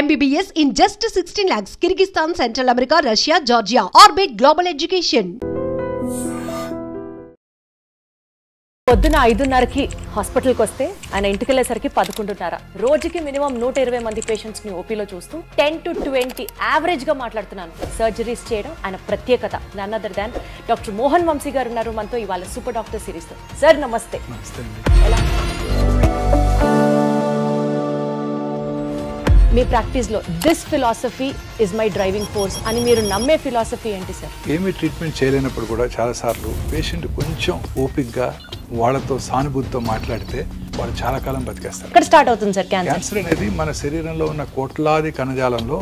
MBBS in just 16 lakhs. Kyrgyzstan, Central America, Russia, Georgia. Orbit Global Education. పొద్దున 5:30కి హాస్పిటల్కి వస్తే ఆయన ఇంటికి వెళ్ళేసరికి 11:30. రోజుకి మినిమం 120 మంది పేషెంట్స్ని ఓపీలో చూస్తూ 10 to 20 యావరేజ్గా మాట్లాడుతున్నాను. సర్జరీస్ చేయడం ఆయన ప్రత్యేకత. None other than doctor Mohan Vamsi garu ఉన్నారు మనతో ఇవాళ సూపర్ డాక్టర్ సిరీస్తో. సార్ నమస్తే. ఎలా మీ ప్రాక్టీస్లో this philosophy is my driving force అని మీరు నమ్మే ఫిలాసఫీ ఏంటి సార్? ఏమీ ట్రీట్మెంట్ చేయలేనప్పుడు కూడా చాలాసార్లు పేషెంట్ కొంచెం ఓపిక్గా వాళ్ళతో సానుభూతితో మాట్లాడితే వాళ్ళు చాలా కాలం బతికేస్తారు. ఇక్కడ స్టార్ట్ అవుతుంది సార్ క్యాన్సర్ అనేది మన శరీరంలో ఉన్న కోట్లాది కణజాలంలో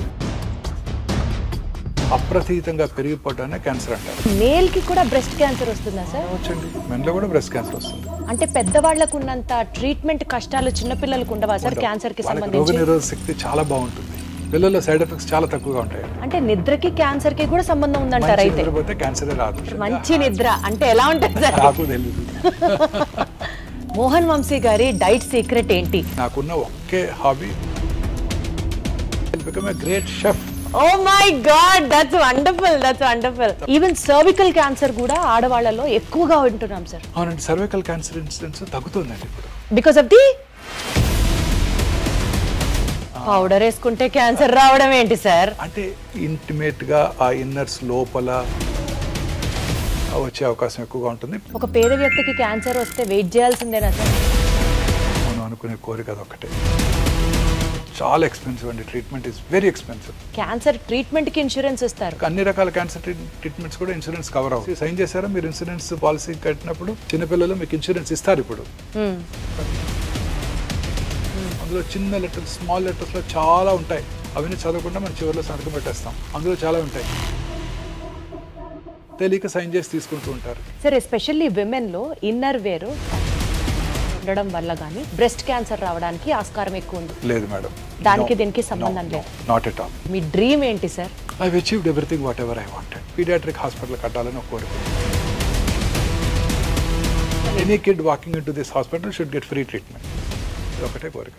అప్రతీతంగా పెరిగిపోవటానే క్యాన్సర్ అంటారు. మేల్ కి కూడా బ్రెస్ట్ క్యాన్సర్ వస్తుందా సార్? వచ్చండి, మెన్లో కూడా బ్రెస్ట్ క్యాన్సర్ వస్తుంది. అంటే పెద్దవాళ్లకు ఉన్నంత ట్రీట్మెంట్ కష్టాలు చిన్న పిల్లలకు ఉండవా సార్ క్యాన్సర్ కి సంబంధించి? రోగనిరోధక శక్తి చాలా బాగుంటుంది. పిల్లల్లో సైడ్ ఎఫెక్ట్స్ చాలా తక్కువగా ఉంటాయి. అంటే నిద్రకి క్యాన్సర్ కి కూడా సంబంధం ఉందంటారు. అయితే నిద్రపోతే క్యాన్సరే రాదు. మంచి నిద్ర అంటే ఎలా ఉంటుంది సార్? నాకు తెలియదు. మోహన్ వంశీ గారి డైట్ సీక్రెట్ ఏంటి? నాకున్న ఒకే hobby become a great chef. Oh my God, that's wonderful, that's wonderful. Even cervical cancer కూడా ఆడవాళ్ళలో ఎక్కువగా ఉంటున్నాం సార్. అవునండి, సర్వైకల్ క్యాన్సర్ ఇన్సిడెన్స్ తగ్గుతుందండి ఇప్పుడు. బికాస్ ఆఫ్ ది పౌడర్ వేసుకుంటే క్యాన్సర్ రావడం ఏంటి సార్? అంటే ఇంటిమేట్ గా ఆ ఇన్నర్స్ లోపల వచ్చే అవకాశం ఎక్కువగా ఉంటుంది. ఒక పేద వ్యక్తికి క్యాన్సర్ వస్తే వెయిట్ చేయాల్సిందేనా సార్? మనం అనుకునే కోరిక అదొకటే. చాలా ఎక్స్పెన్సివ్ అండి, treatment is very expensive. Cancer treatment కి ఇన్సూరెన్స్ ఇస్తారు. అన్ని రకాల క్యాన్సర్ ట్రీట్మెంట్స్ కూడా ఇన్సూరెన్స్ కవర్ అవుతుంది. సైన్ చేశారా మీరు ఇన్సూరెన్స్ పాలసీ కట్టినప్పుడు? చిన్నపిల్లలు మీకు ఇన్సూరెన్స్ ఇస్తారు ఇప్పుడు. అందులో చిన్న లెటర్స్, స్మాల్ లెటర్స్లో చాలా ఉంటాయి. అవన్నీ చదవకుండా మనం చివరిలో సంతకం పెట్టేస్తాం. అందులో చాలా ఉంటాయి, తెలియక సైన్ చేసి తీసుకుంటూ ఉంటారు. సరే, ఎస్పెషల్లీ విమెన్ లో ఇన్నర్ వేర్ ఉండడం వల్ల కానీ బ్రెస్ట్ క్యాన్సర్ రావడానికి ఆస్కారం ఎక్కువ ఉంది. లేదు మేడం, దానికి దీనికి సంబంధం లేదు. Not at all. మీ డ్రీమ్ ఏంటి sir? I have achieved everything whatever I wanted. Paediatric hospital కట్టాలని ఒక కోరిక. Any kid walking into this hospital should get free treatment. ఇది ఒకటే కోరిక.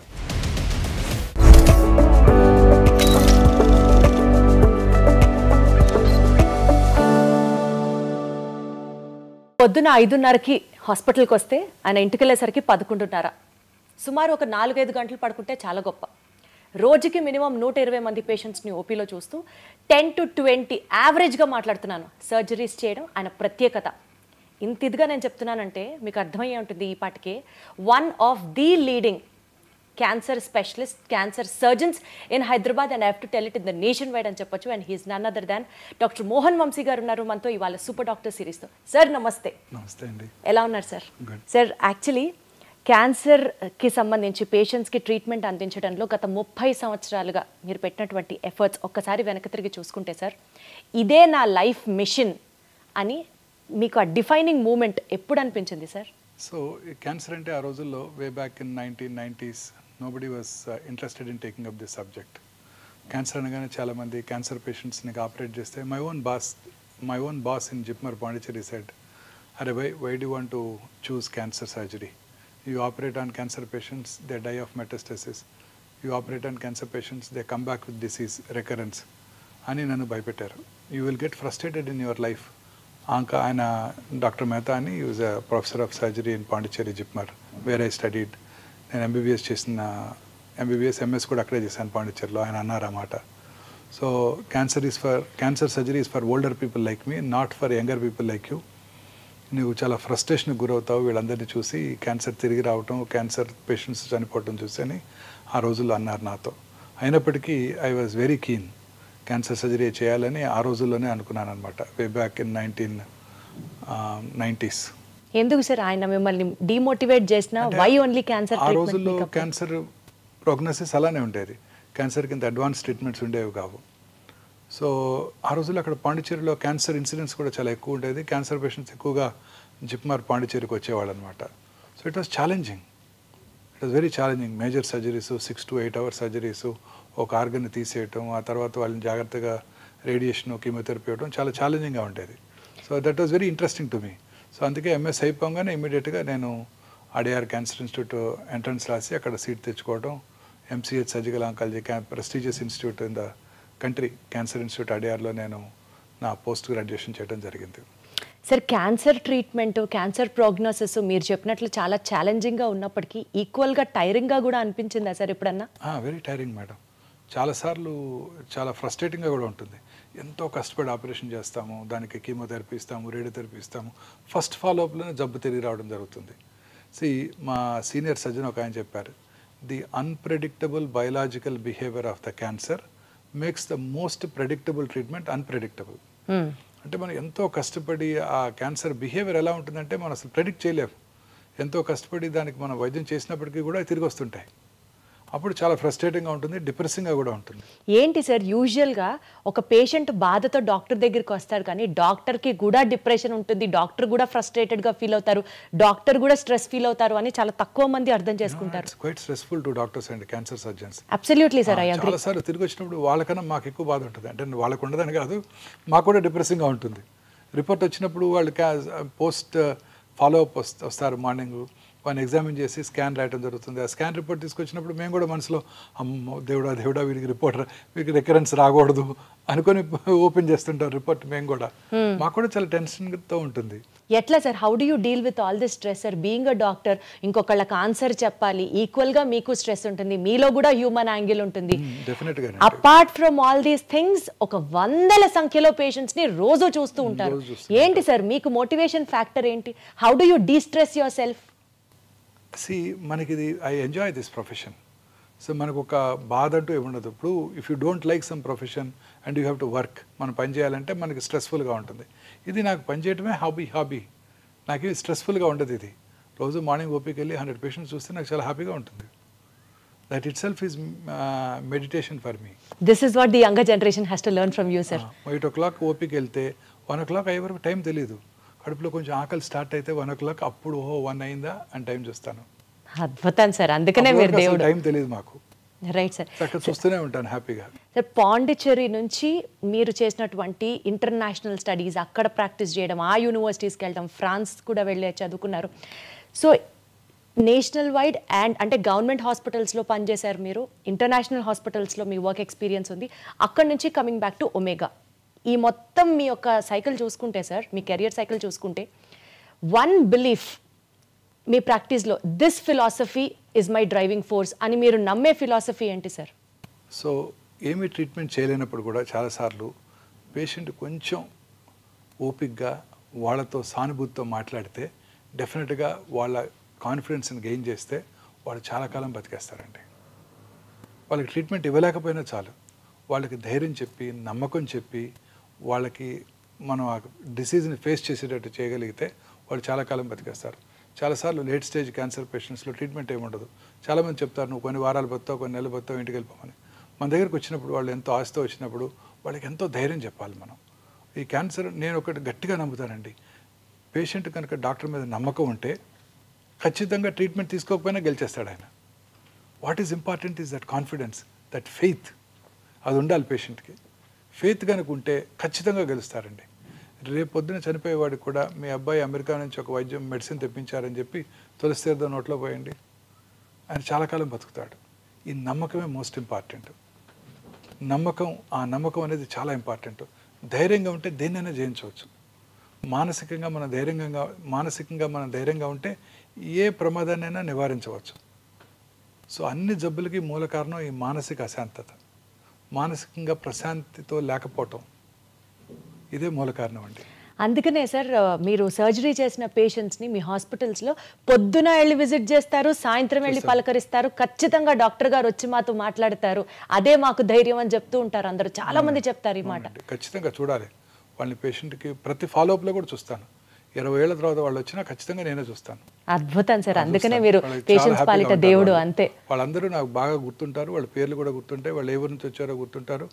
పొద్దున 5:30కి హాస్పిటల్కి వస్తే ఆయన ఇంటికి వెళ్ళేసరికి 11:30. సుమారు ఒక 4-5 గంటలు పడుకుంటే చాలా గొప్ప. రోజుకి మినిమం 120 మంది పేషెంట్స్ని ఓపీలో చూస్తూ 10 to 20 యావరేజ్గా మాట్లాడుతున్నాను. సర్జరీస్ చేయడం ఆయన ప్రత్యేకత. ఇంత ఇదిగా నేను చెప్తున్నానంటే మీకు అర్థమయ్యే ఉంటుంది ఈ పాటికే. One of the leading cancer specialist, cancer surgeons in Hyderabad, and I have to tell it in the nation wide అని చెప్పొచ్చు. And he's none other than doctor Mohan Vamsi garu ఉన్నారు మనతో ఇవాళ సూపర్ డాక్టర్ సిరీస్తో. సార్ నమస్తే. నమస్తే అండి. ఎలా ఉన్నారు సార్? సార్, యాక్చువల్లీ క్యాన్సర్కి సంబంధించి పేషెంట్స్కి ట్రీట్మెంట్ అందించడంలో గత 30 సంవత్సరాలుగా మీరు పెట్టినటువంటి ఎఫర్ట్స్ ఒక్కసారి వెనక్కి తిరిగి చూసుకుంటే సార్, ఇదే నా లైఫ్ మిషన్ అని మీకు ఆ డిఫైనింగ్ మూమెంట్ ఎప్పుడు అనిపించింది సార్? సో క్యాన్సర్ అంటే ఆ రోజుల్లో way back in 1990s nobody was interested in taking up this subject. Cancer అనగానే చాలామంది క్యాన్సర్ పేషెంట్స్ని ఆపరేట్ చేస్తే my own boss in JIPMER Pondicherry said, అరే why do want to choose cancer surgery? You operate on cancer patients, they die of metastasis. You operate on cancer patients, they come back with disease recurrence అని నన్ను భయపెట్టారు. You will get frustrated in your life. ఆయన doctor Mehta అని use a professor of surgery in Pondicherry JIPMER where I studied. నేను MBBS MS కూడా అక్కడే చేశాను పాండిచేరిలో. ఆయన అన్నారు అన్నమాట. So cancer surgery is for older people like me, not for younger people like you. నువ్వు చాలా ఫ్రస్ట్రేషన్కి గురవుతావు వీళ్ళందరినీ చూసి, క్యాన్సర్ తిరిగి రావటం, క్యాన్సర్ పేషెంట్స్ చనిపోవటం చూసి అని ఆ రోజుల్లో అన్నారు నాతో. అయినప్పటికీ I was very keen cancer surgery చేయాలని ఆ రోజుల్లోనే అనుకున్నాను అనమాట, వే బ్యాక్ ఇన్ 1990s. ఎందుకు సార్ ఆయన మిమ్మల్ని డిమోటివేట్ చేసిన? Why only cancer? ఆ రోజుల్లో క్యాన్సర్ ప్రోగ్నోసిస్ అలానే ఉండేది. క్యాన్సర్కి ఇంత అడ్వాన్స్ ట్రీట్మెంట్స్ ఉండేవి కావు. సో ఆ రోజుల్లో అక్కడ పాండిచేరిలో క్యాన్సర్ ఇన్సిడెన్స్ కూడా చాలా ఎక్కువ ఉండేది. క్యాన్సర్ పేషెంట్స్ ఎక్కువగా జిప్మార్ పాండిచేరికి వచ్చేవాళ్ళు అనమాట. So it was very challenging. Major surgeries, 6 to 8 hour surgeries, ఒక ఆర్గన్ని తీసేయటం, ఆ తర్వాత వాళ్ళని జాగ్రత్తగా రేడియేషన్, కీమోథెరపీ ఇవ్వడం చాలా ఛాలెంజింగ్గా ఉండేది. So that was very interesting to me. So అందుకే ఎంఎస్ అయిపోగానే ఇమీడియట్గా నేను అడిఆర్ క్యాన్సర్ ఇన్స్టిట్యూట్ ఎంట్రన్స్ రాసి అక్కడ సీట్ తెచ్చుకోవడం, MCH surgical oncology prestigious institute in the country, cancer institute అడియార్లో నేను నా పోస్ట్ గ్రాడ్యుయేషన్ చేయడం జరిగింది. Sir, cancer treatment, cancer prognosis మీరు చెప్పినట్లు చాలా ఛాలెంజింగ్గా ఉన్నప్పటికీ ఈక్వల్గా టైరింగ్గా కూడా అనిపించిందా సార్ ఎప్పుడన్నా? Very tiring madam. చాలాసార్లు చాలా ఫ్రస్ట్రేటింగ్గా కూడా ఉంటుంది. ఎంతో కష్టపడి ఆపరేషన్ చేస్తాము, దానికి కీమోథెరపీ ఇస్తాము, రేడియోథెరపీ ఇస్తాము, ఫస్ట్ ఫాలోఅప్లోనే జబ్బు తిరిగి రావడం జరుగుతుంది. మా సీనియర్ సర్జన్ ఒక ఆయన చెప్పారు, the unpredictable biological behaviour of the cancer makes the most predictable treatment unpredictable. అంటే మనం ఎంతో కష్టపడి ఆ క్యాన్సర్ బిహేవియర్ ఎలా ఉంటుందంటే మనం అసలు ప్రెడిక్ట్ చేయలేము. ఎంతో కష్టపడి దానికి మనం వైద్యం చేసినప్పటికీ కూడా తిరిగి వస్తుంటాయి. అప్పుడు చాలా ఫ్రస్ట్రేటింగ్గా ఉంటుంది, డిప్రెసింగ్గా కూడా ఉంటుంది. ఏంటి సార్, యూజువల్గా ఒక పేషెంట్ బాధతో డాక్టర్ దగ్గరికి వస్తాడు, కానీ డాక్టర్కి కూడా డిప్రెషన్ ఉంటుంది, డాక్టర్ కూడా ఫ్రస్ట్రేటెడ్గా ఫీల్ అవుతారు, డాక్టర్ కూడా స్ట్రెస్ ఫీల్ అవుతారు అని చాలా తక్కువ మంది అర్థం చేసుకుంటారు. Quite stressful to doctors and cancer surgeons. Absolutely sir, I agree. చాలాసార్లు తిరిగి వచ్చినప్పుడు వాళ్ళకన్నా మాకు ఎక్కువ బాధ ఉంటుంది. అంటే వాళ్ళకు ఉండదని కాదు, మాకు కూడా డిప్రెసింగ్గా ఉంటుంది. రిపోర్ట్ వచ్చినప్పుడు వాళ్ళు పోస్ట్ ఫాలోఅప్ వస్తారు, మార్నింగ్ వాళ్ళని ఎగ్జామిన్ చేసి స్కాన్ రాయడం జరుగుతుంది. ఆ స్కాన్ రిపోర్ట్ తీసుకొచ్చినప్పుడు మేము కూడా మనసులో అమ్మో దేవుడా వీరికి రిపోర్ట్ వీరికి రికరెన్స్ రాకూడదు అనుకొని ఓపెన్ చేస్తుంటారు రిపోర్ట్. మేము కూడా మాకు కూడా చాలా టెన్షన్తో ఉంటుంది. ఎట్లా sir, how do you deal with all this stress sir? Being a doctor, ఇంకొకళ్ళకి ఆన్సర్ చెప్పాలి, ఈక్వల్గా మీకు స్ట్రెస్ ఉంటుంది, మీలో కూడా హ్యూమన్ యాంగిల్ ఉంటుంది. డెఫినెట్గా apart from all these things ఒక వందల సంఖ్యలో పేషెంట్స్ని రోజు చూస్తూ ఉంటారు. ఏంటి సార్ మీకు మోటివేషన్ ఫ్యాక్టర్ ఏంటి? How do you de-stress your self? మనకి ఇది I enjoy this profession. So మనకు ఒక బాధ అంటూ ఏముండదు. ఇప్పుడు if you don't like some profession and you have to work, మనం పని చేయాలంటే మనకి స్ట్రెస్ఫుల్గా ఉంటుంది. ఇది నాకు పని చేయడమే హాబీ. నాకు ఇది స్ట్రెస్ఫుల్గా ఉండదు. ఇది రోజు మార్నింగ్ ఓపీకి వెళ్ళి 100 పేషెంట్స్ చూస్తే నాకు చాలా హ్యాపీగా ఉంటుంది. That it self is meditation for me. This is what the younger generation has to learn from you sir. 8 o'clock ఓపీకి వెళ్తే 1 o'clock అయ్యే వరకు టైం తెలియదు. కడుపులో కొంచెం ఆకలి స్టార్ట్ అయితే 1 o'clock అప్పుడు 1 అయిందా అని టైం చూస్తాను. అద్భుతం సార్, అందుకనే మీరు దేవుడు. టైం తెలియదు మాకు. రైట్ సార్, అక్కడ చూస్తూనే ఉంటాను హ్యాపీగా. సార్, పాండిచ్చేరి నుంచి మీరు చేసినటువంటి ఇంటర్నేషనల్ స్టడీస్, అక్కడ ప్రాక్టీస్ చేయడం, ఆ యూనివర్సిటీస్కి వెళ్ళడం, ఫ్రాన్స్ కూడా వెళ్ళి చదువుకున్నారు. సో నేషనల్ వైడ్ అండ్ అంటే గవర్నమెంట్ హాస్పిటల్స్లో పనిచేశారు మీరు, ఇంటర్నేషనల్ హాస్పిటల్స్లో మీ వర్క్ ఎక్స్పీరియన్స్ ఉంది, అక్కడ నుంచి కమింగ్ బ్యాక్ టు ఒమేగా. ఈ మొత్తం మీ యొక్క సైకిల్ చూసుకుంటే సార్, మీ కెరియర్ సైకిల్ చూసుకుంటే, వన్ బిలీఫ్ మీ ప్రాక్టీస్లో, this philosophy is my driving force అని మీరు నమ్మే ఫిలాసఫీ ఏంటి సార్? సో ఏమీ ట్రీట్మెంట్ చేయలేనప్పుడు కూడా చాలాసార్లు పేషెంట్ కొంచెం ఓపిక్గా వాళ్ళతో సానుభూతితో మాట్లాడితే డెఫినెట్గా వాళ్ళ కాన్ఫిడెన్స్ని గెయిన్ చేస్తే వాళ్ళు చాలా కాలం బతికేస్తారండి. వాళ్ళకి ట్రీట్మెంట్ ఇవ్వలేకపోయినా చాలు, వాళ్ళకి ధైర్యం చెప్పి, నమ్మకం చెప్పి, వాళ్ళకి మనం ఆ డిసీజ్ని ఫేస్ చేసేటట్టు చేయగలిగితే వాళ్ళు చాలా కాలం బతికేస్తారు. చాలాసార్లు లేట్ స్టేజ్ క్యాన్సర్ పేషెంట్స్లో ట్రీట్మెంట్ ఏముండదు. చాలామంది చెప్తారు, నువ్వు కొన్ని వారాలు బతావు, కొన్ని నెలలు బతావు, ఇంటికి వెళ్ళిపోమని. మన దగ్గరికి వచ్చినప్పుడు వాళ్ళు ఎంతో ఆశతో వచ్చినప్పుడు వాళ్ళకి ఎంతో ధైర్యం చెప్పాలి మనం. ఈ క్యాన్సర్ నేను ఒకటి గట్టిగా నమ్ముతానండి, పేషెంట్ కనుక డాక్టర్ మీద నమ్మకం ఉంటే ఖచ్చితంగా ట్రీట్మెంట్ తీసుకోకపోయినా గెలిచేస్తాడు ఆయన. What is important is that confidence, that faith. అది ఉండాలి పేషెంట్కి. ఫెయిత్ కనుక ఉంటే ఖచ్చితంగా గెలుస్తారండి. రేపు పొద్దున చనిపోయేవాడికి కూడా మీ అబ్బాయి అమెరికా నుంచి ఒక వైద్యం మెడిసిన్ తెప్పించారని చెప్పి తులసి తీర్థం నోట్లో పోయండి, ఆయన చాలా కాలం బతుకుతాడు. ఈ నమ్మకమే మోస్ట్ ఇంపార్టెంట్. ఆ నమ్మకం అనేది చాలా ఇంపార్టెంట్. ధైర్యంగా ఉంటే దేన్నైనా జయించవచ్చు. మానసికంగా మనం ధైర్యంగా ఉంటే ఏ ప్రమాదాన్నైనా నివారించవచ్చు. సో అన్ని జబ్బులకి మూల కారణం ఈ మానసిక అశాంతత, మానసికంగా ప్రశాంతితో లేకపోవటం, ఇదే మూల కారణం అండి. అందుకనే సార్ మీరు సర్జరీ చేసిన పేషెంట్స్ని మీ హాస్పిటల్స్లో పొద్దున వెళ్ళి విజిట్ చేస్తారు, సాయంత్రం వెళ్ళి పలకరిస్తారు, ఖచ్చితంగా డాక్టర్ గారు వచ్చి మాతో మాట్లాడతారు, అదే మాకు ధైర్యం అని చెప్తూ ఉంటారు అందరూ. చాలా మంది చెప్తారు ఈ మాట. ఖచ్చితంగా చూడాలి వాళ్ళని. పేషెంట్కి ప్రతి ఫాలోఅప్లో కూడా చూస్తాను. 20 ఏళ్ల తర్వాత వాళ్ళు వచ్చినా ఖచ్చితంగా నేనే చూస్తాను. అద్భుతం సార్, అందుకనే మీరు పేషెంట్స్ పాలిట దేవుడు. అంతే, వాళ్ళందరూ నాకు బాగా గుర్తుంటారు, వాళ్ళ పేర్లు కూడా గుర్తుంటాయి, వాళ్ళు ఏ ఊరి నుంచి వచ్చారో గుర్తుంటారు,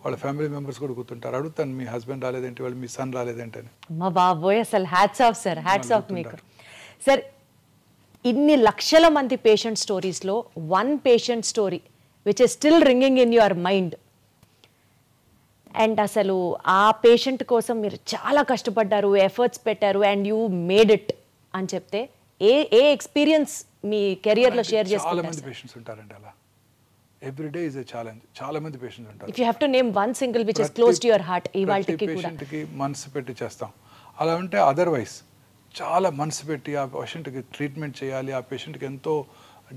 వాళ్ళ ఫ్యామిలీ మెంబర్స్ కూడా గుర్తుంటారు. అడుగుతాను, మీ హస్బెండ్ రాలేదేంటి, వాళ్ళు మీ సన్ రాలేదేంటి అని. మా బాబోయ్, అసలు hats off sir, hats off మీకు. సార్, ఇన్ని లక్షల మంది పేషెంట్ స్టోరీస్లో one patient story which is still ringing in your mind, and అసలు ఆ పేషెంట్ కోసం మీరు చాలా కష్టపడ్డారు, ఎఫర్ట్స్ పెట్టారు, అండ్ యూ మేడ్ ఇట్ అని చెప్తే ఏ ఎక్స్పీరియన్స్ మీ కెరియర్లో షేర్ చేసుకుంటారు? చాలా మంది పేషెంట్స్ ఉంటారండి అలా. Every day is a challenge. చాలా మంది పేషెంట్స్ ఉంటారు. If you have to name one single which is close to your heart ఇవాల్టికి కూడా పేషెంట్కి మనసు పెట్టి చేస్తాం. అలా ఉంటే అదర్వైజ్ చాలా మనసు పెట్టి ఆ పేషెంట్కి ట్రీట్మెంట్ చేయాలి, ఆ పేషెంట్కి ఎంతో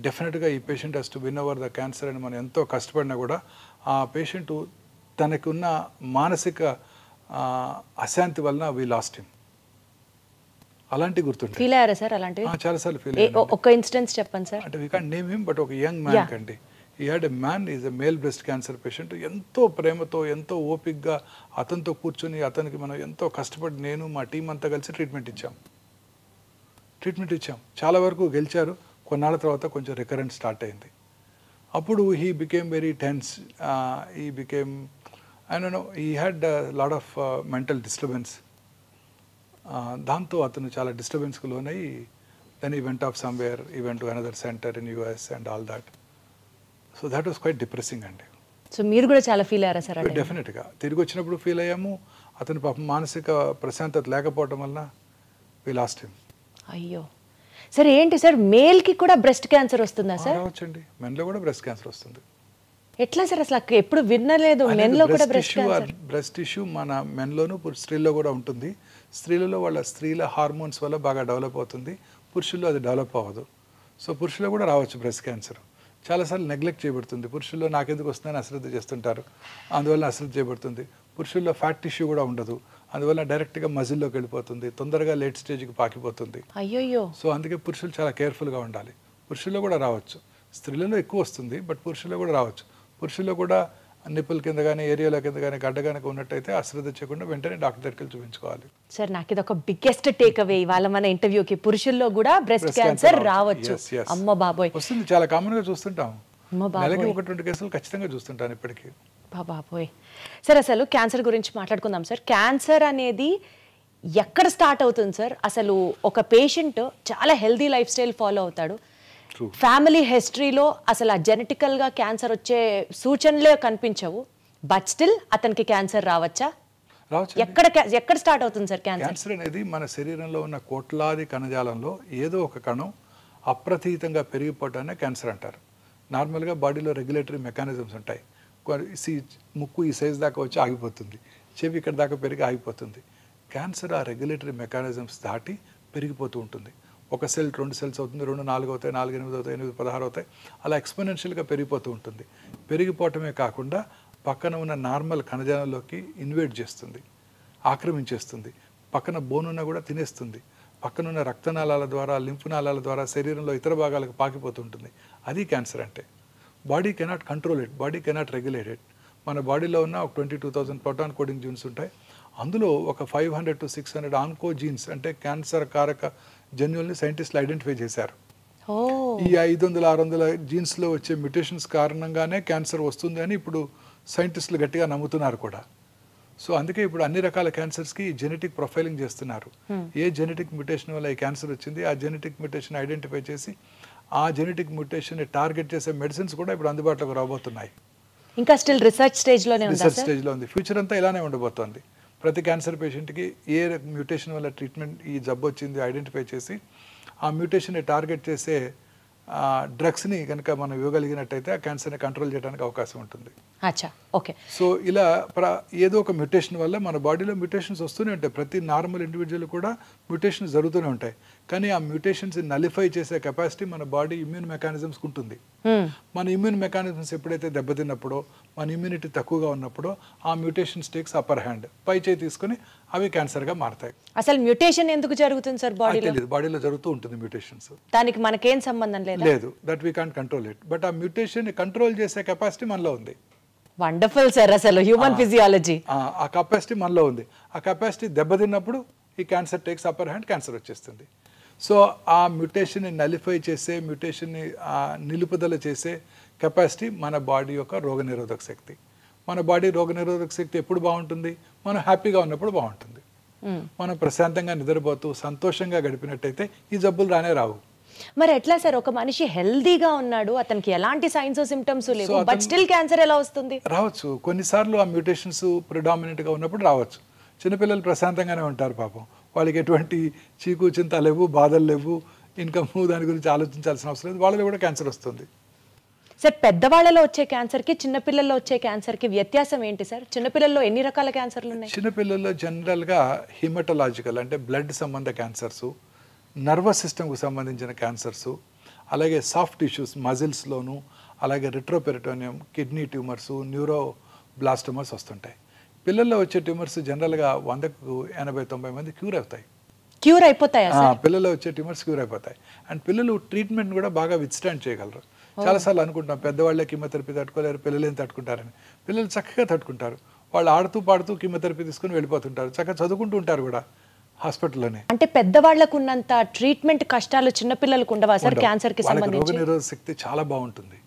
డెఫినెట్గా ఈ patient has to win over the cancer అని మనం ఎంతో కష్టపడినా కూడా ఆ పేషెంట్ తనకున్న మానసిక అశాంతి వలన వీ లాస్ట్ హిమ్. అలాంటి గుర్తుంటాయి. ఫీల్ అయ్యారా సార్ అలాంటివి? చాలాసార్లు ఫీల్ ఒక ఇన్సిడెన్స్ చెప్పండి సార్. అంటే we can't name him, but ఒక యంగ్ మ్యాన్ కండి, ఈ had a man is a male breast cancer patient. ఎంతో ప్రేమతో ఎంతో ఓపిక్గా అతనితో కూర్చొని అతనికి మనం ఎంతో కష్టపడి నేను మా టీం అంతా కలిసి ట్రీట్మెంట్ ఇచ్చాం. చాలా వరకు గెలిచారు. కొన్నాళ్ళ తర్వాత కొంచెం రికరెంట్ స్టార్ట్ అయింది. అప్పుడు he became very tense, he became I don't know, he had lot of mental disturbance. దాంతో అతను చాలా డిస్టర్బెన్స్కి లోనై then he went off somewhere, he went to another centre in US and all that. So that was quite depressing అండి. So మీరు కూడా చాలా feel అయ్యారా సార్? డెఫినెట్గా తిరిగి వచ్చినప్పుడు ఫీల్ అయ్యాము. అతని పాపం మానసిక ప్రశాంతత లేకపోవడం వలన వి లాస్ట్ హిమ్. అయ్యో సార్, ఏంటి సార్ మేల్కి కూడా బ్రెస్ట్ క్యాన్సర్ వస్తుందా సార్? రావచ్చండి, మెన్లో కూడా బ్రెస్ట్ క్యాన్సర్ వస్తుంది. ఎట్లా సార్? అసలు ఎప్పుడు వినలేదు మెన్లో కూడా బ్రెస్ట్ క్యాన్సర్. బ్రెస్ట్ ఇష్యూ మన మెన్లోను స్త్రీల్లో కూడా ఉంటుంది. స్త్రీలలో వాళ్ళ స్త్రీల హార్మోన్స్ వల్ల బాగా డెవలప్ అవుతుంది, పురుషుల్లో అది డెవలప్ అవ్వదు. సో పురుషుల్లో కూడా రావచ్చు బ్రెస్ట్ క్యాన్సర్. చాలాసార్లు నెగ్లెక్ట్ చేయబడుతుంది. పురుషుల్లో నాకెందుకు వస్తుందని అశ్రద్ధ చేస్తుంటారు, అందువల్ల అశ్రద్ధ చేయబడుతుంది. పురుషుల్లో ఫ్యాట్ టిష్యూ కూడా ఉండదు, అందువల్ల డైరెక్ట్గా మజిల్లోకి వెళ్ళిపోతుంది, తొందరగా లేట్ స్టేజ్కి పాకిపోతుంది. అయ్యో. సో అందుకే పురుషులు చాలా కేర్ఫుల్గా ఉండాలి. పురుషుల్లో కూడా రావచ్చు, స్త్రీలలో ఎక్కువ వస్తుంది, బట్ పురుషుల్లో కూడా రావచ్చు. పురుషుల్లో కూడా నిప్పుల కింద కానీ ఏరియాల కింద కానీ గడ్డ కనుక ఉన్నట్టయితే అశ్రద్ధ చేయకుండా వెంటనే డాక్టర్ దగ్గరికి వెళ్ళి చూపించుకోవాలి. సార్ నాకు ఇది ఒక బిగ్గెస్ట్ టేక్ అవే ఇవాళ మన ఇంటర్వ్యూకి. పురుషుల్లో కూడా బ్రెస్ట్ క్యాన్సర్ రావచ్చు. అమ్మ బాబోయ్, వస్తుంది, చాలా కామన్గా చూస్తుంటాం. నెలకి 1-2 కేసులు ఖచ్చితంగా చూస్తుంటాను ఇప్పటికీ. బాబోయ్. సార్ అసలు క్యాన్సర్ గురించి మాట్లాడుకుందాం సార్. క్యాన్సర్ అనేది ఎక్కడ స్టార్ట్ అవుతుంది సార్? అసలు ఒక పేషెంట్ చాలా హెల్దీ లైఫ్ స్టైల్ ఫాలో అవుతాడు, ఫ్యామిలీ హిస్టరీలో అసలు ఆ జెనెటికల్గా క్యాన్సర్ వచ్చే సూచనలే కనిపించవు, బట్ స్టిల్ అతనికి క్యాన్సర్ రావచ్చా? ఎక్కడ స్టార్ట్ అవుతుంది సార్ క్యాన్సర్? క్యాన్సర్ అనేది మన శరీరంలో ఉన్న కోట్లాది కణజాలంలో ఏదో ఒక కణం అప్రతీతంగా పెరిగిపోవటాన్ని క్యాన్సర్ అంటారు. నార్మల్గా బాడీలో రెగ్యులేటరీ మెకానిజమ్స్ ఉంటాయి. ముక్కు ఈ సైజ్ దాకా వచ్చి ఆగిపోతుంది, చెవి ఇక్కడ దాకా పెరిగి ఆగిపోతుంది. క్యాన్సర్ ఆ రెగ్యులేటరీ మెకానిజమ్స్ దాటి పెరిగిపోతూ ఉంటుంది. ఒక సెల్ 2 సెల్స్ అవుతుంది, 2 4 అవుతాయి, 4 8 అవుతాయి, 8 16 అవుతాయి, అలా ఎక్స్పోనెన్షియల్గా పెరిగిపోతూ ఉంటుంది. పెరిగిపోవటమే కాకుండా పక్కన ఉన్న నార్మల్ కణజాలంలోకి ఇన్వేట్ చేస్తుంది, ఆక్రమించేస్తుంది. పక్కన బోనున్న కూడా తినేస్తుంది. పక్కనున్న రక్తనాళాల ద్వారా, లింఫ్ నాళాల ద్వారా శరీరంలో ఇతర భాగాలకు పాకిపోతుంటుంది. అది క్యాన్సర్ అంటే. Body cannot control it, body cannot regulate it. మన బాడీలో ఉన్న ఒక 22,000 ప్రోటాన్ కోడింగ్ జీన్స్ ఉంటాయి. అందులో ఒక 500 to 600 ఆన్కో జీన్స్ అంటే క్యాన్సర్ కారక జన్యుల్ని సైంటిస్టులు ఐడెంటిఫై చేశారు. ఈ 500-600 జీన్స్లో వచ్చే మ్యూటేషన్స్ కారణంగానే క్యాన్సర్ వస్తుంది అని ఇప్పుడు సైంటిస్టులు గట్టిగా నమ్ముతున్నారు కూడా. సో అందుకే ఇప్పుడు అన్ని రకాల క్యాన్సర్స్కి జెనెటిక్ ప్రొఫైలింగ్ చేస్తున్నారు. ఏ జెనెటిక్ మ్యూటేషన్ వల్ల ఈ క్యాన్సర్ వచ్చింది, ఆ జెనెటిక్ మ్యూటేషన్ ఐడెంటిఫై చేసి ఆ జెనెటిక్ మ్యూటేషన్ని టార్గెట్ చేసే మెడిసిన్స్ కూడా ఇప్పుడు అందుబాటులోకి రాబోతున్నాయి. ఇంకా స్టిల్ రీసెర్చ్ స్టేజ్లోనే ఉంది. రీసెర్చ్ స్టేజ్లో ఉంది. ఫ్యూచర్ అంతా ఇలానే ఉండబోతోంది. ప్రతి క్యాన్సర్ పేషెంట్కి ఏ మ్యూటేషన్ వల్ల ట్రీట్మెంట్ ఈ జబ్బు వచ్చింది ఐడెంటిఫై చేసి ఆ మ్యూటేషన్ని టార్గెట్ చేసే డ్రగ్స్ని కనుక మనం ఇవ్వగలిగినట్టయితే ఆ క్యాన్సర్ని కంట్రోల్ చేయడానికి అవకాశం ఉంటుంది. అచ్చా, ఓకే. సో ఇలా ఏదో ఒక మ్యూటేషన్ వల్ల మన బాడీలో మ్యూటేషన్స్ వస్తూనే ఉంటాయి. ప్రతి నార్మల్ ఇండివిజువల్ కూడా మ్యూటేషన్స్ జరుగుతూనే ఉంటాయి. కానీ ఆ మ్యూటేషన్స్ నలిఫై చేసే కెపాసిటీ మన బాడీ ఇమ్యూన్ మెకానిజమ్స్కి ఉంటుంది. మన ఇమ్యూన్ మెకానిజమ్స్ ఎప్పుడైతే దెబ్బతిన్నప్పుడో, మన ఇమ్యూనిటీ తక్కువగా ఉన్నప్పుడో ఆ మ్యూటేషన్స్ టేక్స్ అప్పర్ హ్యాండ్, పై చేయి తీసుకుని అవి క్యాన్సర్గా మారతాయి. అసలు మ్యూటేషన్ ఎందుకు జరుగుతుంది సార్ బాడీలో? బాడీలో జరుగుతూ ఉంటుంది మ్యూటేషన్స్. దానికి మనకేం సంబంధం లేదు, that we can't control it. But ఆ మ్యూటేషన్ కంట్రోల్ చేసే కెపాసిటీ మనలో ఉంది. వండర్ఫుల్ సార్, అసలు హ్యూమన్ ఫిజియాలజీ ఆ కెపాసిటీ మనలో ఉంది. ఆ కెపాసిటీ దెబ్బతిన్నప్పుడు ఈ cancer takes upper hand, cancer వచ్చేస్తుంది. సో ఆ మ్యూటేషన్ని నలిఫై చేసే, మ్యూటేషన్ని నిలుపుదల చేసే కెపాసిటీ మన బాడీ యొక్క రోగనిరోధక శక్తి. మన బాడీ రోగనిరోధక శక్తి ఎప్పుడు బాగుంటుంది? మనం హ్యాపీగా ఉన్నప్పుడు బాగుంటుంది. మనం ప్రశాంతంగా నిద్రపోతూ సంతోషంగా గడిపినట్టయితే ఈ జబ్బులు రానే రావు. మరి ఎట్లా సార్? ఒక మనిషి హెల్దీగా ఉన్నాడు, అతనికి ఎలాంటి సైన్స్ సిమ్టమ్స్ లేవు, బట్ స్టిల్ క్యాన్సర్ ఎలా వస్తుంది? రావచ్చు. కొన్నిసార్లు ఆ మ్యూటేషన్స్ ప్రిడామినెంట్గా ఉన్నప్పుడు రావచ్చు. చిన్నపిల్లలు ప్రశాంతంగానే ఉంటారు పాపం, వాళ్ళకి ఎటువంటి చీకు చింత లేవు, బాధలు లేవు, ఇన్కమ్ దాని గురించి ఆలోచించాల్సిన అవసరం లేదు, వాళ్ళలో కూడా క్యాన్సర్ వస్తుంది. సార్ పెద్దవాళ్ళలో వచ్చే క్యాన్సర్కి చిన్నపిల్లల్లో వచ్చే క్యాన్సర్కి వ్యత్యాసం ఏంటి సార్? చిన్నపిల్లల్లో ఎన్ని రకాల క్యాన్సర్లు ఉన్నాయి? చిన్నపిల్లల్లో జనరల్గా హిమటలాజికల్ అంటే బ్లడ్ సంబంధ క్యాన్సర్సు, నర్వస్ సిస్టమ్కు సంబంధించిన క్యాన్సర్సు, అలాగే సాఫ్ట్ టిష్యూస్ మజిల్స్లోను, అలాగే రిట్రోపెరిటోనియం, కిడ్నీ ట్యూమర్సు, న్యూరోబ్లాస్టోమర్స్ వస్తుంటాయి. పిల్లల్లో వచ్చే ట్యూమర్స్ జనరల్గా 100కు 80-90 మంది క్యూర్ అవుతాయి. క్యూర్ అయిపోతాయా సార్? పిల్లల్లో వచ్చే ట్యూమర్స్ క్యూర్ అయిపోతాయి. అండ్ పిల్లలు ట్రీట్మెంట్ కూడా బాగా విత్స్టాండ్ చేయగలరు. చాలాసార్లు అనుకుంటాం పెద్దవాళ్ళే కీమోథెరపీ తట్టుకోలేరు, పిల్లలు ఏం తట్టుకుంటారని. పిల్లలు చక్కగా తట్టుకుంటారు. వాళ్ళు ఆడుతూ పాడుతూ కీమోథెరపీ తీసుకుని వెళ్ళిపోతుంటారు, చక్కగా చదువుకుంటూ ఉంటారు కూడా హాస్పిటల్లోనే. అంటే పెద్దవాళ్ళకు ఉన్నంత ట్రీట్మెంట్ కష్టాలు చిన్నపిల్లలకు ఉండవా సార్ క్యాన్సర్కి సంబంధించి? రోగనిరోధక శక్తి చాలా బాగుంటుంది,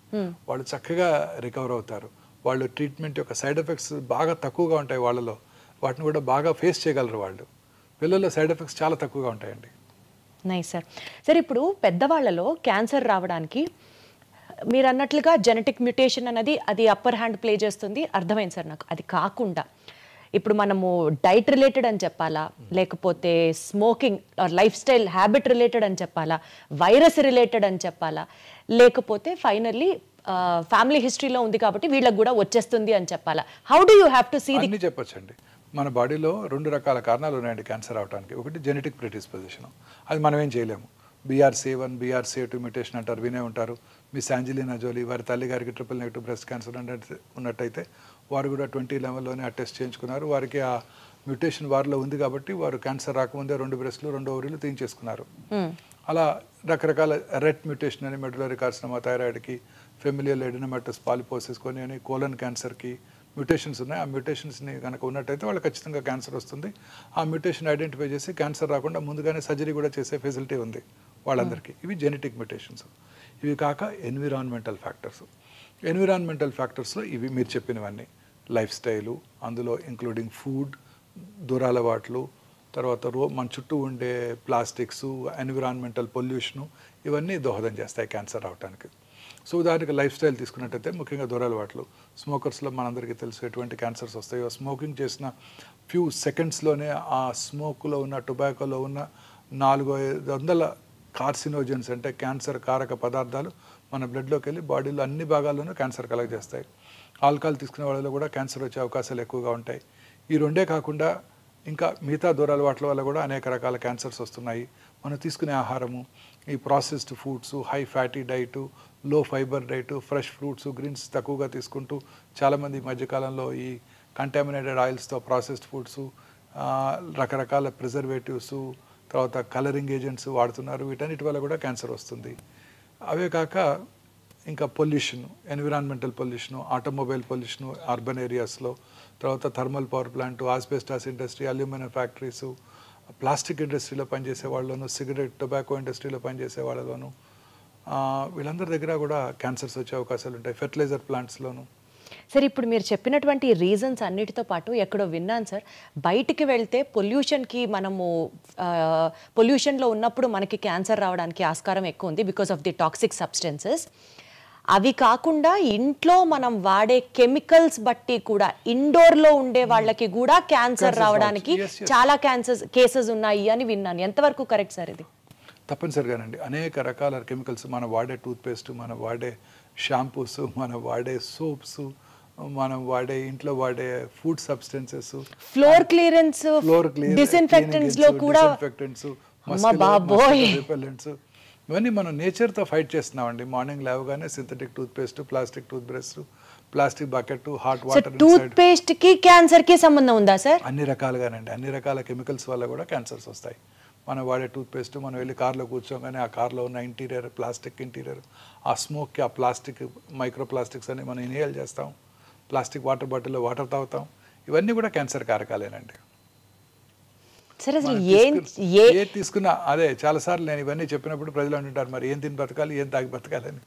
వాళ్ళు చక్కగా రికవర్ అవుతారు. వాళ్ళు ట్రీట్మెంట్ యొక్క సైడ్ ఎఫెక్ట్స్ బాగా తక్కువగా ఉంటాయి వాళ్ళలో, వాటిని కూడా బాగా ఫేస్ చేయగలరు వాళ్ళు. పిల్లల్లో సైడ్ ఎఫెక్ట్స్ చాలా తక్కువగా ఉంటాయండి. Nice sir. సార్ ఇప్పుడు పెద్దవాళ్ళలో క్యాన్సర్ రావడానికి మీరు అన్నట్లుగా జెనెటిక్ మ్యూటేషన్ అనేది అది అప్పర్ హ్యాండ్ ప్లే చేస్తుంది, అర్థమైంది సార్ నాకు. అది కాకుండా ఇప్పుడు మనము డైట్ రిలేటెడ్ అని చెప్పాలా, లేకపోతే smoking life style habit related అని చెప్పాలా, వైరస్ రిలేటెడ్ అని చెప్పాలా, లేకపోతే ఫైనల్లీ ఫ్యామిలీ హిస్టరీలో ఉంది కాబట్టి వీళ్ళకి కూడా వచ్చేస్తుంది అని చెప్పాలా? How do you have to see the? అన్నీ చెప్పొచ్చండి. మన బాడీలో 2 రకాల కారణాలు ఉన్నాయండి క్యాన్సర్ అవడానికి. ఒకటి జెనెటిక్ ప్రెడిస్పోజిషన్, అది మనం ఏం చేయలేము. BRCA1 BRCA2 మ్యూటేషన్ అంటారు, వినే ఉంటారు. మిస్ ఆంజెలినా జోలీ వారి తల్లి గారికి ట్రిపుల్ నెగటివ్ బ్రెస్ట్ క్యాన్సర్ ఉన్నట్టయితే వారు కూడా 2011లోనే ఆ టెస్ట్ చేయించుకున్నారు. వారికి ఆ మ్యూటేషన్ వారిలో ఉంది కాబట్టి వారు క్యాన్సర్ రాకముందే 2 బ్రెస్ట్లు 2 ఓవరీలు తీయించేసుకున్నారు. అలా రకరకాల రెట్ మ్యూటేషన్ అని మెడులరీ కార్సినోమా, థైరాయిడ్కి, ఫెమిలియల్ ఎడినోమాటస్ పాలిపోసిస్ కొని అని, కోలన్ క్యాన్సర్కి మ్యూటేషన్స్ ఉన్నాయి. ఆ మ్యూటేషన్స్ని కనుక ఉన్నట్టయితే వాళ్ళు ఖచ్చితంగా క్యాన్సర్ వస్తుంది. ఆ మ్యూటేషన్ ఐడెంటిఫై చేసి క్యాన్సర్ రాకుండా ముందుగానే సర్జరీ కూడా చేసే ఫెసిలిటీ ఉంది వాళ్ళందరికీ. ఇవి జెనెటిక్ మ్యూటేషన్స్. ఇవి కాక ఎన్విరాన్మెంటల్ ఫ్యాక్టర్స్. ఎన్విరాన్మెంటల్ ఫ్యాక్టర్స్లో ఇవి మీరు చెప్పినవన్నీ, లైఫ్ స్టైలు, అందులో ఇంక్లూడింగ్ ఫుడ్, దురలవాట్లు, తర్వాత మన చుట్టూ ఉండే ప్లాస్టిక్స్, ఎన్విరాన్మెంటల్ పొల్యూషను, ఇవన్నీ దోహదం చేస్తాయి క్యాన్సర్ రావడానికి. సో ఉదాహరణకి లైఫ్ స్టైల్ తీసుకున్నట్టయితే ముఖ్యంగా దురలవాట్లు. స్మోకర్స్లో మనందరికీ తెలుసు ఎటువంటి క్యాన్సర్స్ వస్తాయో. స్మోకింగ్ చేసిన ఫ్యూ సెకండ్స్లోనే ఆ స్మోక్లో ఉన్న, టొబాకోలో ఉన్న 400-500 కార్సినోజన్స్ అంటే క్యాన్సర్ కారక పదార్థాలు మన బ్లడ్లోకి వెళ్ళి బాడీలో అన్ని భాగాల్లోనూ క్యాన్సర్ కలగజేస్తాయి. ఆల్కహాల్ తీసుకునే వాళ్ళలో కూడా క్యాన్సర్ వచ్చే అవకాశాలు ఎక్కువగా ఉంటాయి. ఈ రెండే కాకుండా ఇంకా మిగతా దురలవాట్ల వల్ల కూడా అనేక రకాల క్యాన్సర్స్ వస్తున్నాయి. మనం తీసుకునే ఆహారము, ఈ processed foods, high fatty diet, low fibre diet, fresh fruits, greens తక్కువగా తీసుకుంటూ చాలామంది ఈ మధ్యకాలంలో ఈ కంటామినేటెడ్ ఆయిల్స్తో ప్రాసెస్డ్ ఫుడ్స్, రకరకాల ప్రిజర్వేటివ్స్, తర్వాత కలరింగ్ ఏజెంట్స్ వాడుతున్నారు. వీటన్నిటి వల్ల కూడా క్యాన్సర్ వస్తుంది. అవే కాక ఇంకా pollution, environmental pollution, automobile pollution urban ఏరియాస్లో, తర్వాత thermal power plant, asbestos industry, aluminium factories, plastic ఇండస్ట్రీలో పనిచేసే వాళ్ళలోను, సిగరెట్ టొబాకో ఇండస్ట్రీలో పనిచేసే వాళ్ళలోను, వీళ్ళందరి దగ్గర కూడా క్యాన్సర్స్ వచ్చే అవకాశాలు ఉంటాయి. ఫెర్టిలైజర్ ప్లాంట్స్లోను. సార్ ఇప్పుడు మీరు చెప్పినటువంటి రీజన్స్ అన్నిటితో పాటు ఎక్కడో విన్నాను సార్, బయటికి వెళ్తే పొల్యూషన్కి మనము పొల్యూషన్లో ఉన్నప్పుడు మనకి క్యాన్సర్ రావడానికి ఆస్కారం ఎక్కువ ఉంది because of the toxic substances. అవి కాకుండా ఇంట్లో మనం వాడే కెమికల్స్ బట్టి కూడా ఇండోర్లో ఉండే వాళ్ళకి కూడా క్యాన్సర్ రావడానికి చాలా కేసెస్ ఉన్నాయి అని విన్నాను. ఎంతవరకు కరెక్ట్ సార్ ఇది? తప్పనిసరిగానండి. అనేక రకాల కెమికల్స్, మనం వాడే టూత్పేస్ట్, మనం వాడే షాంపూస్, మనం వాడే సోప్స్, మనం వాడే ఇంట్లో వాడే food substances, floor clearance, disinfectants లో కూడా రిపెల్లెంట్స్, ఇవన్నీ మనం నేచర్తో ఫైట్ చేస్తున్నామండి. మార్నింగ్ లేవగానే synthetic toothpaste, plastic tooth brush, plastic bucket, hot water. Toothpaste కి క్యాన్సర్ కి సంబంధం ఉందా సార్? అన్ని రకాలుగానండి. అన్ని రకాల కెమికల్స్ వల్ల కూడా క్యాన్సర్స్ వస్తాయి. మనం వాడే టూత్పేస్ట్, మనం వెళ్ళి కార్లో కూర్చోగానే ఆ కార్లో ఉన్న ఇంటీరియర్, ప్లాస్టిక్ ఇంటీరియర్, ఆ స్మోక్కి ఆ ప్లాస్టిక్ మైక్రో ప్లాస్టిక్స్ అని మనం ఇన్హేల్ చేస్తాం. ప్లాస్టిక్ వాటర్ బాటిల్లో వాటర్ తాగుతాం. ఇవన్నీ కూడా క్యాన్సర్ కారకాలేనండి. సరే అసలు ఏ తీసుకున్నా అదే. చాలాసార్లు నేను ఇవన్నీ చెప్పినప్పుడు ప్రజలు అంటుంటారు, మరి ఏం తిని బతకాలి, ఏం తాగి బతకాలని.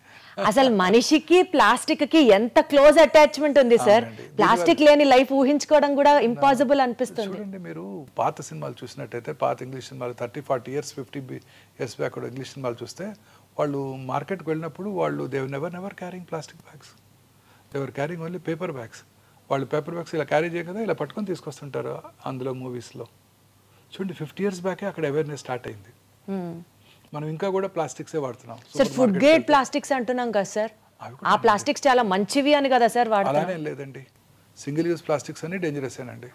అసలు మనిషికి ప్లాస్టిక్ కి ఎంత క్లోజ్ అటాచ్మెంట్ ఉంది సార్. ప్లాస్టిక్ లేని లైఫ్ ఊహించుకోవడం కూడా ఇంపాసిబుల్ అనిపిస్తుంది. చూడండి, మీరు పాత సినిమాలు చూసినట్టయితే, పాత ఇంగ్లీష్ సినిమాలు 30-40 years 50 years బ్యాక్ కూడా ఇంగ్లీష్ సినిమాలు చూస్తే, వాళ్ళు మార్కెట్కి వెళ్ళినప్పుడు వాళ్ళు they never carrying plastic bags, they were carrying only paper bags. వాళ్ళు పేపర్ బ్యాగ్స్ ఇలా క్యారీ చేయ కదా, ఇలా పట్టుకొని తీసుకొస్తుంటారు అందులో మూవీస్లో. చూడండి, 50 years బ్యాకే అక్కడ అవేర్నెస్ స్టార్ట్ అయింది. మనం ఇంకా కూడా ప్లాస్టిక్సే వాడుతున్నాం. సార్ ఫుడ్ గ్రేడ్ ప్లాస్టిక్స్ అంటున్నాం కదా సార్. ఆ ప్లాస్టిక్స్ చాలా మంచివి అని కదా సార్ వాడతారు. అలానే లేదండి, సింగిల్ యూజ్ ప్లాస్టిక్స్ అన్ని డేంజరస్ ఏనండి.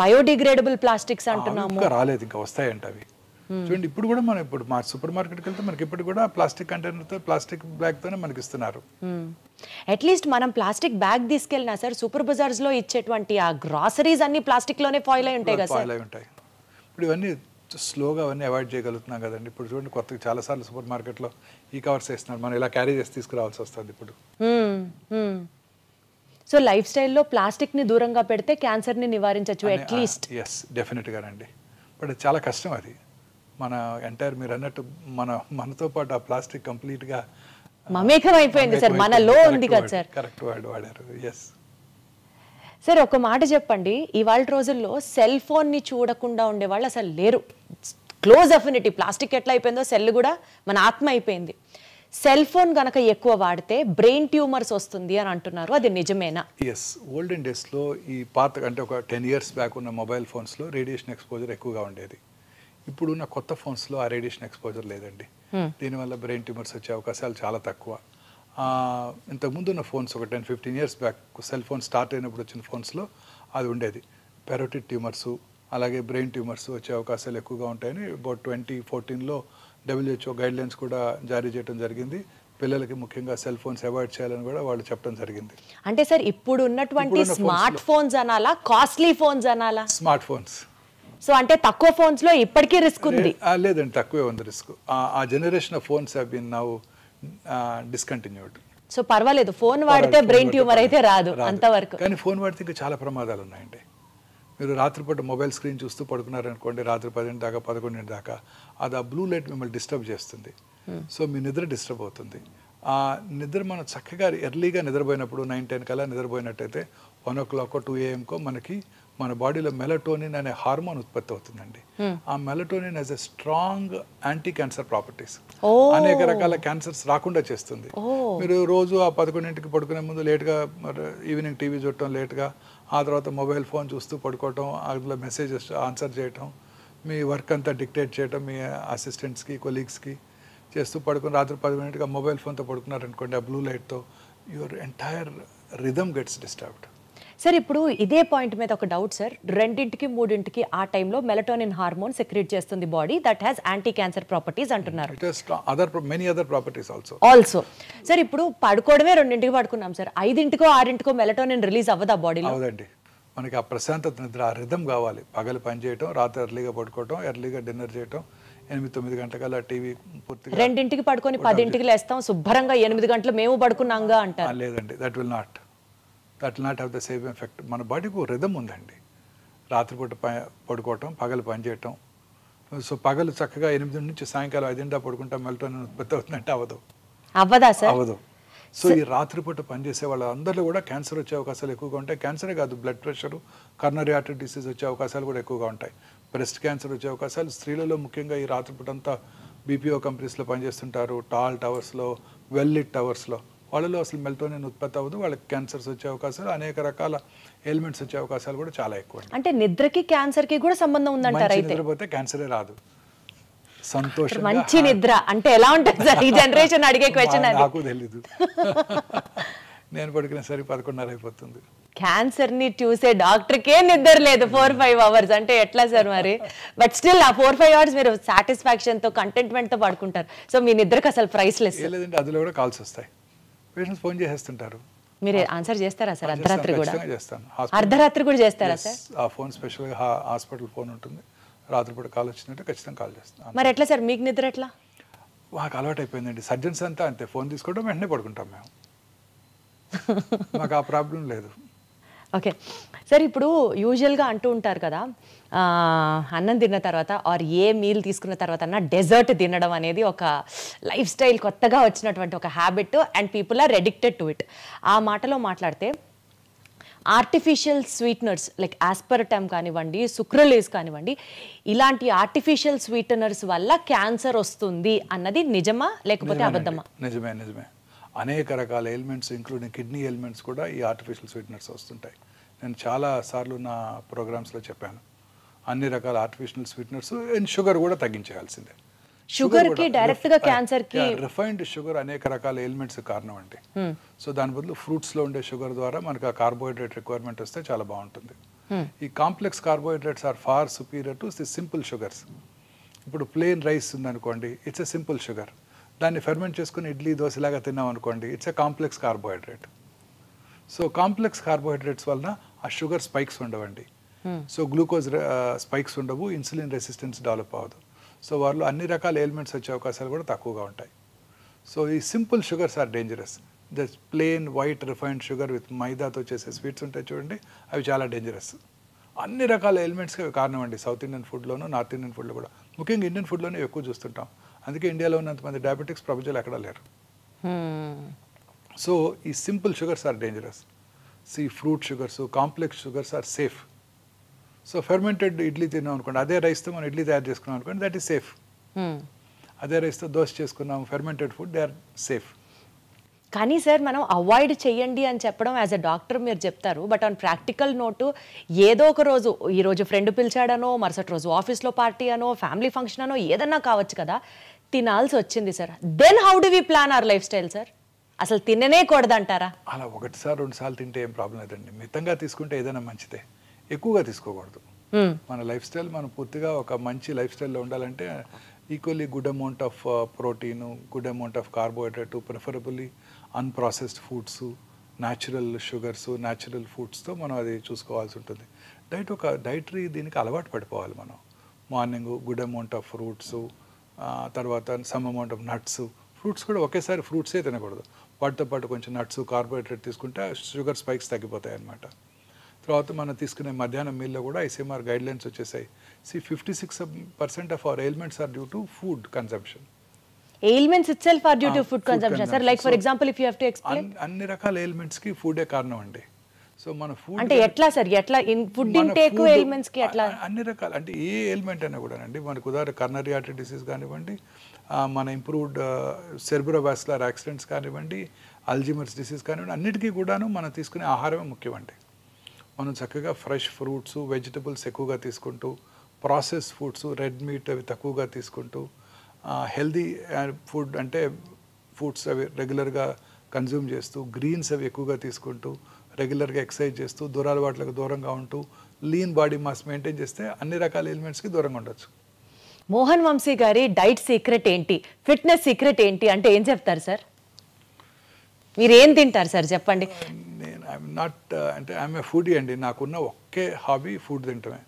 బయోడిగ్రేడబుల్ ప్లాస్టిక్స్ అంటున్నాము. ఇంకా రాలేదు, ఇంకా వస్తాయంట అవి. చూడండి ఇప్పుడు కూడా మనం ఇప్పుడు మా సూపర్ మార్కెట్కి వెళ్తే మనకి ఇప్పుడు కూడా ప్లాస్టిక్ కంటైనర్తో ప్లాస్టిక్ బ్యాగ్తోనే మనకి ఇస్తున్నారు. అట్లీస్ట్ మనం ప్లాస్టిక్ బ్యాగ్ తీసుకెళ్ళినా సార్ సూపర్ బజార్స్లో ఇచ్చేటువంటి ఆ గ్రాసరీస్ అన్ని ప్లాస్టిక్లోనే ఫాయిల్ అయి ఉంటాయి కదా సార్. ఫాయిల్ అయి ఉంటాయి. ఇప్పుడు ఇవన్నీ స్లోగా అవన్నీ అవాయిడ్ చేయగలుగుతున్నాం కదండి. ఇప్పుడు చూడండి కొత్తగా చాలాసార్లు సూపర్ మార్కెట్లో ఈ కవర్స్ వేస్తున్నారు, మనం ఇలా క్యారీ చేసి తీసుకురావాల్సి వస్తుంది ఇప్పుడు. సో లైఫ్ స్టైల్లో ప్లాస్టిక్ని దూరంగా పెడితే క్యాన్సర్ని నివారించవచ్చు అట్లీస్ట్. ఎస్ డెఫినెట్గానండి. బట్ అది చాలా కష్టం. అది మన ఎంటైర్ మీరు అన్నట్టు మనతో పాటు ఆ ప్లాస్టిక్ కంప్లీట్గా మమేకం అయిపోయింది సార్, మనలో ఉంది కదా సార్. కరెక్ట్ వర్డ్ వాడారు. ఎస్ సార్ ఒక మాట చెప్పండి, ఇవాళ రోజుల్లో సెల్ ఫోన్ని చూడకుండా ఉండేవాళ్ళు అసలు లేరు. క్లోజ్ అఫినిటీ, ప్లాస్టిక్ ఎట్లా అయిపోయిందో సెల్ కూడా మన ఆత్మ అయిపోయింది. సెల్ ఫోన్ గనక ఎక్కువ వాడితే బ్రెయిన్ ట్యూమర్స్ వస్తుంది అని అంటున్నారు, అది నిజమేనా? ఎస్, ఓల్డెన్ డేస్లో ఈ పాత అంటే ఒక 10 years బ్యాక్ ఉన్న మొబైల్ ఫోన్స్లో రేడియేషన్ ఎక్స్పోజర్ ఎక్కువగా ఉండేది. ఇప్పుడున్న కొత్త ఫోన్స్లో ఆ రేడియేషన్ ఎక్స్పోజర్ లేదండి. దీనివల్ల బ్రెయిన్ ట్యూమర్స్ వచ్చే అవకాశాలు చాలా తక్కువ. ఇంతకుముందు ఉన్న ఫోన్స్ ఒక 10-15 years back cell phone start అయినప్పుడు వచ్చిన ఫోన్స్లో అది ఉండేది. పెరోటిడ్ ట్యూమర్సు అలాగే బ్రెయిన్ ట్యూమర్స్ వచ్చే అవకాశాలు ఎక్కువగా ఉంటాయని అబౌట్ 2014లో WHO గైడ్లైన్స్ కూడా జారీ చేయడం జరిగింది. పిల్లలకి ముఖ్యంగా సెల్ ఫోన్స్ అవాయిడ్ చేయాలని కూడా వాళ్ళు చెప్పడం జరిగింది. అంటే సార్ ఇప్పుడు ఉన్నటువంటి స్మార్ట్ ఫోన్స్ అనాలా, కాస్ట్లీ ఫోన్స్ అనాలా? Smart phones. సో అంటే తక్కువ ఫోన్స్లో ఇప్పటికీ రిస్క్ ఉంది? లేదండి, తక్కువే ఉంది రిస్క్. ఆ generation of phones have been now discontinued. So పర్వాలేదు, ఫోన్ వాడితే బ్రెయిన్ ట్యూమర్ అయితే రాదు అంతవరకు. కానీ ఫోన్ వాడితే ఇంకా చాలా ప్రమాదాలు ఉన్నాయండి. మీరు రాత్రిపూట మొబైల్ స్క్రీన్ చూస్తూ పడుకున్నారనుకోండి, రాత్రి 10 దాకా 11 దాకా, అది ఆ బ్లూ లైట్ మిమ్మల్ని డిస్టర్బ్ చేస్తుంది. సో మీ నిద్ర డిస్టర్బ్ అవుతుంది. ఆ నిద్ర మనం చక్కగా ఎర్లీగా నిద్రపోయినప్పుడు 9-10 కల్లా నిద్రపోయినట్టయితే 1 o'clock 2 AM మనకి మన బాడీలో మెలటోనిన్ అనే హార్మోన్ ఉత్పత్తి అవుతుందండి. ఆ melatonin as a strong anti cancer properties, అనేక రకాల క్యాన్సర్స్ రాకుండా చేస్తుంది. మీరు రోజు ఆ 11ంటికి పడుకునే ముందు లేట్గా ఈవినింగ్ టీవీ చూడటం, లేట్గా ఆ తర్వాత మొబైల్ ఫోన్ చూస్తూ పడుకోవటం, అందులో మెసేజెస్ ఆన్సర్ చేయటం, మీ వర్క్ అంతా డిక్టేట్ చేయటం మీ అసిస్టెంట్స్కి కొలీగ్స్కి చేస్తూ పడుకుని రాత్రి 10 మొబైల్ ఫోన్తో పడుకున్నారనుకోండి, ఆ బ్లూ లైట్తో your entire rhythm gets disturbed. Sir ఇప్పుడు ఇదే పాయింట్ మీద ఒక డౌట్ సార్, 2-3 ఆ టైంలో మెలటోనిన్ హార్మోన్ సెక్రెట్ చేస్తుంది body, that has anti cancer properties అంటున్నారు. Many other properties also. Sir ఇప్పుడు పడుకోవడమే 2ంటికి పడుకున్నాం సార్, 5-6 మెలటోనిన్ రిలీజ్ అవ్వదా బాడీలో? అవునండి, మనకి ఆ ప్రశాంతత నిద్ర, ఆ రిథమ్ కావాలి. పగలు పని చేయటం, రాత్రి ఎర్లీగా పడుకోవటం, ఎర్లీగా డిన్నర్ చేయటం, 8-9 గంటల టీవీ పూర్తిగా. 2ంటికి పడుకొని 10ంటికి లేస్తాం, శుభ్రంగా 8 గంటలు మేము పడుకున్నాంగా అంటారు. లేదండి, that will not have the same effect. మన బాడీకి ఒక రిథమ్ ఉందండి. రాత్రిపూట పడుకోవటం, పగలు పనిచేయటం. సో పగలు చక్కగా 8 నుంచి సాయంకాలం 5 పడుకుంటాం, మెలటోనిన్ ఉత్పత్తి అవుతుందంటే అవ్వదా సార్? అవ్వదు. సో ఈ రాత్రిపూట పనిచేసే వాళ్ళందరిలో కూడా క్యాన్సర్ వచ్చే అవకాశాలు ఎక్కువగా ఉంటాయి. క్యాన్సరే కాదు, blood pressure, coronary artery disease వచ్చే అవకాశాలు కూడా ఎక్కువగా ఉంటాయి. బ్రెస్ట్ క్యాన్సర్ వచ్చే అవకాశాలు స్త్రీలలో ముఖ్యంగా ఈ రాత్రిపూట అంతా BPO కంపెనీస్లో పనిచేస్తుంటారు, టాల్ టవర్స్లో, వెల్ లిట్ టవర్స్లో, వాళ్ళలో అసలు మెలటోనిన్ ఉత్పత్తి అవ్వదు, వాళ్ళకి క్యాన్సర్స్ వచ్చే అవకాశాలు, అనేక రకాల ఎలిమెంట్స్ వచ్చే అవకాశాలు కూడా చాలా ఎక్కువ. అంటే నిద్రకి క్యాన్సర్కి కూడా సంబంధం ఉందంటారు అయితే? నిద్రపోతే క్యాన్సరే రాదు. సంతోషం, మంచి నిద్ర అంటే ఎలా ఉంటుంది సార్? ఈ జనరేషన్ అడిగే క్వశ్చన్ అది. నాకు తెలీదు, నేను పడుకునే సరి 11:30 అయిపోతుంది. క్యాన్సర్ని చూసే డాక్టర్కే నిద్ర లేదు 4-5 hours అంటే ఎట్లా సార్ మరి? బట్ స్టిల్ ఆ 4-5 hours మీరు సాటిస్ఫాక్షన్తో, కంటెంట్మెంట్తో పడుకుంటారు. సో మీ నిద్రకి అసలు ప్రైస్లెస్. లేదంటే అందులో కూడా కాల్స్ వస్తాయి, పేషెంట్స్ ఫోన్ చేసేస్తుంటారు. మీరు ఆన్సర్ చేస్తారా సార్? అర్ధరాత్రి కూడా చేస్తాను. అర్ధరాత్రి కూడా చేస్తారా సార్? ఆ ఫోన్ స్పెషల్గా హాస్పిటల్ ఫోన్ ఉంటుంది, రాత్రిపూట కాల్ వచ్చిందంటే ఖచ్చితంగా కాల్ చేస్తాను. మరి ఎట్లా సార్ మీకు నిద్ర ఎట్లా? మాకు అలవాటు అయిపోయిందండి. సర్జన్స్ అంతా అంతే, ఫోన్ తీసుకోవడం వెంటనే పడుకుంటాం మేము, మాకు ఆ ప్రాబ్లం లేదు. ఓకే సార్, ఇప్పుడు యూజువల్గా అంటూ ఉంటారు కదా, అన్నం తిన్న తర్వాత ఆర్ ఏ మీల్ తీసుకున్న తర్వాత అన్న డెజర్ట్ తినడం అనేది ఒక లైఫ్ స్టైల్, కొత్తగా వచ్చినటువంటి ఒక habit and people are addicted to it. ఆ మాటలో మాట్లాడితే ఆర్టిఫిషియల్ స్వీట్నర్స్ లైక్ ఆస్పర్టమ్ కానివ్వండి, సుక్రలేస్ కానివ్వండి, ఇలాంటి ఆర్టిఫిషియల్ స్వీటనర్స్ వల్ల క్యాన్సర్ వస్తుంది అన్నది నిజమా లేకపోతే అబద్ధమా? నిజమే. అనేక రకాల ఎలిమెంట్స్ ఇంక్లూడింగ్ కిడ్నీ ఎలిమెంట్స్ కూడా ఈ ఆర్టిఫిషియల్ స్వీట్నర్స్ వస్తుంటాయి. నేను చాలా సార్లు నా ప్రోగ్రామ్స్లో చెప్పాను, అన్ని రకాల ఆర్టిఫిషియల్ స్వీట్నర్స్ అండ్ షుగర్ కూడా తగ్గించేయాల్సిందే. షుగర్ కి డైరెక్ట్ గా క్యాన్సర్ కి రిఫైన్డ్ షుగర్ అనేక రకాల ఎలిమెంట్స్ కారణం అండి. సో దాని బదులు ఫ్రూట్స్ లో ఉండే షుగర్ ద్వారా మనకు ఆ కార్బోహైడ్రేట్ రిక్వైర్మెంట్ వస్తే చాలా బాగుంటుంది. ఈ complex carbohydrates are far superior to the simple sugars. ఇప్పుడు ప్లెయిన్ రైస్ ఉందనుకోండి, ఇట్స్ ఎ సింపుల్ షుగర్. దాన్ని ఫెర్మెంట్ చేసుకుని ఇడ్లీ దోశలాగా తిన్నాం అనుకోండి, it's a complex carbohydrate. So complex carbohydrates వలన ఆ షుగర్ స్పైక్స్ ఉండవండి. సో గ్లూకోజ్ స్పైక్స్ ఉండవు, ఇన్సులిన్ రెసిస్టెన్స్ డెవలప్ అవ్వదు. సో వాళ్ళు అన్ని రకాల ఎలిమెంట్స్ వచ్చే అవకాశాలు కూడా తక్కువగా ఉంటాయి. సో ఈ simple sugars are dangerous. The plain white refined sugar with మైదాతో చేసే స్వీట్స్ ఉంటాయి చూడండి, అవి చాలా డేంజరస్. అన్ని రకాల ఎలిమెంట్స్కి అవి కారణం అండి. సౌత్ ఇండియన్ ఫుడ్లోనూ, నార్త్ ఇండియన్ ఫుడ్లో కూడా, ముఖ్యంగా ఇండియన్ ఫుడ్లోనే ఎక్కువ చూస్తుంటాం. అందుకే ఇండియాలో ఉన్నంతమంది డయాబెటిక్స్ ప్రపంచంలో ఎక్కడా లేరు. సో ఈ simple sugars are dangerous. Fruit sugars, complex sugars are safe. So fermented idli తిన్నాం అనుకోండి, అదే రైస్తో మనం ఇడ్లీ తయారు చేసుకున్నాం అనుకోండి, దట్ ఈస్ సేఫ్. అదే రైస్తో దోశ చేసుకున్నాం, fermented food, they are safe. కానీ సార్ మనం అవాయిడ్ చేయండి అని చెప్పడం యాజ్ అ డాక్టర్ మీరు చెప్తారు, బట్ ఆన్ ప్రాక్టికల్ నోటు ఏదో ఒక రోజు, ఈ రోజు ఫ్రెండ్ పిలిచాడనో, మరుసటి రోజు ఆఫీస్లో పార్టీ అనో, ఫ్యామిలీ ఫంక్షన్ అనో ఏదన్నా కావచ్చు కదా, తినాల్సి వచ్చింది sir. Then how do we plan our lifestyle sir? అసలు తిననే కూడదంటారా? అలా ఒకటిసారి 2 సార్లు తింటే ఏం ప్రాబ్లం లేదండి. మితంగా తీసుకుంటే ఏదైనా మంచిదే, ఎక్కువగా తీసుకోకూడదు. మన లైఫ్ స్టైల్ మనం పూర్తిగా ఒక మంచి లైఫ్ స్టైల్లో ఉండాలంటే equally good amount of protein, good amount of carbohydrate, preferably unprocessed foods, natural sugars, natural ఫుడ్స్తో మనం అది చూసుకోవాల్సి ఉంటుంది. డైటరీ దీనికి అలవాటు పడిపోవాలి మనం. Morning good amount of fruits, తర్వాత some amount of nuts. Fruits కూడా ఒకేసారి ఫ్రూట్సే తినకూడదు, వాటితో పాటు కొంచెం నట్స్, కార్బోహైడ్రేట్ తీసుకుంటే షుగర్ స్పైక్స్ తగ్గిపోతాయి అన్నమాట. తర్వాత మనం తీసుకునే మధ్యాహ్నం మీల్లో కూడా ఐసీఎంఆర్ గైడ్లైన్స్ వచ్చేసాయి. 56% of our ailments are due to food consumption. Ailments itself are due to food consumption sir? Like for example if you have to explain. అన్ని రకాల ఎయిల్మెంట్స్ కి ఫుడే కారణం అండి. సో మన ఫుడ్ అంటే ఎట్లా సార్, ఎట్లా ఫుడ్ ఇంటేక్ ఎయిల్మెంట్స్ కి ఎట్లా? అన్ని రకాల అంటే ఏ ఎయిల్మెంట్ అయినా కూడానండి, మనకు ఉదాహరణ కర్నరీ ఆర్టరీ డిసీజ్ కానివ్వండి, మన ఇంప్రూవ్డ్ సెర్బ్రోవాస్కులర్ యాక్సిడెంట్స్ కానివ్వండి, అల్జీమర్స్ డిసీజ్ కానివ్వండి, అన్నిటికీ కూడాను మనం తీసుకునే ఆహారమే ముఖ్యమండి. మనం చక్కగా ఫ్రెష్ ఫ్రూట్స్, వెజిటబుల్స్ ఎక్కువగా తీసుకుంటూ, ప్రాసెస్ ఫుడ్స్, రెడ్ మీట్ అవి తక్కువగా తీసుకుంటూ, హెల్దీ ఫుడ్ అంటే ఫుడ్స్ అవి రెగ్యులర్గా కన్జ్యూమ్ చేస్తూ, గ్రీన్స్ అవి ఎక్కువగా తీసుకుంటూ, రెగ్యులర్గా ఎక్సర్సైజ్ చేస్తూ, దురలవాట్లకు దూరంగా ఉంటూ, లీన్ బాడీ మాస్ మెయింటైన్ చేస్తే అన్ని రకాల ఎలిమెంట్స్కి దూరంగా ఉండొచ్చు. మోహన్ వంశీ గారి డైట్ సీక్రెట్ ఏంటి, ఫిట్నెస్ సీక్రెట్ ఏంటి అంటే ఏం చెప్తారు సార్? మీరు ఏం తింటారు సార్ చెప్పండి? నేను ఐఎమ్ నాట్ అంటే ఐఎమ్ ఏ ఫుడీ అండి. నాకున్న ఒకే హాబీ ఫుడ్ తింటమే.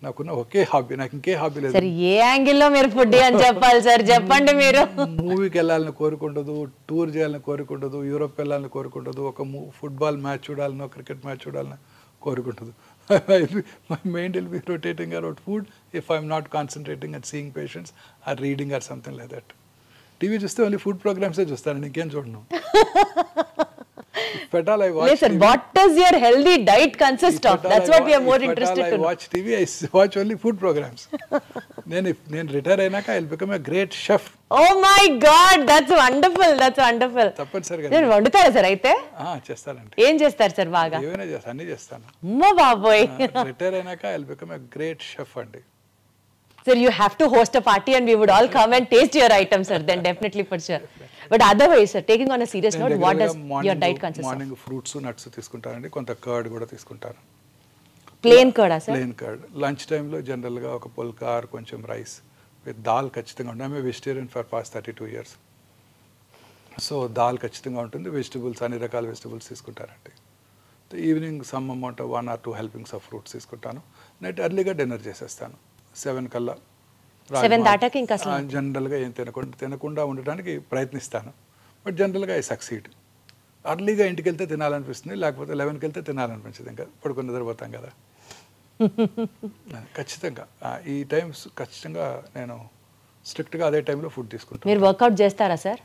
నాకున్న ఒకే హాబీ, నాకు ఇంకే హాబీ లేదు. సార్ ఏ యాంగిల్లో మీరు ఫుడ్ అని చెప్పాలి సార్, చెప్పండి. మీరు మూవీకి వెళ్ళాలని కోరుకుంటదు, టూర్ చేయాలని కోరుకుంటదు, యూరోప్ వెళ్ళాలని కోరుకుంటదు, ఒక ఫుట్బాల్ మ్యాచ్ చూడాలనో, క్రికెట్ మ్యాచ్ చూడాలని కోరుకుంటదు. My mind will be rotating around food if I'm not concentrating and seeing patients or reading or something like that. TV చూస్తే ఓన్లీ ఫుడ్ ప్రోగ్రామ్స్ చూస్తాను, ఇంకేం చూడను. Yes sir, what does your healthy diet consist of? That's what we are more interested to know. I watch TV, I watch only food programs. నేను retire అయినాక I'll become a great chef. Oh my God, that's wonderful, that's wonderful. తప్పనిసరిగా నేను వండుతారా sir అయితే? చేస్తానండి. ఏం చేస్తారు sir బాగా? ఏమైనా చేస్తాను, అన్నీ చేస్తాను. అమ్మో బాబోయ్. రిటైర్ అయినాక I'll become a great chef అండి. Sir, you have to host a party and we would all come and taste your items, sir. Then definitely for sure. But otherwise, sir, taking on a serious note, what does your diet consist of? Morning fruits, nuts తీసుకుంటానండి, కొంత curd కూడా తీసుకుంటాను. Plain కర్డా సార్? Plain curd. Lunch టైంలో జనరల్గా ఒక phulka or కొంచెం రైస్ విత్ దాల్ ఖచ్చితంగా ఉంటుంది. I'm vegetarian for past 32 years. So దాల్ ఖచ్చితంగా ఉంటుంది. వెజిటబుల్స్, అన్ని రకాల వెజిటబుల్స్ తీసుకుంటారండి. Evening some amount 1 or 2 helpings of fruits తీసుకుంటాను. నైట్ ఎర్లీగా డిన్నర్ చేసేస్తాను 7 కల్లా. 7 దాటాక ఇంకా జనరల్గా ఏం తినకుండా ఉండడానికి ప్రయత్నిస్తాను. బట్ జనరల్గా ఐ సక్సీడ్. అర్లీగా ఇంటికి వెళ్తే తినాలనిపిస్తుంది, లేకపోతే 11కి వెళ్తే తినాలనిపించదు. ఇంకా పడుకుని నిద్రపోతాం కదా. ఖచ్చితంగా ఈ టైమ్స్ ఖచ్చితంగా నేను స్ట్రిక్ట్గా అదే టైంలో ఫుడ్ తీసుకుంటాను. మీరు వర్కౌట్ చేస్తారా సార్?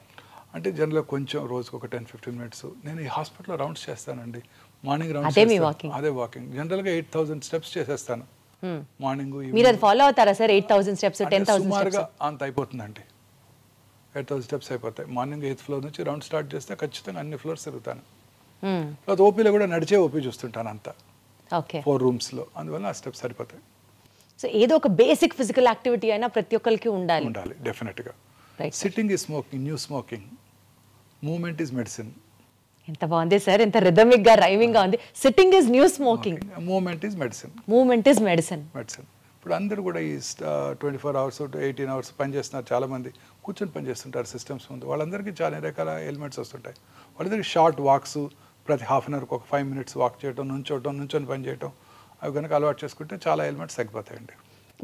అంటే జనరల్గా కొంచెం రోజుకు ఒక 10-15 minutes. నేను ఈ హాస్పిటల్లో రౌండ్స్ చేస్తానండి. మార్నింగ్ రౌండ్స్, అదే వాకింగ్. జనరల్గా 8,000 steps చేసేస్తాను మార్నింగ్. మీరు అది ఫాలో అవుతారా సార్? 8,000 steps, 10,000 సుమారుగా అంత అయిపోతుందండి. 8,000 steps అయిపోతాయి. మార్నింగ్ 8th floor నుంచి రౌండ్ స్టార్ట్ చేస్తే ఖచ్చితంగా అన్ని ఫ్లోర్స్ తిరుగుతాను. తర్వాత ఓపీలో కూడా నడిచే ఓపీ చూస్తుంటాను అంతా, 4 rooms లో. అందువల్ల ఆ స్టెప్స్ సరిపోతాయి. సో ఏదో ఒక బేసిక్ ఫిజికల్ యాక్టివిటీ అయినా ప్రతి ఒక్కరికి ఉండాలి. డెఫినెట్గా. Right. Sitting is smoking, new smoking. Movement is medicine. ఎంత బాగుంది సార్, ఎంత రిథమిక్ గా రైమింగ్ గా ఉంది. Sitting is new smoking, movement is medicine. Movement is medicine. ఇప్పుడు అందరూ కూడా ఈ 24 hours 18 hours పనిచేస్తున్నారు. చాలామంది కూర్చొని పనిచేస్తుంటారు సిస్టమ్స్ ముందు. వాళ్ళందరికీ చాలా రకాల ఎలిమెంట్స్ వస్తుంటాయి. వాళ్ళందరికీ షార్ట్ వాక్స్, ప్రతి హాఫ్ అన్ అవర్కి ఒక 5 minutes వాక్ చేయటం, నుంచొని పని చేయటం, అవి కనుక అలవాటు చేసుకుంటే చాలా ఎలిమెంట్స్ తగ్గిపోతాయండి.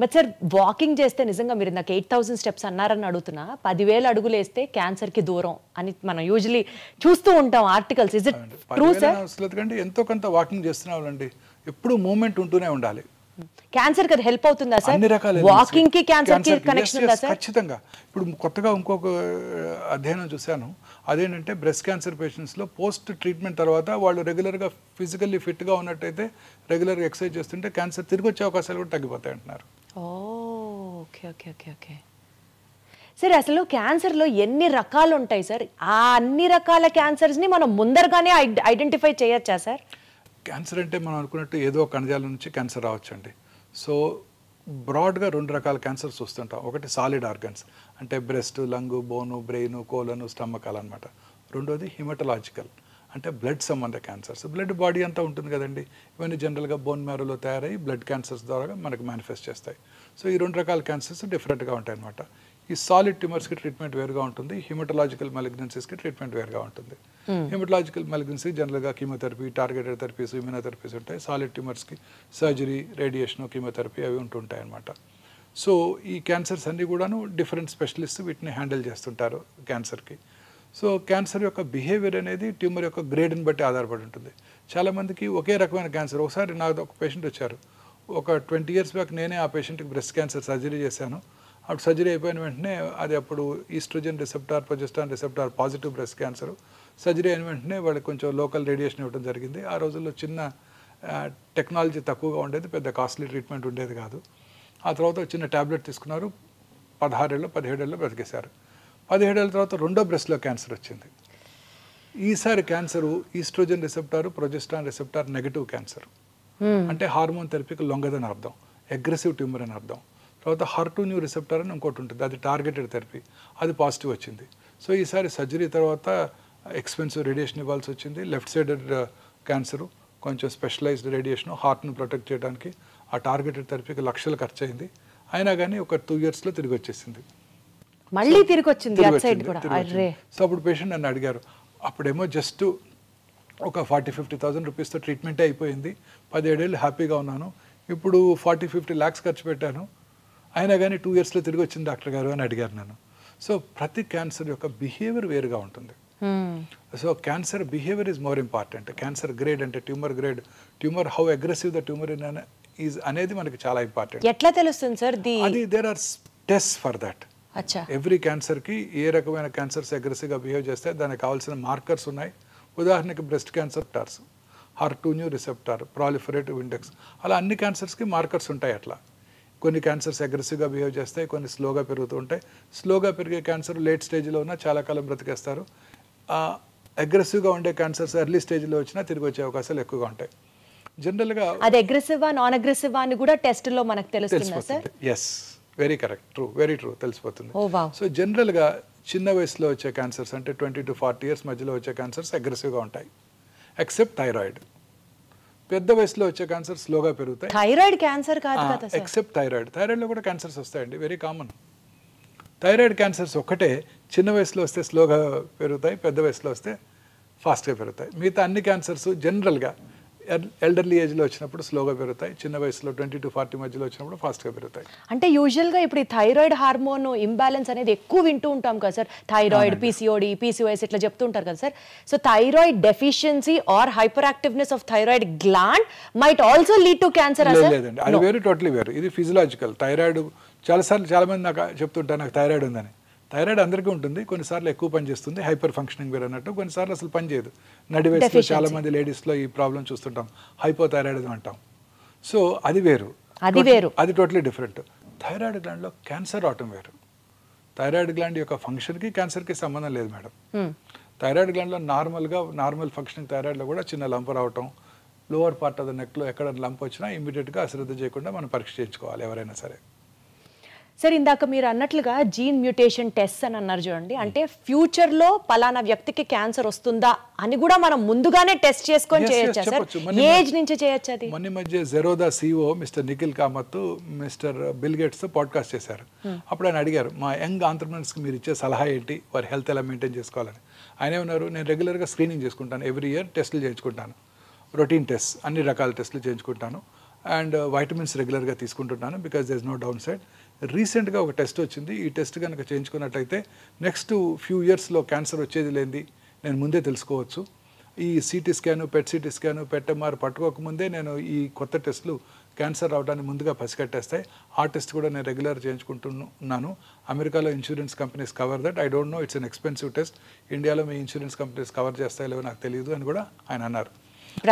బట్ సార్ వాకింగ్ చేస్తే నిజంగా మీరు నాకు 8,000 steps అన్నారని అడుగుతున్నా, 10,000 అడుగులు వేస్తే క్యాన్సర్కి దూరం అని మనం యూజువలీ చూస్తూ ఉంటాం articles. Is it true sir? ఎందుకంటే ఎంతో కొంత వాకింగ్ చేస్తున్న వాళ్ళండి ఎప్పుడు మూమెంట్ ఉంటూనే ఉండాలి. క్యాన్సర్ కి హెల్ప్ అవుతుందా సార్? అన్ని రకాల వాకింగ్ కి క్యాన్సర్ కి కనెక్షన్ ఉందా సార్? ఖచ్చితంగా. ఇప్పుడు కొత్తగా ఇంకొక అధ్యయనం చూశాను. అదేంటంటే బ్రెస్ట్ క్యాన్సర్ పేషెంట్స్లో పోస్ట్ ట్రీట్మెంట్ తర్వాత వాళ్ళు రెగ్యులర్గా ఫిజికల్లీ ఫిట్గా ఉన్నట్టయితే, రెగ్యులర్గా ఎక్సర్సైజ్ చేస్తుంటే క్యాన్సర్ తిరిగి వచ్చే అవకాశాలు కూడా తగ్గిపోతాయి అంటున్నారు. Okay okay okay okay sir, అసలు క్యాన్సర్లో ఎన్ని రకాలు ఉంటాయి సార్? ఆ అన్ని రకాల క్యాన్సర్స్ని మనం ముందరగానే ఐడెంటిఫై చేయొచ్చా సార్? క్యాన్సర్ అంటే మనం అనుకున్నట్టు ఏదో కణజాలం నుంచి క్యాన్సర్ రావచ్చండి. సో బ్రాడ్గా 2 రకాల క్యాన్సర్స్ వస్తుంటాం. ఒకటి సాలిడ్ ఆర్గన్స్ అంటే బ్రెస్ట్, లంగ్, బోను, బ్రెయిన్, కోలను, స్టమక్ అలా అనమాట. రెండోది హిమటలాజికల్ అంటే బ్లడ్ సంబంధ క్యాన్సర్స్. బ్లడ్ బాడీ అంతా ఉంటుంది కదండి. ఇవన్నీ జనరల్గా బోన్ మ్యారోలో తయారై బ్లడ్ క్యాన్సర్స్ ద్వారా మనకు మేనిఫెస్ట్ చేస్తాయి. సో ఈ 2 రకాల క్యాన్సర్స్ డిఫరెంట్గా ఉంటాయి అనమాట. ఈ సాలిడ్ ట్యూమర్స్కి ట్రీట్మెంట్ వేరుగా ఉంటుంది, హిమటలాజికల్ మెలిగ్నెన్సీస్కి ట్రీట్మెంట్ వేరుగా ఉంటుంది. హిమటలాజికల్ మెలిగ్నెన్సీ జనరల్గా కీమోథెరపీ, టార్గెటెడ్ థెరపీస్, ఇమ్యూనోథెరపీస్ ఉంటాయి. సాలిడ్ ట్యూమర్స్కి సర్జరీ, రేడియేషన్, కీమోథెరపీ అవి ఉంటుంటాయి అనమాట. సో ఈ క్యాన్సర్స్ అన్నీ కూడాను డిఫరెంట్ స్పెషలిస్ట్ వీటిని హ్యాండిల్ చేస్తుంటారు క్యాన్సర్కి. సో క్యాన్సర్ యొక్క బిహేవియర్ అనేది ట్యూమర్ యొక్క గ్రేడ్ని బట్టి ఆధారపడి ఉంటుంది. చాలామందికి ఒకే రకమైన క్యాన్సర్. ఒకసారి నాకు ఒక పేషెంట్ వచ్చారు, ఒక 20 years బ్యాక్ నేనే ఆ పేషెంట్కి బ్రెస్ట్ క్యాన్సర్ సర్జరీ చేశాను. అప్పుడు సర్జరీ అయిపోయిన వెంటనే అది అప్పుడు estrogen receptor, progesterone receptor positive breast cancer. Surgery అయిన వెంటనే వాళ్ళకి కొంచెం లోకల్ రేడియేషన్ ఇవ్వడం జరిగింది. ఆ రోజుల్లో చిన్న టెక్నాలజీ తక్కువగా ఉండేది, పెద్ద కాస్ట్లీ ట్రీట్మెంట్ ఉండేది కాదు. ఆ తర్వాత చిన్న ట్యాబ్లెట్ తీసుకున్నారు, 16 ఏళ్ళు 17 ఏళ్ళు బ్రతికేశారు. 17 ఏళ్ళ తర్వాత రెండో బ్రెస్ట్లో క్యాన్సర్ వచ్చింది. ఈసారి cancer oestrogen receptor, progesterone receptor negative cancer. అంటే హార్మోన్ థెరపీకి లొంగదని అర్థం, అగ్రెసివ్ ట్యూమర్ అని అర్థం. తర్వాత HER2 రిసెప్టార్ అని ఇంకోటి ఉంటుంది, అది టార్గెటెడ్ థెరపీ, అది పాజిటివ్ వచ్చింది. సో ఈసారి సర్జరీ తర్వాత ఎక్స్పెన్సివ్ రేడియేషన్ ఇవ్వాల్సి వచ్చింది. లెఫ్ట్ సైడెడ్ క్యాన్సరు, కొంచెం స్పెషలైజ్డ్ రేడియేషన్, హార్ట్ని ప్రొటెక్ట్ చేయడానికి ఆ టార్గెటెడ్ థెరపీకి లక్షలు ఖర్చు అయింది. అయినా కానీ ఒక 2 yearsలో తిరిగి వచ్చేసింది. మళ్ళీ తిరిగి వచ్చింది. సో అప్పుడు పేషెంట్ నన్ను అడిగారు, అప్పుడేమో జస్ట్ ఒక 40-50,000 రూపీస్తో ట్రీట్మెంటే అయిపోయింది, 17 ఏళ్ళు హ్యాపీగా ఉన్నాను, ఇప్పుడు 40-50 lakhs ఖర్చు పెట్టాను, అయినా కానీ 2 yearsలో తిరిగి వచ్చింది డాక్టర్ గారు అని అడిగారు నన్ను. సో ప్రతి క్యాన్సర్ యొక్క బిహేవియర్ వేరుగా ఉంటుంది. So cancer behaviour is more important. Cancer grade అంటే tumour grade, tumour how aggressive the tumour is అనేది మనకి చాలా ఇంపార్టెంట్. ఎట్లా తెలుస్తుంది సార్? అది there are test for that. Every క్యాన్సర్కి ఏ రకమైన క్యాన్సర్స్ అగ్రెసివ్గా బిహేవ్ చేస్తే దానికి కావాల్సిన మార్కర్స్ ఉన్నాయి. ఉదాహరణకి breast cancer torrs, HER2 receptor, proliferative index, అలా అన్ని క్యాన్సర్స్కి మార్కర్స్ ఉంటాయి. అట్లా కొన్ని క్యాన్సర్స్ అగ్రెసివ్గా బిహేవ్ చేస్తాయి, కొన్ని స్లోగా పెరుగుతూ ఉంటాయి. స్లోగా పెరిగే క్యాన్సర్ లేట్ స్టేజ్లో ఉన్నా చాలా కాలం బ్రతికేస్తారు. అగ్రెసివ్గా ఉండే క్యాన్సర్స్ ఎర్లీ స్టేజ్లో వచ్చినా తిరిగి వచ్చే అవకాశాలు ఎక్కువగా ఉంటాయి. జనరల్గా అది అగ్రెసివా నాన్ అగ్రెసివా అని కూడా టెస్ట్లో మనకు తెలుస్తుందా sir? Yes, very correct, true, very true, తెలిసిపోతుంది. సో జనరల్గా చిన్న వయసులో వచ్చే క్యాన్సర్స్ అంటే 20 to 40 years మధ్యలో వచ్చే క్యాన్సర్స్ అగ్రెసివ్గా ఉంటాయి, ఎక్సెప్ట్ థైరాయిడ్. పెద్ద వయసులో వచ్చే క్యాన్సర్ స్లోగా పెరుగుతాయి. థైరాయిడ్ క్యాన్సర్ కాదు కదా సార్? Except thyroid. థైరాయిడ్లో కూడా క్యాన్సర్స్ వస్తాయండి, వెరీ కామన్. థైరాయిడ్ క్యాన్సర్స్ ఒక్కటే చిన్న వయసులో వస్తే స్లోగా పెరుగుతాయి, పెద్ద వయసులో వస్తే ఫాస్ట్గా పెరుగుతాయి. మిగతా అన్ని క్యాన్సర్స్ జనరల్గా ఎల్డర్లీ ఏజ్లో వచ్చినప్పుడు స్లోగా పెరుగుతాయి, చిన్న వయసులో 20 to 40 మధ్యలో వచ్చినప్పుడు ఫాస్ట్గా పెరుగుతాయి. అంటే యూజువల్గా ఇప్పుడు ఈ థైరాయిడ్ హార్మోన్ ఇంబ్యాలెన్స్ అనేది ఎక్కువ వింటూ ఉంటాం కదా సార్, థైరాయిడ్, PCOD, PCOS ఇట్లా చెప్తూ ఉంటారు కదా sir. So thyroid deficiency or hyper activeness of thyroid gland might also lead to cancer. లేదండి, అది వేరు, టోటలీ వేరు. ఇది ఫిజియలాజికల్. థైరాయిడ్ చాలామంది నాకు చెప్తుంటారు నాకు థైరాయిడ్ ఉందని. థైరాయిడ్ అందరికీ ఉంటుంది, కొన్నిసార్లు ఎక్కువ పనిచేస్తుంది, హైపర్ ఫంక్షనింగ్ వేరు అన్నట్టు, కొన్నిసార్లు అసలు పనిచేయదు. నడి వయసులో చాలామంది లేడీస్లో ఈ ప్రాబ్లం చూస్తుంటాం, హైపోథైరాయిడ్ అంటాం. సో అది వేరు, అది టోటలీ డిఫరెంట్. థైరాయిడ్ గ్లాండ్లో క్యాన్సర్ అవటం వేరు. థైరాయిడ్ గ్లాండ్ యొక్క ఫంక్షన్కి క్యాన్సర్కి సంబంధం లేదు మేడం. థైరాయిడ్ గ్లాండ్లో నార్మల్ ఫంక్షనింగ్ థైరాయిడ్లో కూడా చిన్న లంప రావటం, లోవర్ పార్ట్ ఆఫ్ ద నెక్లో ఎక్కడ లంప్ వచ్చినా ఇమీడియట్గా అశ్రద్ధ చేయకుండా మనం పరీక్ష చేయించుకోవాలి ఎవరైనా సరే. సార్ ఇందాక మీరు అన్నట్లుగా జీన్ మ్యూటేషన్ టెస్ట్ అని అన్నారు చూడండి, అంటే ఫ్యూచర్లో పలానా వ్యక్తికి క్యాన్సర్ వస్తుందా అని కూడా మనం ముందుగానే టెస్ట్ చేసుకొని చేయొచ్చా సార్? ఏజ్ నుంచి చేయొచ్చు అది? మొన్న మధ్య Zerodha CEO mister Nikhil Kamath mister bill gates podcast చేశారు. అప్పుడు ఆయన అడిగారు మా యంగ్ ఆంటర్ప్రెనర్స్కి మీరు ఇచ్చే సలహా ఏంటి, వారి హెల్త్ ఎలా మెయింటైన్ చేసుకోవాలని. ఆయన ఏమన్నారు, నేను రెగ్యులర్గా స్క్రీనింగ్ చేసుకుంటాను, ఎవ్రీ ఇయర్ టెస్టులు చేయించుకుంటాను, రొటీన్ టెస్ట్ అన్ని రకాల టెస్టులు చేయించుకుంటాను, అండ్ వైటమిన్స్ రెగ్యులర్గా తీసుకుంటున్నాను because there is no downside. రీసెంట్గా ఒక టెస్ట్ వచ్చింది, ఈ టెస్ట్ కనుక చేయించుకున్నట్టయితే నెక్స్ట్ ఫ్యూ ఇయర్స్లో క్యాన్సర్ వచ్చేది లేనిది నేను ముందే తెలుసుకోవచ్చు. ఈ CT scan PET CT scan PET-MR పట్టుకోకముందే నేను ఈ కొత్త టెస్టులు క్యాన్సర్ రావడానికి ముందుగా పసిగట్టేస్తాయి. ఆ టెస్ట్ కూడా నేను రెగ్యులర్ చేయించుకుంటున్నాను. అమెరికాలో insurance companies cover that. I don't no, it's an expensive test. ఇండియాలో మీ ఇన్సూరెన్స్ కంపెనీస్ కవర్ చేస్తాయో లేవో నాకు తెలియదు అని కూడా ఆయన అన్నారు.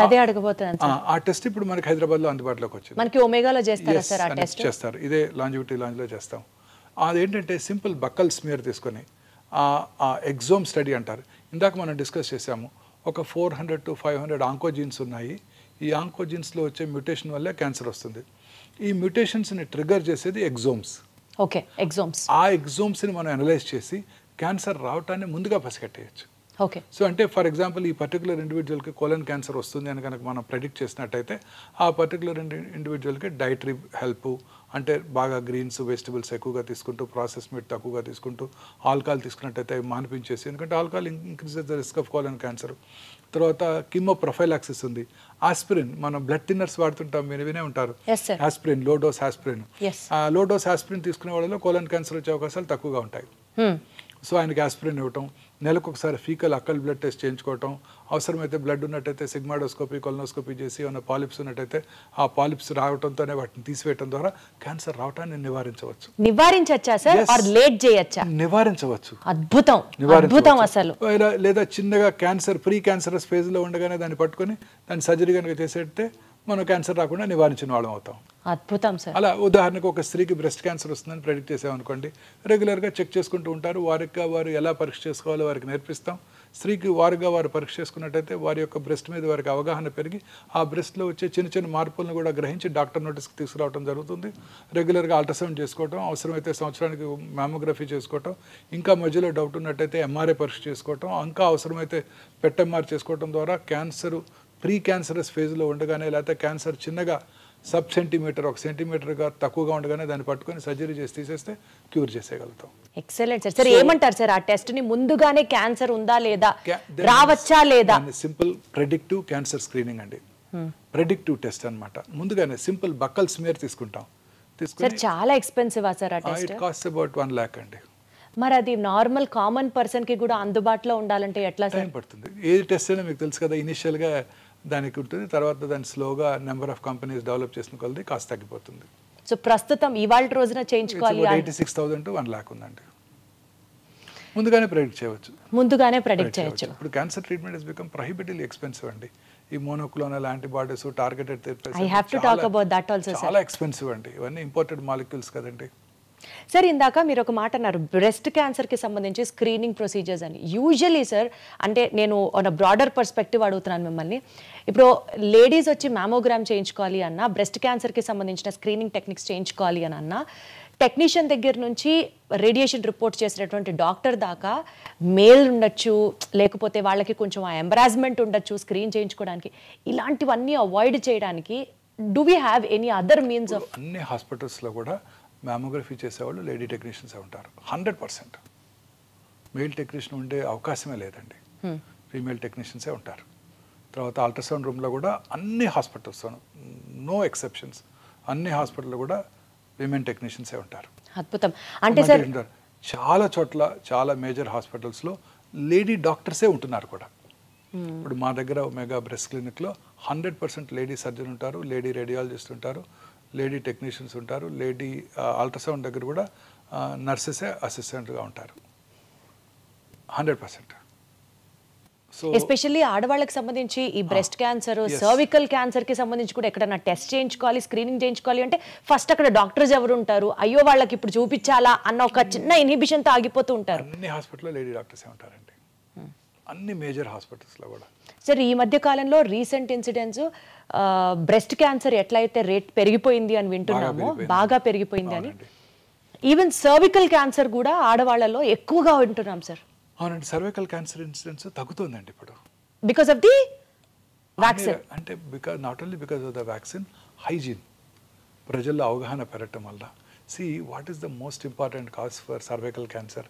అదే అడగబోతున్నాను. ఆ టెస్ట్ ఇప్పుడు మనకి హైదరాబాద్లో అందుబాటులోకి వచ్చింది. మనకి ఒమేగాలో చేస్తారా సార్? ఆ టెస్ట్ చేస్తారు, ఇదే లాంజివిటీ లాంజ్లో చేస్తాం. అదేంటంటే సింపుల్ బక్కల్ స్మియర్ తీసుకొని ఆ ఎగ్జోమ్ స్టడీ అంటారు. ఇందాక మనం డిస్కస్ చేసాము, ఒక 400 to 500 ఆంకోజీన్స్ ఉన్నాయి. ఈ ఆంకోజీన్స్లో వచ్చే మ్యూటేషన్ వల్లే క్యాన్సర్ వస్తుంది. ఈ మ్యూటేషన్స్ని ట్రిగర్ చేసేది ఎగ్జోమ్స్. ఓకే, ఎగ్జోమ్స్. ఆ ఎగ్జోమ్స్ని మనం అనలైజ్ చేసి క్యాన్సర్ రావటాన్ని ముందుగా పసిగట్టేయచ్చు. ఓకే. సో అంటే ఫర్ ఎగ్జాంపుల్ ఈ పర్టికులర్ ఇండివిజువల్కి కోలన్ క్యాన్సర్ వస్తుంది అని కనుక మనం ప్రెడిక్ట్ చేసినట్టయితే ఆ పర్టికులర్ ఇండివిజువల్కి డైటరీ హెల్ప్, అంటే బాగా గ్రీన్స్ వెజిటబుల్స్ ఎక్కువగా తీసుకుంటూ, ప్రాసెస్ మీట్ తక్కువగా తీసుకుంటూ, ఆల్కహాల్ తీసుకున్నట్టయితే అవి మానిపించేసి, ఎందుకంటే alcohol increases the risk of colon cancer. తర్వాత కిమో ప్రొఫైలాక్సిస్ ఉంది. ఆస్పిరిన్, మనం బ్లడ్ థిన్నర్స్ వాడుతుంటాం, మీరు వినే ఉంటారు, aspirin, low dose aspirin. Low dose aspirin తీసుకునే వాళ్ళలో కోలన్ క్యాన్సర్ వచ్చే అవకాశాలు తక్కువగా ఉంటాయి. సో ఆయనకి ఆస్పిరిన్ ఇవ్వటం, నెలకు ఒకసారి ఫీకల్ అక్కల్ బ్లడ్ టెస్ట్ చేయించుకోవటం, అవసరమైతే బ్లడ్ ఉన్నట్టయితే సిగ్మాడోస్కోపీ కొలనోస్కోపీ చేసి ఏమైనా పాలిప్స్ ఉన్నట్టయితే ఆ పాలిప్స్ రావడంతోనే వాటిని తీసివేయడం ద్వారా క్యాన్సర్ రావటాన్ని నివారించవచ్చు. నివారించవచ్చా సార్? ఆర్ లేట్ చేయొచ్చా? నివారించవచ్చు. అద్భుతం, అద్భుతం అసలు. లేదా చిన్నగా క్యాన్సర్ ప్రీ క్యాన్సరస్ ఫేజ్లో ఉండగానే దాన్ని పట్టుకొని దాన్ని సర్జరీ కనుక చేసేస్తే మనం క్యాన్సర్ రాకుండా నివారించిన వాళ్ళం అవుతాం. అద్భుతం సార్. అలా ఉదాహరణకు ఒక స్త్రీకి బ్రెస్ట్ క్యాన్సర్ వస్తుందని ప్రెడిక్ట్ చేసామనుకోండి, రెగ్యులర్గా చెక్ చేసుకుంటూ ఉంటారు, వారికి వారు ఎలా పరీక్ష చేసుకోవాలో వారికి నేర్పిస్తాం. స్త్రీకి వారుగా వారు పరీక్ష చేసుకున్నట్టయితే వారి యొక్క బ్రెస్ట్ మీద వారికి అవగాహన పెరిగి ఆ బ్రెస్ట్లో వచ్చే చిన్న చిన్న మార్పులను కూడా గ్రహించి డాక్టర్ నోటీస్కి తీసుకురావడం జరుగుతుంది. రెగ్యులర్గా అల్ట్రాసౌండ్ చేసుకోవటం, అవసరమైతే సంవత్సరానికి మ్యామోగ్రఫీ చేసుకోవటం, ఇంకా మధ్యలో డౌట్ ఉన్నట్టయితే MRI పరీక్ష చేసుకోవటం, ఇంకా అవసరమైతే PET-MR చేసుకోవటం ద్వారా క్యాన్సర్ ప్రీ క్యాన్సరస్ ఫేజ్లో ఉండగానే, లేకపోతే క్యాన్సర్ చిన్నగా సబ్ సెంటీమీటర్ 1 సెంటీమీటర్గా తక్కువగా ఉండగానే దాన్ని పట్టుకొని సర్జరీ చేసి తీసేస్తే క్యూర్ చేసేయగలుగుతాం. Excellent sir. సార్ ఏమంటారు సార్, ఆ టెస్ట్ని ముందుగానే క్యాన్సర్ ఉందా లేదా, రావచ్చా లేదా? సింపుల్ ప్రెడిక్టివ్ క్యాన్సర్ స్క్రీనింగ్ అండి, ప్రెడిక్టివ్ టెస్ట్ అన్నమాట. ముందుగానే సింపుల్ బక్కల్ స్మియర్ తీసుకుంటాం. సార్ చాలా ఎక్స్పెన్సివ్ సార్ ఆ test? It cost about 1 lakh అండి. మరి అది నార్మల్ కామన్ పర్సన్కి కూడా అందుబాటులో ఉండాలంటే ఎట్లా సార్? టైం పడుతుంది. ఏ టెస్ట్ అయినా మీకు తెలుసు కదా, ఇనిషియల్గా దానికి ఉంటుంది, తర్వాత దాన్ని స్లోగా నెంబర్ ఆఫ్ కంపెనీస్ డెవలప్ చేసిన కొలది కాస్ట్ తగ్గిపోతుంది. సో ప్రస్తుతం ఇవాళ రోజున చేయించుకోవాలి 86,000 to 1 lakh ఉందండి. ముందుగానే ప్రెడిక్ట్ చేయవచ్చు. ముందుగానే ప్రెడిక్ట్ చేయొచ్చు. ఇప్పుడు cancer treatment is become prohibitively expensive అండి. ఈ monoclonal antibodies, targeted therapies, I have to talk about that also sir. చాలా ఎక్స్పెన్సివ్ అండి, ఇవన్నీ ఇంపోర్టెడ్ మాలిక్యూల్స్ కదండి. సార్ ఇందాక మీరు ఒక మాట అన్నారు, బ్రెస్ట్ క్యాన్సర్కి సంబంధించి స్క్రీనింగ్ ప్రొసీజర్స్ అని. యూజువలీ సార్, అంటే నేను ఆన్ బ్రాడర్ పర్స్పెక్టివ్ అడుగుతున్నాను మిమ్మల్ని, ఇప్పుడు లేడీస్ వచ్చి మ్యామోగ్రామ్ చేయించుకోవాలి అన్నా, బ్రెస్ట్ క్యాన్సర్కి సంబంధించిన స్క్రీనింగ్ టెక్నిక్స్ చేయించుకోవాలి అని అన్నా, టెక్నీషియన్ దగ్గర నుంచి రేడియేషన్ రిపోర్ట్ చేసినటువంటి డాక్టర్ దాకా మేల్ ఉండొచ్చు, లేకపోతే వాళ్ళకి కొంచెం ఆ ఎంబరాస్మెంట్ ఉండొచ్చు స్క్రీన్ చేయించుకోవడానికి. ఇలాంటివన్నీ అవాయిడ్ చేయడానికి do we have any other means of? అన్ని హాస్పిటల్స్లో కూడా మ్యామోగ్రఫీ చేసేవాళ్ళు లేడీ టెక్నీషియన్సే ఉంటారు 100%. మెయిల్ టెక్నీషియన్ ఉండే అవకాశమే లేదండి, ఫీమేల్ టెక్నీషియన్సే ఉంటారు. తర్వాత అల్ట్రాసౌండ్ రూమ్లో కూడా అన్ని హాస్పిటల్స్లోనూ, నో ఎక్సెప్షన్స్, అన్ని హాస్పిటల్లో కూడా విమెన్ టెక్నీషియన్సే ఉంటారు. అద్భుతం. అంటే సార్ చాలా చోట్ల, చాలా మేజర్ హాస్పిటల్స్లో లేడీ డాక్టర్సే ఉంటున్నారు కూడా. ఇప్పుడు మా దగ్గర ఒమేగా బ్రెస్ట్ క్లినిక్లో 100% లేడీ సర్జన్ ఉంటారు, లేడీ రేడియాలజిస్ట్ ఉంటారు, లేడీ టెక్నీషియన్స్ ఉంటారు, లేడీ అల్ట్రాసౌండ్ దగ్గర కూడా నర్సెసే అసిస్టెంట్గా ఉంటారు 100%. సో ఎస్పెషల్లీ ఆడవాళ్ళకి సంబంధించి ఈ బ్రెస్ట్ క్యాన్సర్, సర్వికల్ క్యాన్సర్కి సంబంధించి కూడా ఎక్కడన్నా టెస్ట్ చేయించుకోవాలి, స్క్రీనింగ్ చేయించుకోవాలి అంటే ఫస్ట్ అక్కడ డాక్టర్స్ ఎవరు ఉంటారు, అయ్యో వాళ్ళకి ఇప్పుడు చూపించాలా అన్న ఒక చిన్న ఇన్హిబిషన్తో ఆగిపోతూ ఉంటారు. అన్ని హాస్పిటల్లో లేడీ డాక్టర్సే ఉంటారండి, అన్ని మేజర్ హాస్పిటల్స్లో కూడా. సార్ ఈ మధ్య కాలంలో రీసెంట్ ఇన్సిడెంట్స్ బ్రెస్ట్ క్యాన్సర్ ఎట్లయితే రేట్ పెరిగిపోయింది అని వింటున్నామో, బాగా పెరిగిపోయింది అని, ఈవెన్ సర్వికల్ క్యాన్సర్ కూడా ఆడవాళ్ళలో ఎక్కువగా వింటున్నాం సార్. అవునండి, సర్వికల్ క్యాన్సర్ ఇన్సిడెన్స్ తగ్గుతుందండి ఇప్పుడు బికాస్ ఆఫ్ ది వ్యాక్సిన్. అంటే not only because of the vaccine, hygiene ప్రజల్లో అవగాహన పెరగటం వల్ల. See what is the most important cause for cervical cancer?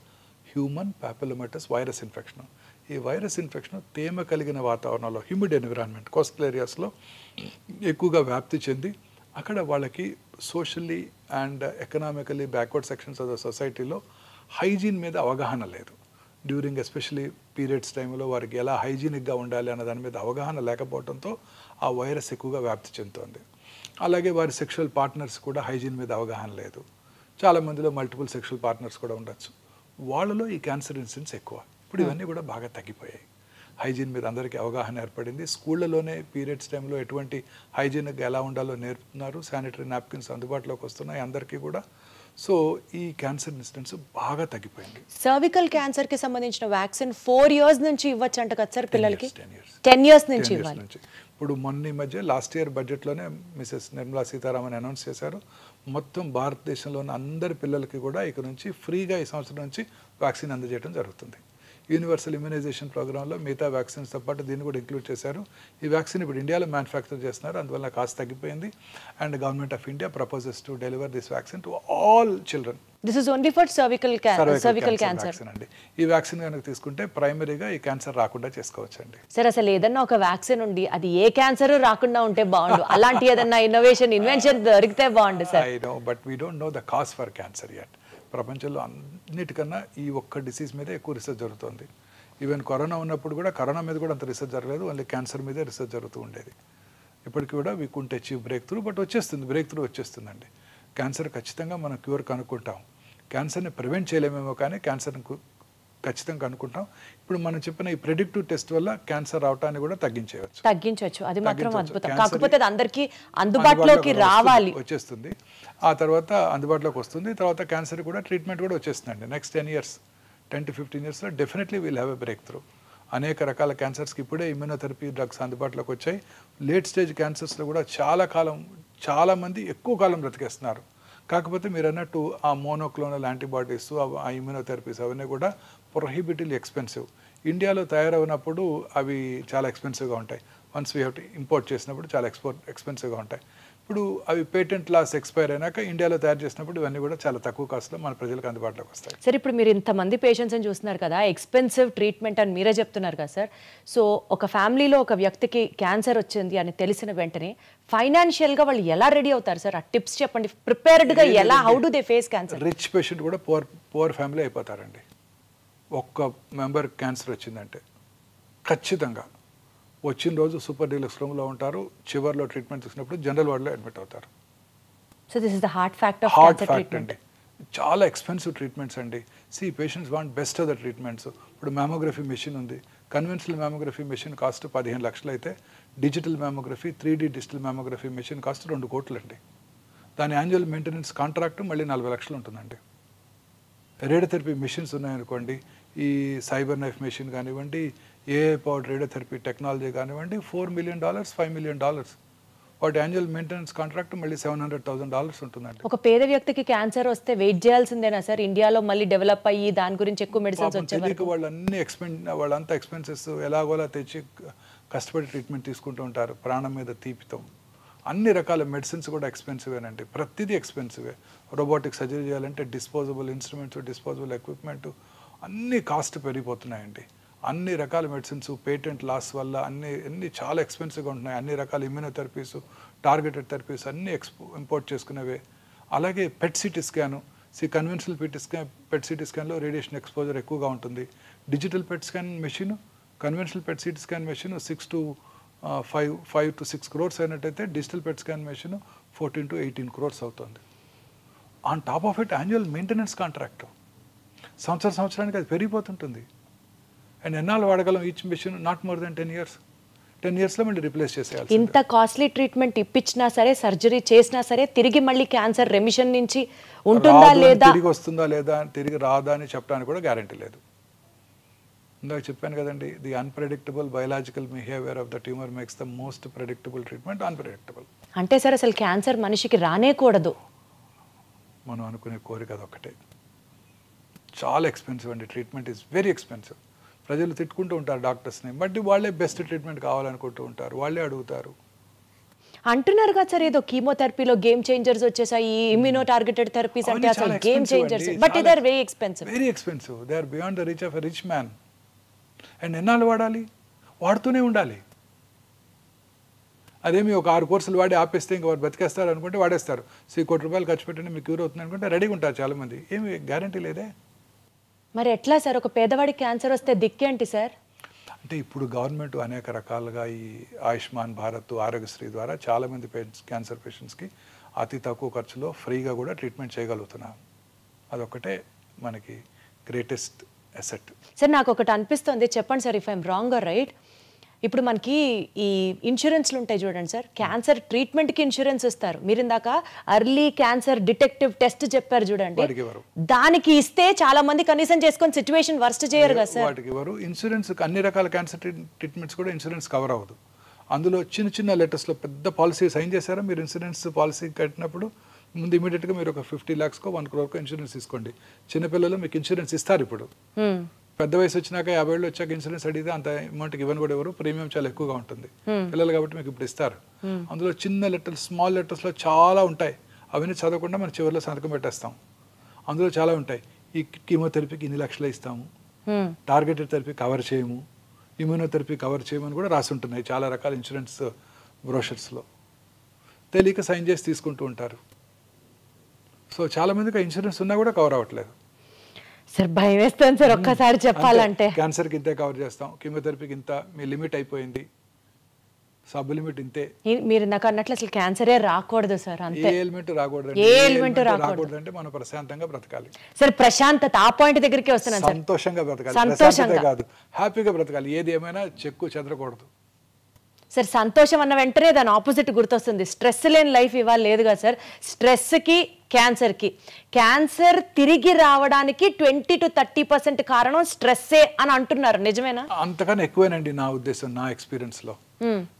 Human papillomatous virus infection. ఈ వైరస్ ఇన్ఫెక్షన్ తేమ కలిగిన వాతావరణంలో, హ్యూమిడ్ ఎన్విరాన్మెంట్, కోస్టల్ ఏరియాస్లో ఎక్కువగా వ్యాప్తి చెంది అక్కడ వాళ్ళకి socially and economically backward sections of the సొసైటీలో హైజీన్ మీద అవగాహన లేదు. డ్యూరింగ్ ఎస్పెషలీ పీరియడ్స్ టైంలో వారికి ఎలా హైజీనిక్గా ఉండాలి అన్న దాని మీద అవగాహన లేకపోవడంతో ఆ వైరస్ ఎక్కువగా వ్యాప్తి చెందుతోంది. అలాగే వారి సెక్షువల్ పార్ట్నర్స్ కూడా హైజీన్ మీద అవగాహన లేదు. చాలామందిలో మల్టిపుల్ సెక్షువల్ పార్ట్నర్స్ కూడా ఉండొచ్చు. వాళ్ళలో ఈ క్యాన్సర్ ఇన్సిడెన్స్ ఎక్కువ. ఇప్పుడు ఇవన్నీ కూడా బాగా తగ్గిపోయాయి. హైజీన్ మీద అందరికీ అవగాహన ఏర్పడింది. స్కూళ్ళలోనే పీరియడ్స్ టైంలో ఎటువంటి హైజీనిక్గా ఎలా ఉండాలో నేర్పుతున్నారు. శానిటరీ నాప్కిన్స్ అందుబాటులోకి వస్తున్నాయి అందరికీ కూడా. సో ఈ క్యాన్సర్ ఇన్సిడెన్స్ బాగా తగ్గిపోయింది. సర్వికల్ క్యాన్సర్ కి సంబంధించిన వ్యాక్సిన్ 4 years నుంచి ఇవ్వచ్చు అంట కదా సార్ పిల్లలకి? 10 years నుంచి ఇవ్వాలి. ఇప్పుడు మొన్న మధ్య లాస్ట్ ఇయర్ బడ్జెట్లోనే మిసెస్ నిర్మలా సీతారామన్ అనౌన్స్ చేశారు, మొత్తం భారతదేశంలోని అందరి పిల్లలకి కూడా ఇక నుంచి ఫ్రీగా ఈ సంవత్సరం నుంచి వ్యాక్సిన్ అందజేయడం జరుగుతుంది. యూనివర్సల్ ఇమ్యునైజేషన్ ప్రోగ్రాంలో మిగతా వ్యాక్సిన్స్తో పాటు దీన్ని కూడా ఇంక్లూడ్ చేశారు. ఈ వ్యాక్సిన్ ఇప్పుడు ఇండియాలో మ్యానుఫ్యాక్చర్ చేస్తున్నారు, అందువల్ల కాస్ట్ తగ్గిపోయింది. And government of India proposes to deliver this vaccine to all children. This is only for cervical cancer అండి. ఈ వ్యాక్సిన్ కనుక తీసుకుంటే ప్రైమరీగా ఈ క్యాన్సర్ రాకుండా చేసుకోవచ్చండి. సార్ అసలు ఏదన్నా ఒక వ్యాక్సిన్ ఉండి అది ఏ క్యాన్సర్ రాకుండా ఉంటే బాగుండు. అలాంటి ఏదన్నా ఇన్వెన్షన్ దొరికితే బాగుండు sir. I know, but we don't know the cause for cancer yet. ప్రపంచంలో అన్నిటికన్నా ఈ ఒక్క డిసీజ్ మీద ఎక్కువ రీసెర్చ్ జరుగుతుంది. ఈవెన్ కరోనా ఉన్నప్పుడు కూడా కరోనా మీద కూడా అంత రీసెర్చ్ జరగలేదు, ఓన్లీ క్యాన్సర్ మీదే రీసెర్చ్ జరుగుతూ ఉండేది. ఇప్పటికి కూడా we can't achieve breakthrough, but breakthrough వచ్చేస్తుందండి. క్యాన్సర్ ఖచ్చితంగా మనం క్యూర్ కనుక్కుంటాం. క్యాన్సర్ని ప్రివెంట్ చేయలేమేమో కానీ క్యాన్సర్ని ఖచ్చితంగా కనుక్కుంటాం. ఇప్పుడు మనం చెప్పిన ఈ ప్రెడిక్టివ్ టెస్ట్ వల్ల క్యాన్సర్ రావటాన్ని కూడా తగ్గించవచ్చు. అది మాత్రం అద్భుతం. కాకపోతే అది అందరికీ అందుబాటులోకి రావాలి, వచ్చేస్తుంది. ఆ తర్వాత అందుబాటులోకి వస్తుంది. తర్వాత క్యాన్సర్ కూడా ట్రీట్మెంట్ కూడా వచ్చేస్తుందండి. Next 10 to 15 years definitely will have a break through. అనేక రకాల క్యాన్సర్స్కి ఇప్పుడే ఇమ్యూనోథెరపీ డ్రగ్స్ అందుబాటులోకి వచ్చాయి. లేట్ స్టేజ్ క్యాన్సర్స్లో కూడా చాలామంది ఎక్కువ కాలం బ్రతికేస్తున్నారు. కాకపోతే మీరు అన్నట్టు ఆ మోనోక్లోనల్ యాంటీబాడీస్, ఆ ఇమ్యూనోథెరపీస్ అవన్నీ కూడా ప్రొహిబిటివ్లీ ఎక్స్పెన్సివ్. ఇండియాలో తయారవునప్పుడు అవి చాలా ఎక్స్పెన్సివ్గా ఉంటాయి. Once we have to import చేసినప్పుడు చాలా ఎక్స్పెన్సివ్గా ఉంటాయి. ఇప్పుడు అవి పేటెంట్ లాస్ ఎక్స్పైర్ అయినాక ఇండియాలో తయారు చేసినప్పుడు ఇవన్నీ కూడా చాలా తక్కువ కాస్ట్లో మన ప్రజలకు అందుబాటులోకి వస్తాయి. సార్ ఇప్పుడు మీరు ఇంతమంది పేషెంట్స్ని చూస్తున్నారు కదా, ఎక్స్పెన్సివ్ ట్రీట్మెంట్ అని మీరే చెప్తున్నారు కదా సార్. సో ఒక ఫ్యామిలీలో ఒక వ్యక్తికి క్యాన్సర్ వచ్చింది అని తెలిసిన వెంటనే ఫైనాన్షియల్గా వాళ్ళు ఎలా రెడీ అవుతారు సార్? ఆ టిప్స్ చెప్పండి. ప్రిపేర్డ్గా ఎలా, how do they face cancer? Rich patient కూడా పూర్ ఫ్యామిలీ అయిపోతారండి. ఒక్క మెంబర్ క్యాన్సర్ వచ్చిందంటే ఖచ్చితంగా వచ్చిన రోజు సూపర్ డీలక్స్ రూమ్లో ఉంటారు, చివర్లో ట్రీట్మెంట్ తీసుకున్నప్పుడు జనరల్ వార్డులో అడ్మిట్ అవుతారు. So this is the heart fact అండి. చాలా ఎక్స్పెన్సివ్ ట్రీట్మెంట్స్ అండి. Patients want best of the treatments. ఇప్పుడు మ్యామోగ్రఫీ మెషిన్ ఉంది. కన్వెన్షనల్ మ్యామోగ్రఫీ మెషిన్ కాస్ట్ 15 లక్షలు అయితే digital mammography 3D digital mammography machine cost 2 కోట్లు అండి. దాని యాన్యువల్ మెయింటెనెన్స్ కాంట్రాక్ట్ మళ్ళీ 40 లక్షలు ఉంటుందండి. రేడియోథెరపీ మెషిన్స్ ఉన్నాయనుకోండి, ఈ సైబర్ నైఫ్ మెషిన్ కానివ్వండి, ఏఐ పవర్డ్ రేడియోథెరపీ టెక్నాలజీ కానివ్వండి, $4 million, $5 million. వాటి యాన్యువల్ మెయింటెనెన్స్ కాంట్రాక్ట్ మళ్ళీ $700,000 ఉంటుందండి. ఒక పేద వ్యక్తికి క్యాన్సర్ వస్తే వెయిట్ చేయాల్సిందేనా సార్? ఇండియాలో మళ్ళీ డెవలప్ అయ్యి దాని గురించి ఎక్కువ మెడిసిన్స్ వచ్చేది వాళ్ళంతా ఎక్స్పెన్సెస్ ఎలాగోలా తెచ్చి కష్టపడి ట్రీట్మెంట్ తీసుకుంటూ ఉంటారు ప్రాణం మీద తీపితో. అన్ని రకాల మెడిసిన్స్ కూడా ఎక్స్పెన్సివేనండి. ప్రతిదీ ఎక్స్పెన్సివే. రోబోటిక్ సర్జరీ చేయాలంటే డిస్పోజబుల్ ఇన్స్ట్రుమెంట్స్, డిస్పోజబుల్ ఎక్విప్మెంట్ అన్ని కాస్ట్ పెరిగిపోతున్నాయండి. అన్ని రకాల మెడిసిన్స్ పేటెంట్ లాస్ వల్ల అన్ని చాలా ఎక్స్పెన్సివ్గా ఉంటున్నాయి. అన్ని రకాల ఇమ్యూనోథెరపీస్, టార్గెటెడ్ థెరపీస్ అన్నీ ఇంపోర్ట్ చేసుకునేవే. అలాగే PET CT scan, conventional PET CT స్కాన్లో రేడియేషన్ ఎక్స్పోజర్ ఎక్కువగా ఉంటుంది. Digital PET scan machine, conventional PET CT scan machine 5 to 6 crores అయినట్టయితే digital PET scan machine 14 to 18 crores అవుతుంది. On top of it annual maintenance contract సంవత్సరానికి అది పెరిగిపోతుంటుంది. And ఎన్నాళ్ళు వాడగలం each machine? Not more than 10 years. 10 yearsలో మళ్ళీ replace చేసేయాలి. ఇంత కాస్ట్లీ ట్రీట్మెంట్ ఇప్పించినా సరే, సర్జరీ చేసినా సరే, తిరిగి మళ్ళీ క్యాన్సర్ రెమిషన్ నుంచి ఉంటుందా లేదా, తిరిగి వస్తుందా లేదా, తిరిగి రాదా అని చెప్పడానికి కూడా గ్యారంటీ లేదు. ఇందాక చెప్పాను కదండి, the unpredictable biological behaviour of the tumour makes the most predictable treatment unpredictable. అంటే సార్ అసలు క్యాన్సర్ మనిషికి రానేకూడదు. మనం అనుకునే కోరిక అదొక్కటే. చాలా ఎక్స్పెన్సివ్ అండి, ట్రీట్మెంట్ ఈజ్ వెరీ ఎక్స్పెన్సివ్. ప్రజలు తిట్టుకుంటూ ఉంటారు డాక్టర్స్ని, బట్ వాళ్ళే బెస్ట్ ట్రీట్మెంట్ కావాలనుకుంటూ ఉంటారు, వాళ్ళే అడుగుతారు. అంటున్నారు కదా సార్, ఏదో కీమోథెరపీలో గేమ్ చేంజర్స్ వచ్చేసాయి, ఇమ్యూనో టార్గెటెడ్ థెరపీస్ అంటే అసలు game changers, but they are very expensive. Very expensive, they are beyond the reach of a rich man. And ఎన్నాళ్ళు వాడాలి? వాడుతూనే ఉండాలి. అదేమి ఒక 6 కోర్సులు వాడి ఆపేస్తే ఇంకా వాడు బతికేస్తారు అనుకుంటే వాడేస్తారు. ₹1 కోటి ఖర్చు పెట్టండి మీకు క్యూర్ అవుతుంది అనుకుంటే రెడీగా ఉంటారు చాలామంది. ఏమి గ్యారంటీ లేదే. మరి ఎట్లా సార్, ఒక పేదవాడికి క్యాన్సర్ వస్తే దిక్కేంటి సార్? అంటే ఇప్పుడు గవర్నమెంట్ అనేక రకాలుగా ఈ ఆయుష్మాన్ భారత్, ఆరోగ్యశ్రీ ద్వారా చాలామంది క్యాన్సర్ పేషెంట్స్కి అతి తక్కువ ఖర్చులో ఫ్రీగా కూడా ట్రీట్మెంట్ చేయగలుగుతున్నాం. అదొక్కటే మనకి గ్రేటెస్ట్ అసెట్. సార్ నాకు ఒకటి అనిపిస్తుంది, చెప్పండి sir if I'm wrong or right. ఇప్పుడు మనకి ఈ ఇన్సూరెన్స్లు ఉంటాయి చూడండి సార్, క్యాన్సర్ ట్రీట్మెంట్కి ఇన్సూరెన్స్ ఇస్తారు. మీరు ఇందాక అర్లీ క్యాన్సర్ డిటెక్టివ్ టెస్ట్ చెప్పారు చూడండి, దానికి ఇస్తే చాలా మంది కనీసం చేసుకొని సిచ్యువేషన్ వర్స్ట్ చేయరు కదా సార్. వాటికి ఎవరు ఇన్సూరెన్స్, అన్ని రకాల క్యాన్సర్ ట్రీట్మెంట్స్ కూడా ఇన్సూరెన్స్ కవర్ అవ్వదు. అందులో చిన్న చిన్న లెటర్స్లో పెద్ద పాలసీ సైన్ చేశారా మీరు? ఇన్సూరెన్స్ పాలసీ కట్టినప్పుడు ముందు ఇమీడియట్గా మీరు ఒక 50 lakhs $1 crore ఇన్సూరెన్స్ తీసుకోండి. చిన్నపిల్లలు మీకు ఇన్సూరెన్స్ ఇస్తారు. ఇప్పుడు పెద్ద వయసు వచ్చినాక 50 ఏళ్ళు వచ్చాక ఇన్సూరెన్స్ అడిగితే అంత అమౌంట్కి ఇవ్వని కూడా ఎవరు, ప్రీమియం చాలా ఎక్కువగా ఉంటుంది పిల్లలు కాబట్టి మీకు ఇప్పుడు ఇస్తారు. అందులో చిన్న లెటర్స్, స్మాల్ లెటర్స్లో చాలా ఉంటాయి. అవన్నీ చదవకుండా మనం చివరిలో సంతకం పెట్టేస్తాం. అందులో చాలా ఉంటాయి. ఈ కీమోథెరపీకి ఇన్ని లక్షలు ఇస్తాము, టార్గెటెడ్ థెరపీ కవర్ చేయము, ఇమ్యూనోథెరపీ కవర్ చేయమని కూడా రాసి ఉంటున్నాయి చాలా రకాల ఇన్సూరెన్స్ బ్రోషర్స్లో. తెలియక సైన్ చేసి తీసుకుంటూ ఉంటారు. సో చాలా మందికి ఇన్సూరెన్స్ ఉన్నా కూడా కవర్ అవ్వట్లేదు. సార్ భయం వేస్తాను సార్ ఒక్కసారి చెప్పాలంటే. క్యాన్సర్కి ఇంతే కవర్ చేస్తాం, కీమోథెరపీకి ఇంత, మీ లిమిట్ అయిపోయింది, సబ్ లిమిట్ ఇంతే. మీరు నాకు అన్నట్లు అసలు క్యాన్సరే రాకూడదు సార్. అంతే, ఏ ఎలిమెంట్ రాకూడదు. ఏ ఎలిమెంట్ రాకూడదు అంటే మనం ప్రశాంతంగా బ్రతకాలి సార్. ప్రశాంతత, ఆ పాయింట్ దగ్గరికి వస్తున్నాను సార్. సంతోషంగా బ్రతకాలి, సంతోషంగా కాదు హ్యాపీగా బ్రతకాలి. ఏది ఏమైనా చెక్కు చెదరకూడదు సార్. సంతోషం అన్న వెంటనే దాని ఆపోజిట్ గుర్తొస్తుంది. స్ట్రెస్ లేని లైఫ్ ఇవాళ లేదు కదా సార్. స్ట్రెస్కి, క్యాన్సర్కి, క్యాన్సర్ తిరిగి రావడానికి 20 to 30% కారణం స్ట్రెస్సే అని అంటున్నారు, నిజమేనా? అంతకన్నా ఎక్కువేనండి నా ఉద్దేశం, నా ఎక్స్పీరియన్స్లో.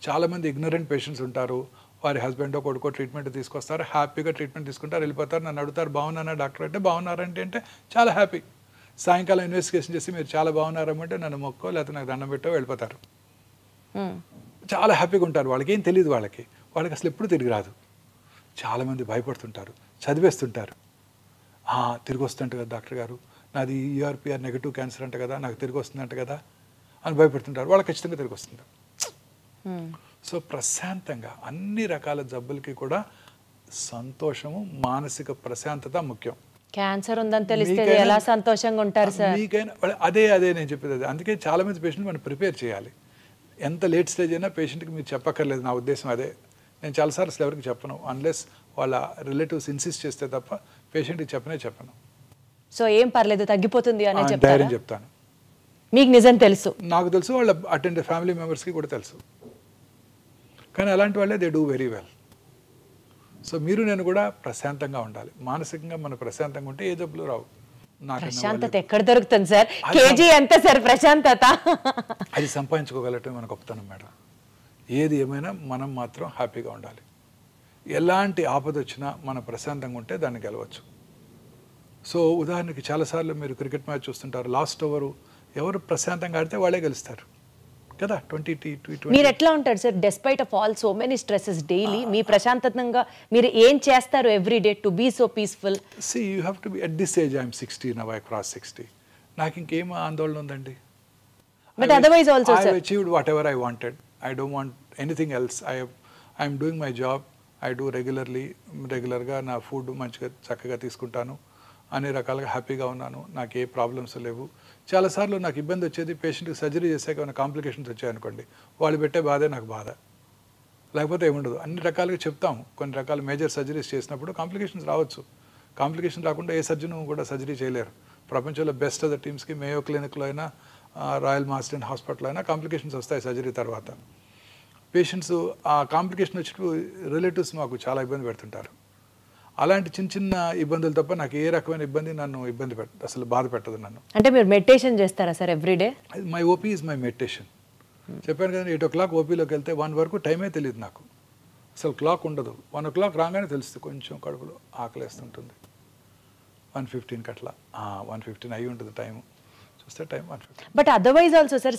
చాలా మంది ఇగ్నరెంట్ పేషెంట్స్ ఉంటారు. వారి హస్బెండో కొడుకో ట్రీట్మెంట్ తీసుకొస్తారు, హ్యాపీగా ట్రీట్మెంట్ తీసుకుంటారు, వెళ్ళిపోతారు. నన్ను అడుగుతారు బాగున్నారా డాక్టర్ అంటే, బాగున్నారంటే అంటే చాలా హ్యాపీ. సాయంకాలం ఇన్వెస్టిగేషన్ చేసి మీరు చాలా బాగున్నారమ్మంటే నన్ను మొక్కో లేకపోతే నాకు దండం పెట్టో వెళ్ళిపోతారు. చాలా హ్యాపీగా ఉంటారు. వాళ్ళకి ఏం తెలియదు, వాళ్ళకి అసలు ఎప్పుడు తిరిగి రాదు. చాలామంది భయపడుతుంటారు, చదివేస్తుంటారు. తిరిగి వస్తుంట కదా డాక్టర్ గారు, నాది ERPR నెగటివ్ క్యాన్సర్ అంట కదా, నాకు తిరిగి వస్తుందంట కదా అని భయపడుతుంటారు. వాళ్ళకి ఖచ్చితంగా తిరిగి వస్తుంది. సో ప్రశాంతంగా అన్ని రకాల జబ్బులకి కూడా సంతోషము, మానసిక ప్రశాంతత ముఖ్యం. క్యాన్సర్ ఉందని తెలిస్తే ఎలా సంతోషంగా ఉంటారు సార్? మీకైనా అదే నేను చెప్పేది అదే. అందుకే చాలా మంది పేషెంట్ మనం ప్రిపేర్ చేయాలి. ఎంత లేట్ స్టేజ్ అయినా పేషెంట్కి మీరు చెప్పక్కర్లేదు. నా ఉద్దేశం అదే. నేను చాలాసార్లు అసలు ఎవరికి చెప్పను, అన్లెస్ వాళ్ళ రిలేటివ్స్ ఇన్సిస్ట్ చేస్తే తప్ప పేషెంట్కి చెప్పను. సో ఏం పర్లేదు, తగ్గిపోతుంది అని ధైర్యం చెప్తాను. మీకు నిజం తెలుసు, నాకు తెలుసు, వాళ్ళ అటెండ్ ఫ్యామిలీ మెంబర్స్కి కూడా తెలుసు. కానీ అలాంటి వాళ్ళే they do very well. So మీరు నేను కూడా ప్రశాంతంగా ఉండాలి. మానసికంగా మనం ప్రశాంతంగా ఉంటే ఏ జబ్బులు రావు. ప్రశాంతత ఎక్కడ దొరుకుతుంది సార్? కేజీ ఎంత సార్ ప్రశాంతత? అది సంపాదించుకోగలటం మన గొప్పతనం మేడం. ఏది ఏమైనా మనం మాత్రం హ్యాపీగా ఉండాలి. ఎలాంటి ఆపద వచ్చినా మనం ప్రశాంతంగా ఉంటే దాన్ని గెలవచ్చు. సో ఉదాహరణకి చాలాసార్లు మీరు క్రికెట్ మ్యాచ్ చూస్తుంటారు, లాస్ట్ ఓవర్ ఎవరు ప్రశాంతంగా ఆడితే వాళ్ళే గెలుస్తారు కదా. 20-20. మీరు ఎట్లా ఉంటారు sir despite of all so many stresses daily? మీ ప్రశాంతంగా మీరు ఏం చేస్తారు every day to be so peaceful? See, you have to be at this age. I'm 60 now. I crossed 60. నాకు ఇంకేం ఆందోళన ఉందండి. But otherwise also, sir, I've achieved whatever I wanted. I don't want anything else. I'm doing my job. I do రెగ్యులర్గా నా food మంచిగా చక్కగా తీసుకుంటాను, అన్ని రకాలుగా హ్యాపీగా ఉన్నాను, నాకు ఏ ప్రాబ్లమ్స్ లేవు. చాలాసార్లు నాకు ఇబ్బంది వచ్చేది, పేషెంట్కి సర్జరీ చేసాక ఏమైనా కాంప్లికేషన్స్ వచ్చాయనుకోండి, వాళ్ళు పెట్టే బాధే నాకు బాధ, లేకపోతే ఏముండదు. అన్ని రకాలుగా చెప్తాము. కొన్ని రకాల మేజర్ సర్జరీస్ చేసినప్పుడు కాంప్లికేషన్స్ రావచ్చు. కాంప్లికేషన్ రాకుండా ఏ సర్జన్ కూడా సర్జరీ చేయలేరు. ప్రపంచంలో బెస్ట్ ఆఫ్ ద టీమ్స్కి మేయో క్లినిక్లో అయినా, రాయల్ మాస్టన్ హాస్పిటల్ అయినా కాంప్లికేషన్స్ వస్తాయి సర్జరీ తర్వాత. పేషెంట్స్ ఆ కాంప్లికేషన్ వచ్చినప్పుడు రిలేటివ్స్ మాకు చాలా ఇబ్బంది పెడుతుంటారు. అలాంటి చిన్న చిన్న ఇబ్బందులు తప్ప నాకు ఏ రకమైన ఇబ్బంది నన్ను అసలు బాధ పెట్టదు నన్ను. అంటే మీరు మెడిటేషన్ చేస్తారా sir everyday? My OP is my meditation. చెప్పాను కదా 8 o'clock ఓపీలోకి వెళ్తే 1 వరకు టైమే తెలియదు నాకు, అసలు క్లాక్ ఉండదు. 1 o'clock రాగానే తెలుస్తుంది కొంచెం కడుపులో ఆకలేస్తుంటుంది. 1:15 అట్లా 1:15 అయి ఉంటుంది టైము, చూస్తే time 1:15. But otherwise also sir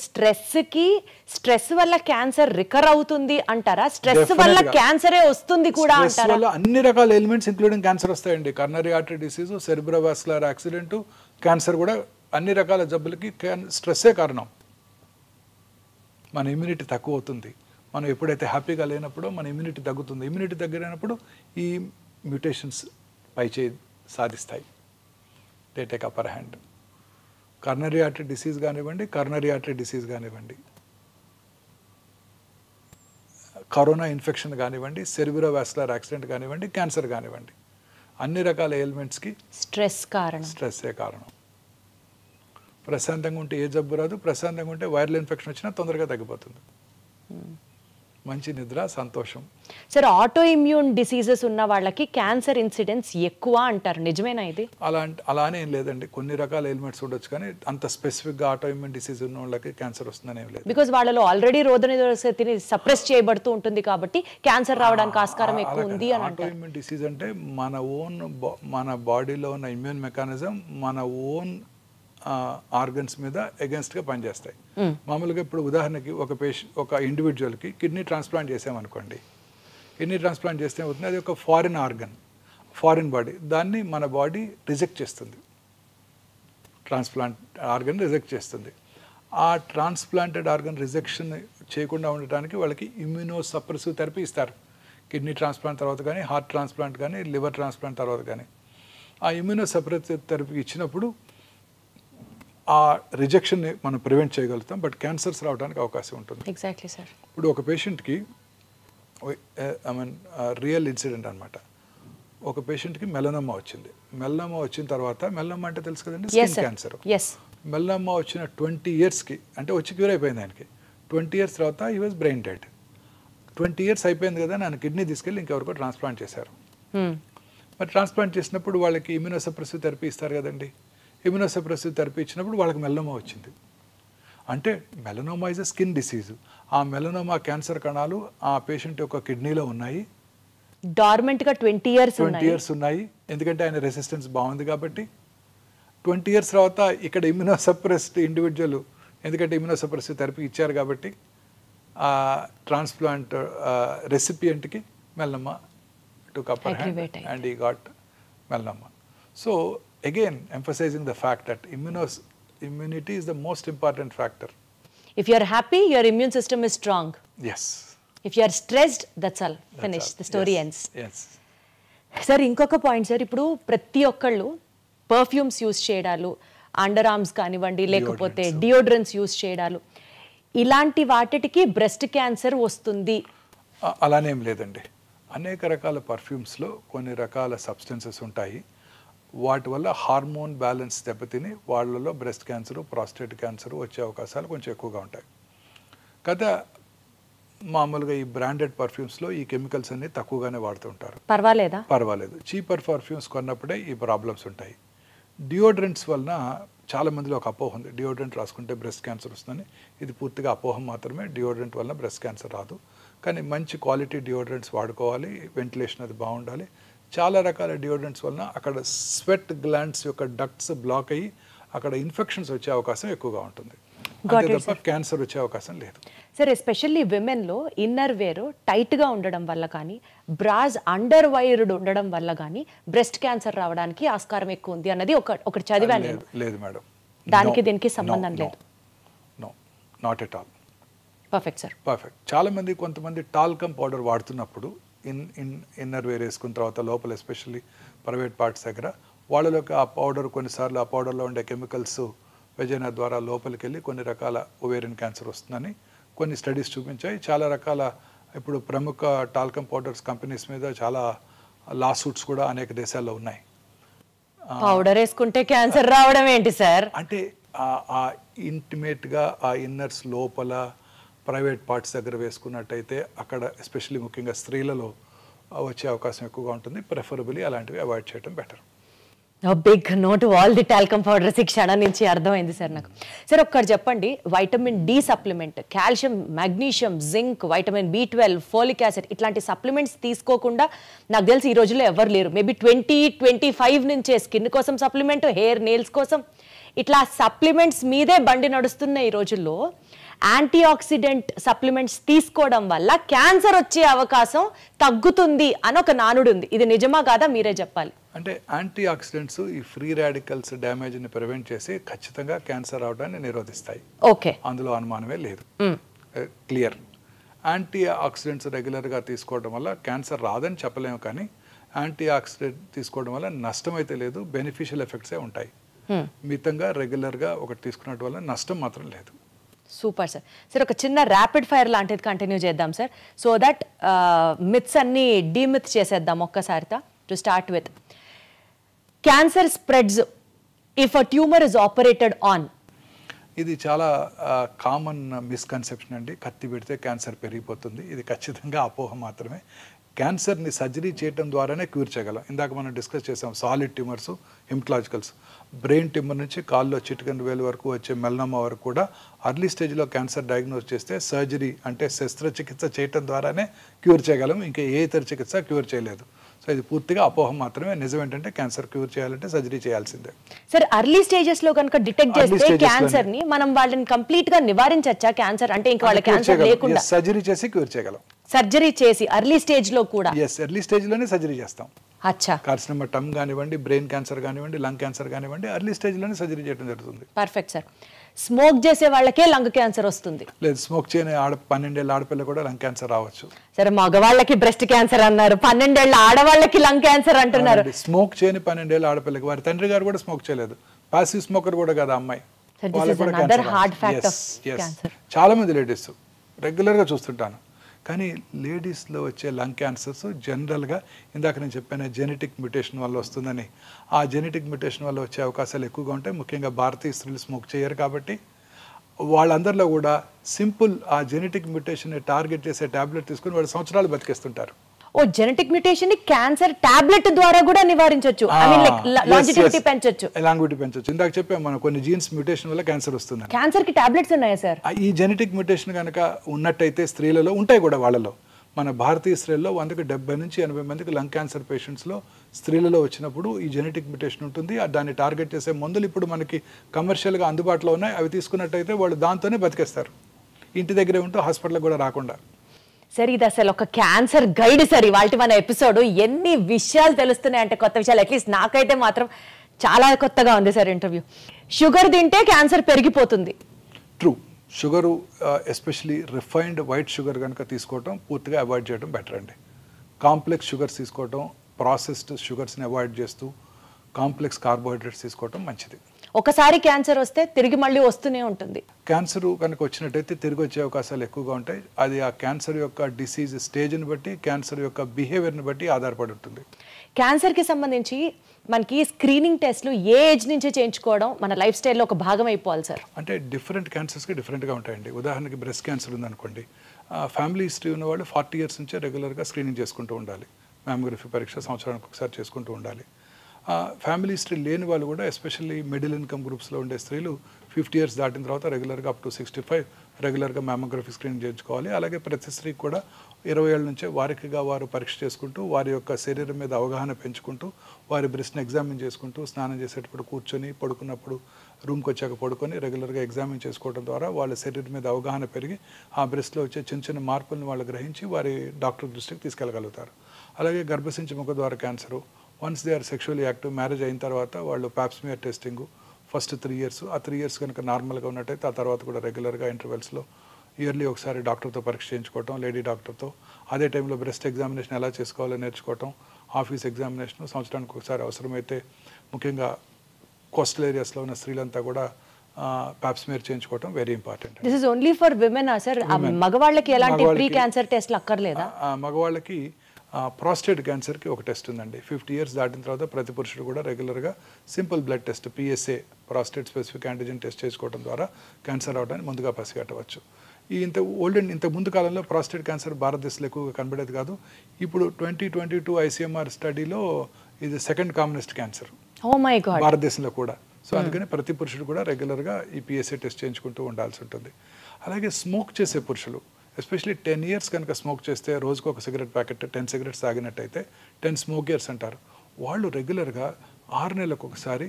stress వల్ల క్యాన్సర్ రికర్ అవుతుంది అంటారా? స్ట్రెస్ వల్ల క్యాన్సరే వస్తుంది కూడా అంటారా? స్ట్రెస్ వల్ల అన్ని రకాల ఎలిమెంట్స్ ఇంక్లూడింగ్ క్యాన్సర్ వస్తాయండి. Coronary artery disease, cerebrovascular accident, cancer కూడా అన్ని రకాల జబ్బులకి స్ట్రెస్సే కారణం. మన ఇమ్యూనిటీ తక్కువ అవుతుంది. మనం ఎప్పుడైతే హ్యాపీగా లేనప్పుడో మన ఇమ్యూనిటీ తగ్గుతుంది. ఇమ్యూనిటీ తగ్గినప్పుడు ఈ మ్యూటేషన్స్ పైచేయి సాధిస్తాయి, they take upper hand. Coronary artery disease కానివ్వండి, కరోనా ఇన్ఫెక్షన్ కానివ్వండి, సెరిబ్రోవాస్కులర్ యాక్సిడెంట్ కానివ్వండి, క్యాన్సర్ కానివ్వండి, అన్ని రకాల ఎలిమెంట్స్కి స్ట్రెస్సే కారణం. ప్రశాంతంగా ఉంటే ఏ జబ్బు రాదు, ప్రశాంతంగా ఉంటే వైరల్ ఇన్ఫెక్షన్ వచ్చినా తొందరగా తగ్గిపోతుంది. మంచి నిద్ర, సంతోషం. సార్ ఆటో ఇమ్యూన్ డిసీజెస్ ఉన్న వాళ్ళకి క్యాన్సర్ ఇన్సిడెన్స్ ఎక్కువ అంటారు, నిజమేనా ఇది? అలానే ఏం లేదండి, కొన్ని రకాల ఎలిమెంట్స్ ఉండొచ్చు, కానీ అంత స్పెసిఫిక్గా ఆటో ఇమ్యూన్ డిసీజ్ ఉన్న వాళ్ళకి క్యాన్సర్ వస్తుందని ఏం లేదు. బికాజ్ వాళ్ళలో ఆల్రెడీ రోగనిరోధక శక్తిని సప్రెస్ చేయబడుతూ ఉంటుంది కాబట్టి క్యాన్సర్ రావడానికి ఆస్కారం ఎక్కువ ఉంది అని అంటారు. ఆటో ఇమ్యూన్ డిసీజ్ అంటే మన బాడీలో ఉన్న ఇమ్యూన్ మెకానిజం మన ఓన్ ఆర్గన్స్ మీద అగెన్స్ట్గా పనిచేస్తాయి. మామూలుగా ఇప్పుడు ఉదాహరణకి ఒక ఇండివిజువల్కి కిడ్నీ ట్రాన్స్ప్లాంట్ చేసామనుకోండి, కిడ్నీ ట్రాన్స్ప్లాంట్ చేస్తే అవుతుంది, అది ఒక ఫారిన్ ఆర్గన్, ఫారిన్ బాడీ, దాన్ని మన బాడీ రిజెక్ట్ చేస్తుంది, ట్రాన్స్ప్లాంట్ ఆర్గన్ రిజెక్ట్ చేస్తుంది. ఆ ట్రాన్స్ప్లాంటెడ్ ఆర్గన్ రిజెక్షన్ చేయకుండా ఉండటానికి వాళ్ళకి ఇమ్యూనోసప్రెసివ్ థెరపీ ఇస్తారు. కిడ్నీ ట్రాన్స్ప్లాంట్ తర్వాత కానీ, హార్ట్ ట్రాన్స్ప్లాంట్ కానీ, లివర్ ట్రాన్స్ప్లాంట్ తర్వాత కానీ ఆ ఇమ్యూనోసప్రెసివ్ థెరపీ ఇచ్చినప్పుడు ఆ రిజెక్షన్ని మనం ప్రివెంట్ చేయగలుగుతాం. బట్ క్యాన్సర్స్ రావడానికి అవకాశం ఉంటుంది. Exactly sir. ఇప్పుడు ఒక పేషెంట్కి రియల్ ఇన్సిడెంట్ అనమాట. ఒక పేషెంట్కి మెలనోమా వచ్చింది. మెలనోమా వచ్చిన తర్వాత, మెలనోమా అంటే తెలుసు కదండి, స్కిన్ క్యాన్సర్. మెలనోమా వచ్చిన 20 yearsకి అంటే వచ్చి క్యూర్ అయిపోయింది ఆయనకి. 20 years తర్వాత ఈ వాజ్ బ్రెయిన్ డెడ్. 20 years అయిపోయింది కదా, నన్ను కిడ్నీ తీసుకెళ్ళి ఇంకెవరికో ట్రాన్స్ప్లాంట్ చేశారు. మరి ట్రాన్స్ప్లాంట్ చేసినప్పుడు వాళ్ళకి ఇమ్యూనోసప్రెసివ్ థెరపీ ఇస్తారు కదండి. ఇమ్యూనోసప్రెసివ్ థెరపీ ఇచ్చినప్పుడు వాళ్ళకి మెలనోమా వచ్చింది. అంటే melanoma is a skin disease. ఆ మెలనోమా క్యాన్సర్ కణాలు ఆ పేషెంట్ యొక్క కిడ్నీలో ఉన్నాయి, డార్మెంట్గా 20 years ఉన్నాయి. ఎందుకంటే ఆయన రెసిస్టెన్స్ బాగుంది కాబట్టి. 20 years తర్వాత ఇక్కడ ఇమ్యూనోసప్రెస్డ్ ఇండివిజువల్, ఎందుకంటే ఇమ్యూనోసప్రెసివ్ థెరపీ ఇచ్చారు కాబట్టి ఆ ట్రాన్స్ప్లాంట్ రెసిపియంట్కి melanoma took upper hand and he got melanoma. So again emphasizing the fact that immunity is the most important factor. If you are happy, your immune system is strong. Yes. If you are stressed, that's all. Finish. The story ends. Yes. Sir, ఇంకొక point sir, ఇప్పుడు ప్రతి ఒక్కళ్ళు perfumes use చేయడాలు, under arms కానివ్వండి, లేకపోతే deodorants use చేయడాలు, ఇలాంటి వాటికి బ్రెస్ట్ క్యాన్సర్ వస్తుంది అలానేం లేదండి. అనేక రకాల పర్ఫ్యూమ్స్లో కొన్ని రకాల సబ్స్టెన్సెస్ ఉంటాయి. వాటి వల్ల హార్మోన్ బ్యాలెన్స్ దెబ్బతిని వాళ్ళలో బ్రెస్ట్ క్యాన్సర్, ప్రాస్టేట్ క్యాన్సర్ వచ్చే అవకాశాలు కొంచెం ఎక్కువగా ఉంటాయి కదా. మామూలుగా ఈ బ్రాండెడ్ పర్ఫ్యూమ్స్లో ఈ కెమికల్స్ అన్ని తక్కువగానే వాడుతుంటారు. పర్వాలేదు. చీపర్ పర్ఫ్యూమ్స్ కొన్నప్పుడే ఈ ప్రాబ్లమ్స్ ఉంటాయి. డియోడ్రెంట్స్ వలన చాలా మందిలో ఒక అపోహ ఉంది, డియోడ్రెంట్ రాసుకుంటే బ్రెస్ట్ క్యాన్సర్ వస్తుందని. ఇది పూర్తిగా అపోహం మాత్రమే. డియోడ్రెంట్ వలన బ్రెస్ట్ క్యాన్సర్ రాదు. కానీ మంచి క్వాలిటీ డియోడ్రెంట్స్ వాడుకోవాలి, వెంటిలేషన్ అది బాగుండాలి. చాలా రకాల డియోడ్రెంట్స్ వలన అక్కడ స్వెట్ గ్లాండ్స్ యొక్క డక్ట్స్ బ్లాక్ అయ్యి అక్కడ ఇన్ఫెక్షన్స్ వచ్చే అవకాశం ఎక్కువగా ఉంటుంది. అంతే తప్ప క్యాన్సర్ వచ్చే అవకాశం లేదు. సార్, ఎస్పెషల్లీ విమెన్లో ఇన్నర్ వేర్ టైట్గా ఉండడం వల్ల కానీ, బ్రాస్ అండర్ వైర్డ్ ఉండడం వల్ల కానీ బ్రెస్ట్ క్యాన్సర్ రావడానికి ఆస్కారం ఎక్కువ ఉంది అన్నది ఒకటి చదివాను నేను. లేదు మేడం, దానికి దీనికి సంబంధం లేదు. No, not at all. Perfect sir, perfect. చాలామంది కొంతమంది టాల్కమ్ పౌడర్ వాడుతున్నప్పుడు ఇన్నర్ వేర్ వేసుకున్న తర్వాత లోపల ఎస్పెషల్లీ ప్రైవేట్ పార్ట్స్ దగ్గర వాళ్ళలోకి ఆ పౌడర్, కొన్నిసార్లు ఆ పౌడర్లో ఉండే కెమికల్స్ వెజైనా ద్వారా లోపలికి వెళ్ళి కొన్ని రకాల ఓవేరియన్ క్యాన్సర్ వస్తుందని కొన్ని స్టడీస్ చూపించాయి. చాలా రకాల ఇప్పుడు ప్రముఖ టాల్కమ్ పౌడర్స్ కంపెనీస్ మీద చాలా లా సూట్స్ కూడా అనేక దేశాల్లో ఉన్నాయి. పౌడర్ వేసుకుంటే క్యాన్సర్ రావడం ఏంటి సార్? అంటే ఆ ఇంటిమేట్గా ఆ ఇన్నర్స్ లోపల ప్రైవేట్ పార్ట్స్ దగ్గర వేసుకున్నట్టయితే అక్కడ ఎస్పెషల్లీ ముఖ్యంగా స్త్రీలలో వచ్చే అవకాశం ఎక్కువగా ఉంటుంది. ప్రిఫరబుల్లీ అలాంటివి అవాయిడ్ చేయడం better. Big note all the talcum powders ఈ క్షణం నుంచి అర్థమైంది సార్ నాకు. సార్ ఒక్కటి చెప్పండి, vitamin D supplement, calcium, magnesium, zinc, vitamin B12, folic acid ఇట్లాంటి సప్లిమెంట్స్ తీసుకోకుండా నాకు తెలిసి ఈ రోజుల్లో ఎవరు లేరు. మేబీ 20-25 నుంచే స్కిన్ కోసం సప్లిమెంట్, హెయిర్ నెయిల్స్ కోసం ఇట్లా సప్లిమెంట్స్ మీదే బండి నడుస్తున్న ఈ రోజుల్లో యాంటీ ఆక్సిడెంట్ సప్లిమెంట్స్ తీసుకోవడం వల్ల క్యాన్సర్ వచ్చే అవకాశం తగ్గుతుంది అని ఒక నానుడు ఉంది. ఇది నిజమా కాదా మీరే చెప్పాలి. అంటే యాంటీ ఆక్సిడెంట్స్ ఈ ఫ్రీ రాడికల్స్ డ్యామేజ్ని ప్రివెంట్ చేసి ఖచ్చితంగా క్యాన్సర్ అవడాన్ని నిరోధిస్తాయి. ఓకే, అందులో అనుమానమే లేదు. క్లియర్. యాంటీ ఆక్సిడెంట్స్ రెగ్యులర్గా తీసుకోవడం వల్ల క్యాన్సర్ రాదని చెప్పలేము, కానీ యాంటీ ఆక్సిడెంట్ తీసుకోవడం వల్ల నష్టం అయితే లేదు, బెనిఫిషియల్ ఎఫెక్ట్సే ఉంటాయి. మితంగా రెగ్యులర్గా ఒకటి తీసుకున్నట్టు వల్ల నష్టం మాత్రం లేదు. Super sir. సార్ ఒక చిన్న ర్యాపిడ్ ఫైర్ లాంటిది కంటిన్యూ చేద్దాం సార్, సో దట్ మిత్స్ అన్ని డీమిత్ చేసేద్దాం ఒక్కసారితో. To start with, cancer spreads if a tumour is operated on. ఇది చాలా కామన్ మిస్కన్సెప్షన్ అండి. కత్తి పెడితే క్యాన్సర్ పెరిగిపోతుంది. ఇది ఖచ్చితంగా అపోహ మాత్రమే. క్యాన్సర్ని సర్జరీ చేయడం ద్వారానే క్యూర్ చేయగలం. ఇందాక మనం డిస్కస్ చేసాం సాలిడ్ ట్యూమర్స్, హిమటలాజికల్స్. బ్రెయిన్ ట్యూమర్ నుంచి కాల్లో చిటికెన్ వేలు వరకు వచ్చే మెలనోమా వరకు కూడా అర్లీ స్టేజ్లో క్యాన్సర్ డయాగ్నోస్ చేస్తే సర్జరీ అంటే శస్త్రచికిత్స చేయడం ద్వారానే క్యూర్ చేయగలం. ఇంకా ఏ ఇతర చికిత్స క్యూర్ చేయలేదు. సో ఇది పూర్తిగా అపోహ మాత్రమే. నిజం ఏంటంటే క్యాన్సర్ క్యూర్ చేయాలంటే సర్జరీ చేయాల్సిందే. సార్ అర్లీ స్టేజెస్ లో కనుక డిటెక్ట్ చేస్తే క్యాన్సర్ ని మనం వాళ్ళని కంప్లీట్ గా నివారించచ్చా? క్యాన్సర్ అంటే ఇంకా వాళ్ళ క్యాన్సర్ లేకుండా సర్జరీ చేసి క్యూర్ చేయగలం. సర్జరీ చేసి అర్లీ స్టేజ్ లో కూడా? ఎస్, ఎర్లీ స్టేజ్ లోనే సర్జరీ చేస్తాం. అచ్చా. కార్సినోమా టమ్ కానివ్వండి, బ్రెయిన్ క్యాన్సర్ కానివ్వండి, లంగ్ క్యాన్సర్ కానివ్వండి, అర్లీ స్టేజ్ లోనే సర్జరీ చేయడం జరుగుతుంది. Perfect sir. స్మోక్ చేసే వాళ్ళకే లంగ్ క్యాన్సర్ వస్తుంది? లేదు, స్మోక్ చేయని 12 ఏళ్ళ ఆడపిల్ల కూడా లంగ్ క్యాన్సర్ రావచ్చు. సరే, మగవాళ్ళకి బ్రెస్ట్ క్యాన్సర్ అన్నారు, 12 ఏళ్ళ ఆడవాళ్ళకి లంగ్ క్యాన్సర్ అంటున్నారు. స్మోక్ చేయని 12 ఏళ్ళ ఆడపిల్లకి వారి తండ్రి గారు కూడా స్మోక్ చేయలేదు, పాసివ్ స్మోకర్ కూడా కదా అమ్మాయి. చాలా మంది లేడీస్ రెగ్యులర్గా చూస్తుంటాను. కానీ లేడీస్లో వచ్చే లంగ్ క్యాన్సర్స్ జనరల్గా ఇందాక నేను చెప్పాను జెనెటిక్ మ్యూటేషన్ వల్ల వస్తుందని. ఆ జెనెటిక్ మ్యూటేషన్ వల్ల వచ్చే అవకాశాలు ఎక్కువగా ఉంటాయి. ముఖ్యంగా భారతీయ స్త్రీలు స్మోక్ చేయరు కాబట్టి వాళ్ళందరిలో కూడా సింపుల్ ఆ జెనెటిక్ మ్యూటేషన్ టార్గెట్ చేసే టాబ్లెట్ తీసుకుని వాళ్ళు సంవత్సరాలు బతికేస్తుంటారు. ఓ, జెనెటిక్ మ్యూటేషన్ ని క్యాన్సర్ టాబ్లెట్ ద్వారా కూడా నివారించవచ్చు, లాంజివిటీ పెంచొచ్చు. లాంజివిటీ పెంచొచ్చు. ఇందాక చెప్పాము మనం కొన్ని జీన్స్ మ్యూటేషన్ వల్ల క్యాన్సర్ వస్తుంది. క్యాన్సర్ కి టాబ్లెట్స్ ఉన్నాయా సార్? ఈ జెనెటిక్ మ్యూటేషన్ కనుక ఉన్నట్టయితే స్త్రీలలో ఉంటాయి కూడా. వాళ్ళలో మన భారతీయ స్త్రీల్లో 100కి 70 నుంచి 80 మందికి లంగ్ క్యాన్సర్ పేషెంట్స్లో స్త్రీలలో వచ్చినప్పుడు ఈ జెనెటిక్ మ్యూటేషన్ ఉంటుంది. దాన్ని టార్గెట్ చేసే మందులు ఇప్పుడు మనకి కమర్షియల్గా అందుబాటులో ఉన్నాయి. అవి తీసుకున్నట్టయితే వాళ్ళు దాంతోనే బతికేస్తారు, ఇంటి దగ్గరే ఉంటూ హాస్పిటల్కి కూడా రాకుండా. సార్, ఇది అసలు ఒక క్యాన్సర్ గైడ్ సార్ ఇవాళ మన ఎపిసోడ్. ఎన్ని విషయాలు తెలుస్తున్నాయి అంటే, కొత్త విషయాలు. అట్లీస్ట్ నాకైతే మాత్రం చాలా కొత్తగా ఉంది సార్ ఇంటర్వ్యూ. షుగర్ తింటే క్యాన్సర్ పెరిగిపోతుంది. True. Sugar especially refined white sugar కనుక తీసుకోవటం పూర్తిగా అవాయిడ్ చేయడం బెటర్ అండి. కాంప్లెక్స్ షుగర్స్ తీసుకోవటం, ప్రాసెస్డ్ షుగర్స్ని అవాయిడ్ చేస్తూ కాంప్లెక్స్ కార్బోహైడ్రేట్స్ తీసుకోవటం మంచిది. ఒకసారి క్యాన్సర్ వస్తే తిరిగి మళ్ళీ వస్తూనే ఉంటుంది. క్యాన్సర్ కనుక వచ్చినట్టయితే తిరిగి వచ్చే అవకాశాలు ఎక్కువగా ఉంటాయి. అది ఆ క్యాన్సర్ యొక్క డిసీజ్ స్టేజ్ని బట్టి, క్యాన్సర్ యొక్క బిహేవియర్ని బట్టి ఆధారపడి ఉంటుంది. క్యాన్సర్కి సంబంధించి మనకి స్క్రీనింగ్ టెస్ట్లు ఏ ఏజ్ నుంచి చేయించుకోవడం మన లైఫ్ స్టైల్లో ఒక భాగం అయిపోవాలి సార్? అంటే డిఫరెంట్ క్యాన్సర్స్కి డిఫరెంట్గా ఉంటాయండి. ఉదాహరణకి బ్రెస్ట్ క్యాన్సర్ ఉందనుకోండి, ఫ్యామిలీ హిస్టరీ ఉన్న వాళ్ళు 40 years నుంచే రెగ్యులర్గా స్క్రీనింగ్ చేసుకుంటూ ఉండాలి. మ్యామోగ్రఫీ పరీక్ష సంవత్సరానికి ఒకసారి చేసుకుంటూ ఉండాలి. ఫ్యామిలీ హిస్టరీ లేని వాళ్ళు కూడా ఎస్పెషల్లీ మిడిల్ ఇన్కమ్ గ్రూప్స్లో ఉండే స్త్రీలు 50 years దాటిన తర్వాత రెగ్యులర్గా అప్ టు 65 రెగ్యులర్గా మ్యామోగ్రఫీ స్క్రీనింగ్ చేయించుకోవాలి. అలాగే ప్రతి స్త్రీకి కూడా 20 ఏళ్ళ నుంచే వారికిగా వారు పరీక్ష చేసుకుంటూ వారి యొక్క శరీరం మీద అవగాహన పెంచుకుంటూ వారి బ్రెస్ట్ని ఎగ్జామిన్ చేసుకుంటూ స్నానం చేసేటప్పుడు కూర్చొని, పడుకున్నప్పుడు రూమ్కి వచ్చాక పడుకొని రెగ్యులర్గా ఎగ్జామిన్ చేసుకోవడం ద్వారా వాళ్ళ శరీరం మీద అవగాహన పెరిగి ఆ బ్రెస్ట్లో వచ్చే చిన్న చిన్న మార్పులను వాళ్ళు గ్రహించి వారి డాక్టర్ దృష్టికి తీసుకెళ్ళగలుగుతారు. అలాగే గర్భసించి ముఖద్వార cancer, once they are sexually active, marriage అయిన తర్వాత వాళ్ళు ప్యాప్స్మియర్ టెస్టింగ్ ఫస్ట్ 3 years, ఆ 3 years కనుక నార్మల్గా ఉన్నట్టయితే ఆ తర్వాత కూడా రెగ్యులర్గా ఇంటర్వెల్స్లో ఇయర్లీ ఒకసారి డాక్టర్తో పరీక్ష చేయించుకోవటం, లేడీ డాక్టర్తో. అదే టైంలో బ్రెస్ట్ ఎగ్జామినేషన్ ఎలా చేసుకోవాలో నేర్చుకోవటం, ఆఫీస్ ఎగ్జామినేషన్ సంవత్సరానికి ఒకసారి అవసరమైతే ముఖ్యంగా కోస్టల్ ఏరియాస్లో ఉన్న స్త్రీలంతా కూడా ప్యాప్స్మియర్ చేయించుకోవటం very important. This is only for women sir? మగవాళ్ళకి ఎలాంటి ప్రీ క్యాన్సర్ టెస్ట్లు అక్కర్లేదా? మగవాళ్ళకి ప్రాస్టేట్ క్యాన్సర్కి ఒక టెస్ట్ ఉందండి. 50 years దాటిన తర్వాత ప్రతి పురుషుడు కూడా రెగ్యులర్గా simple blood test PSA prostate specific antigen test చేసుకోవడం ద్వారా క్యాన్సర్ అవడానికి ముందుగా పసిగట్టవచ్చు. ఇంత ముందు కాలంలో ప్రాస్టేట్ క్యాన్సర్ భారతదేశంలో ఎక్కువగా కనబడేది కాదు. ఇప్పుడు 2022 ICMR స్టడీలో ఇది సెకండ్ కామనెస్ట్ క్యాన్సర్ భారతదేశంలో కూడా. సో అందుకని ప్రతి పురుషుడు కూడా రెగ్యులర్గా ఈ PSA టెస్ట్ చేయించుకుంటూ ఉండాల్సి ఉంటుంది. అలాగే స్మోక్ చేసే పురుషులు ఎస్పెషలీ 10 years కనుక స్మోక్ చేస్తే రోజుకు ఒక cigarette packet 10 cigarettes తాగినట్టయితే 10 smoke years అంటారు. వాళ్ళు రెగ్యులర్గా 6 నెలలకు ఒకసారి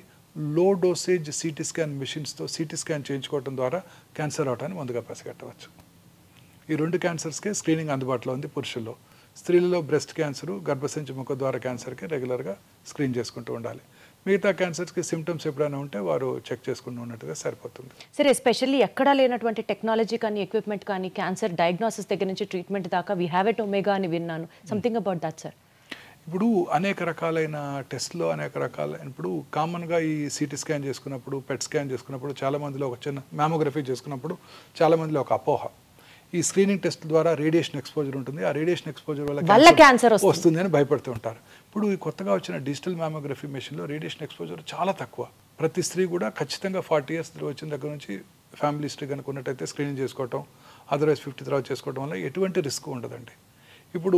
లో డోసేజ్ CT స్కాన్ మెషిన్స్తో CT స్కాన్ చేయించుకోవడం ద్వారా క్యాన్సర్ అవటాన్ని ముందుగా పసిగట్టవచ్చు. ఈ 2 క్యాన్సర్స్కే స్క్రీనింగ్ అందుబాటులో ఉంది పురుషుల్లో. స్త్రీలలో బ్రెస్ట్ క్యాన్సరు, గర్భసంచి ముఖద్వార క్యాన్సర్కి రెగ్యులర్గా స్క్రీన్ చేసుకుంటూ ఉండాలి. మిగతా క్యాన్సర్స్కి సిమ్టమ్స్ ఎప్పుడైనా ఉంటే వారు చెక్ చేసుకుంటూ ఉన్నట్టుగా సరిపోతుంది. సరే, ఎస్పెషల్లీ ఎక్కడా లేనటువంటి టెక్నాలజీ కానీ ఎక్విప్మెంట్ కానీ క్యాన్సర్ డయాగ్నోసిస్ దగ్గర నుంచి ట్రీట్మెంట్ దాకా వీ హ్యావ్ ఎట్ ఒమేగా అని విన్నాను. Something about that sir. ఇప్పుడు అనేక రకాలైన టెస్ట్లో ఇప్పుడు కామన్గా ఈ CT స్కాన్ చేసుకున్నప్పుడు, పెట్ స్కాన్ చేసుకున్నప్పుడు, చాలామందిలో ఒక చిన్న మ్యామోగ్రఫీ చేసుకున్నప్పుడు చాలామందిలో ఒక అపోహ, ఈ స్క్రీనింగ్ టెస్ట్ ద్వారా రేడియేషన్ ఎక్స్పోజర్ ఉంటుంది, ఆ రేడియేషన్ ఎక్స్పోజర్ వల్ల క్యాన్సర్ వస్తుంది అని భయపడుతూ ఉంటారు. ఇప్పుడు ఈ కొత్తగా వచ్చిన డిజిటల్ మ్యామోగ్రఫీ మెషిన్లో రేడియేషన్ ఎక్స్పోజర్ చాలా తక్కువ. ప్రతి స్త్రీ కూడా ఖచ్చితంగా 40 years వచ్చిన దగ్గర నుంచి ఫ్యామిలీ హిస్టరీ కనుక ఉన్నట్టయితే స్క్రీనింగ్ చేసుకోవటం, అదర్వైజ్ 50 తర్వాత చేసుకోవడం వల్ల ఎటువంటి రిస్క్ ఉండదండి. ఇప్పుడు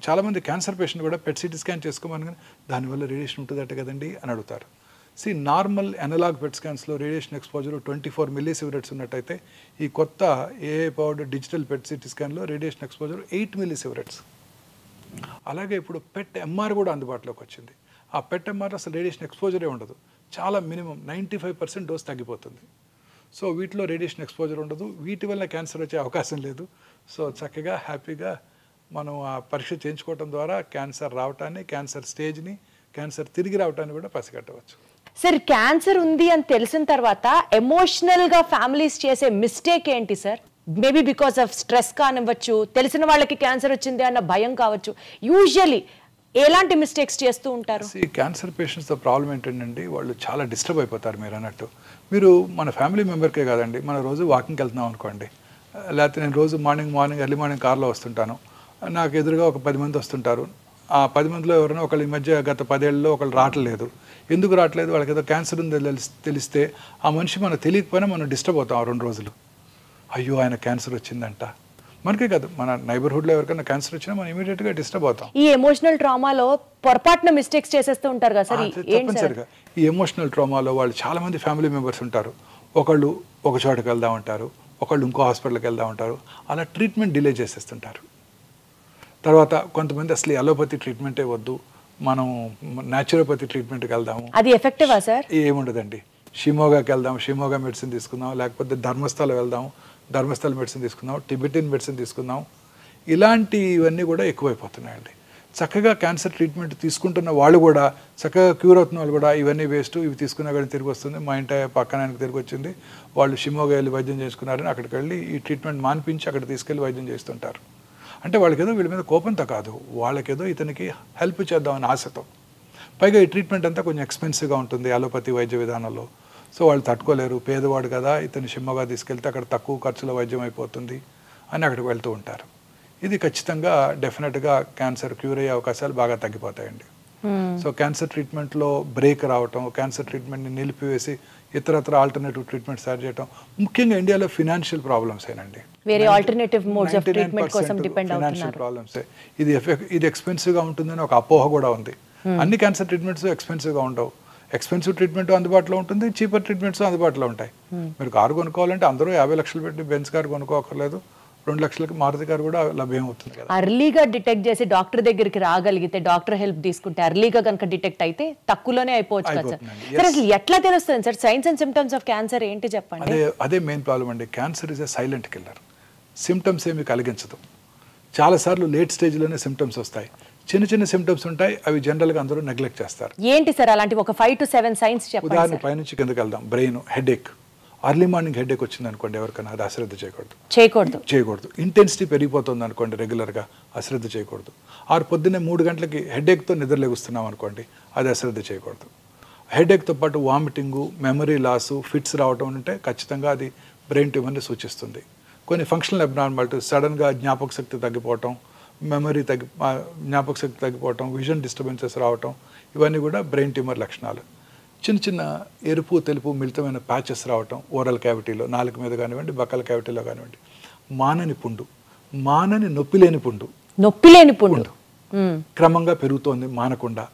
చాలామంది క్యాన్సర్ పేషెంట్ కూడా PET-CT స్కాన్ చేసుకోమని కానీ దానివల్ల రేడియేషన్ ఉంటుందట కదండి అని అడుగుతారు. నార్మల్ అనలాగ్ PET స్కాన్స్లో రేడియేషన్ ఎక్స్పోజర్ 24 millisieverts ఉన్నట్టయితే ఈ కొత్త AI పవర్డ్ డిజిటల్ PET-CT స్కాన్లో రేడియేషన్ ఎక్స్పోజర్ 8 millisieverts. అలాగే ఇప్పుడు PET-MR కూడా అందుబాటులోకి వచ్చింది. ఆ PET-MR అసలు రేడియేషన్ ఎక్స్పోజరే ఉండదు, చాలా మినిమం 95% డోస్ తగ్గిపోతుంది. సో వీటిలో రేడియేషన్ ఎక్స్పోజర్ ఉండదు, వీటి వల్ల క్యాన్సర్ వచ్చే అవకాశం లేదు. సో చక్కగా హ్యాపీగా మనం ఆ పరీక్ష చేయించుకోవడం ద్వారా క్యాన్సర్ రావటాన్ని, క్యాన్సర్ స్టేజ్ని, క్యాన్సర్ తిరిగి రావటాన్ని కూడా పసిగట్టవచ్చు. సార్, క్యాన్సర్ ఉంది అని తెలిసిన తర్వాత ఎమోషనల్గా ఫ్యామిలీస్ చేసే మిస్టేక్ ఏంటి sir? Maybe because of stress కానివ్వచ్చు, తెలిసిన వాళ్ళకి క్యాన్సర్ వచ్చింది అన్న భయం కావచ్చు. యూజువల్లీ ఎలాంటి మిస్టేక్స్ చేస్తూ ఉంటారు? క్యాన్సర్ పేషెంట్స్తో ప్రాబ్లం ఏంటంటే వాళ్ళు చాలా డిస్టర్బ్ అయిపోతారు. మీరు అన్నట్టు మీరు మన ఫ్యామిలీ మెంబర్కే కాదండి, మన రోజు వాకింగ్కి వెళ్తున్నాం అనుకోండి, లేకపోతే నేను రోజు మార్నింగ్ ఎర్లీ మార్నింగ్ కార్లో వస్తుంటాను, నాకు ఎదురుగా ఒక 10 మంది వస్తుంటారు. ఆ 10 మందిలో ఎవరైనా ఒకళ్ళు ఈ మధ్య గత 10 ఏళ్ళలో ఒకళ్ళు రావట్లేదు. ఎందుకు రావట్లేదు? వాళ్ళకి ఏదో క్యాన్సర్ ఉంది తెలిస్తే ఆ మనిషి మనకు తెలియకపోయినా మనం డిస్టర్బ్ అవుతాం 2 రోజులు. అయ్యో ఆయన క్యాన్సర్ వచ్చిందంట. మనకే కాదు, మన నైబర్హుడ్లో ఎవరికైనా క్యాన్సర్ వచ్చినా మనం ఇమీడియట్గా డిస్టర్బ్ అవుతాం. ఈ ఎమోషనల్ ట్రామాలో పొరపాటున మిస్టేక్స్ చేసేస్తూ ఉంటారు కదా సార్? తప్పనిసరిగా ఈ ఎమోషనల్ ట్రామాలో వాళ్ళు చాలామంది ఫ్యామిలీ మెంబర్స్ ఉంటారు. ఒకళ్ళు ఒక చోటకి వెళ్దాం అంటారు, ఒకళ్ళు ఇంకో హాస్పిటల్కి వెళ్దాం అంటారు, అలా ట్రీట్మెంట్ డిలే చేసేస్తుంటారు. తర్వాత కొంతమంది అసలు అలోపతి ట్రీట్మెంటే వద్దు, మనం న్యాచురోపతి ట్రీట్మెంట్కి వెళ్దాము. అది ఎఫెక్టివా సార్? ఏముండదండి, షిమోగాకి వెళ్దాం, షిమోగా మెడిసిన్ తీసుకుందాం, లేకపోతే ధర్మస్థల వెళ్దాం, ధర్మస్థల మెడిసిన్ తీసుకుందాం, టిబెటిన్ మెడిసిన్ తీసుకుందాం. ఇలాంటివన్నీ కూడా ఎక్కువైపోతున్నాయండి. చక్కగా క్యాన్సర్ ట్రీట్మెంట్ తీసుకుంటున్న వాళ్ళు కూడా, చక్కగా క్యూర్ అవుతున్న వాళ్ళు కూడా ఇవన్నీ వేస్ట్, ఇవి తీసుకున్నా కానీ తిరిగి వస్తుంది, మా ఇంటి పక్కన ఆయనకు తిరిగి వచ్చింది, వాళ్ళు షిమోగా వెళ్ళి వైద్యం చేసుకున్నారని అక్కడికి వెళ్ళి ఈ ట్రీట్మెంట్ మానిపించి అక్కడ తీసుకెళ్ళి వైద్యం చేస్తుంటారు. అంటే వాళ్ళకేదో వీళ్ళ మీద కోపంతో కాదు, వాళ్ళకేదో ఇతనికి హెల్ప్ చేద్దామని ఆశతో. పైగా ఈ ట్రీట్మెంట్ అంతా కొంచెం ఎక్స్పెన్సివ్గా ఉంటుంది అలోపతి వైద్య విధానంలో. సో వాళ్ళు తట్టుకోలేరు, పేదవాడు కదా, ఇతను షిమ్మగా తీసుకెళ్తే అక్కడ తక్కువ ఖర్చులో వైద్యం అయిపోతుంది అని అక్కడికి వెళ్తూ ఉంటారు. ఇది ఖచ్చితంగా డెఫినెట్గా క్యాన్సర్ క్యూర్ అయ్యే అవకాశాలు బాగా తగ్గిపోతాయండి. సో క్యాన్సర్ ట్రీట్మెంట్లో బ్రేక్ రావటం, క్యాన్సర్ ట్రీట్మెంట్ని నిలిపివేసి ఇతరత్ర ఆల్టర్నేటివ్ ట్రీట్మెంట్స్ తయారు చేయడం, ముఖ్యంగా ఇండియాలో ఫినాన్షియల్ ప్రాబ్లమ్స్ ఏనండి. వేరే ఆల్టర్నేటివ్ మోడ్స్ ఆఫ్ ట్రీట్మెంట్ కోసం డిపెండ్ అవుతున్నారు. ఫినాన్షియల్ ప్రాబ్లమ్స్, ఇది ఎక్స్పెన్సివ్గా ఉంటుందని ఒక అపోహ కూడా ఉంది. అన్ని క్యాన్సర్ ట్రీట్మెంట్స్ ఎక్స్పెన్సివ్గా ఉండవు. ఎక్స్పెన్సివ్ ట్రీట్మెంట్ అందుబాటులో ఉంటుంది, చీపర్ ట్రీట్మెంట్స్ అందుబాటులో ఉంటాయి. మీరు కారు కొనుక్కోవాలంటే అందరూ 50 లక్షలు పెట్టి బెంజ్ కారు కొనుక్కోకర్లేదు, 2 లక్షలకి మారుతి కారు కూడా లభ్యం అవుతుంది కదా. అర్లీగా డిటెక్ట్ చేసి డాక్టర్ దగ్గరికి రాగలిగితే, డాక్టర్ హెల్ప్ తీసుకుంటే, అర్లీగా కనుక డిటెక్ట్ అయితే తక్కువలోనే అయిపోవచ్చు కదా సార్. అసలు ఎట్లా తెలుస్తుంది sir science and symptoms of cancer ఏంటి చెప్పండి? అదే మెయిన్ ప్రాబ్లం అండి. Cancer is a silent killer. Symptoms ఏమి కలిగించదు. చాలాసార్లు లేట్ స్టేజ్లోనే సిమ్టమ్స్ వస్తాయి. చిన్న సిమ్టమ్స్ ఉంటాయి, అవి జనరల్గా అందరూ నెగ్లెక్ట్ చేస్తారు. ఏంటి సార్ అలాంటి ఒక 5 to 7 సైన్స్ చెప్పండి. ఉదాహరణ పైనుంచి కిందకి వెళ్దాం. Brain headache, early morning headache వచ్చింది అనుకోండి ఎవరికైనా, అది అశ్రద్ధ చేయకూడదు. ఇంటెన్సిటీ పెరిగిపోతుంది అనుకోండి రెగ్యులర్గా, అశ్రద్ధ చేయకూడదు. పొద్దున్నే 3 గంటలకి హెడేక్తో నిద్రలేగుస్తున్నాం అనుకోండి, అది అశ్రద్ధ చేయకూడదు. హెడేక్తో పాటు వామిటింగు, మెమరీ లాసు, ఫిట్స్ రావడం ఉంటే ఖచ్చితంగా అది బ్రెయిన్ ట్యూమర్ని సూచిస్తుంది. కొన్ని ఫంక్షనల్ అబ్నార్మాలిటీస్, సడన్గా జ్ఞాపక శక్తి తగ్గిపోవటం, జ్ఞాపక శక్తి తగ్గిపోవటం, విజన్ డిస్టర్బెన్సెస్ రావటం, ఇవన్నీ కూడా బ్రెయిన్ ట్యూమర్ లక్షణాలు. చిన్న ఎరుపు తెలుపు మిళితమైన ప్యాచెస్ రావటం ఓరల్ క్యావిటీలో, నాలుక మీద కానివ్వండి, బక్కల క్యావిటీలో కానివ్వండి, మానని పుండు, మానని నొప్పి లేని పుండు, నొప్పి లేని పుండు క్రమంగా పెరుగుతోంది మానకుండా,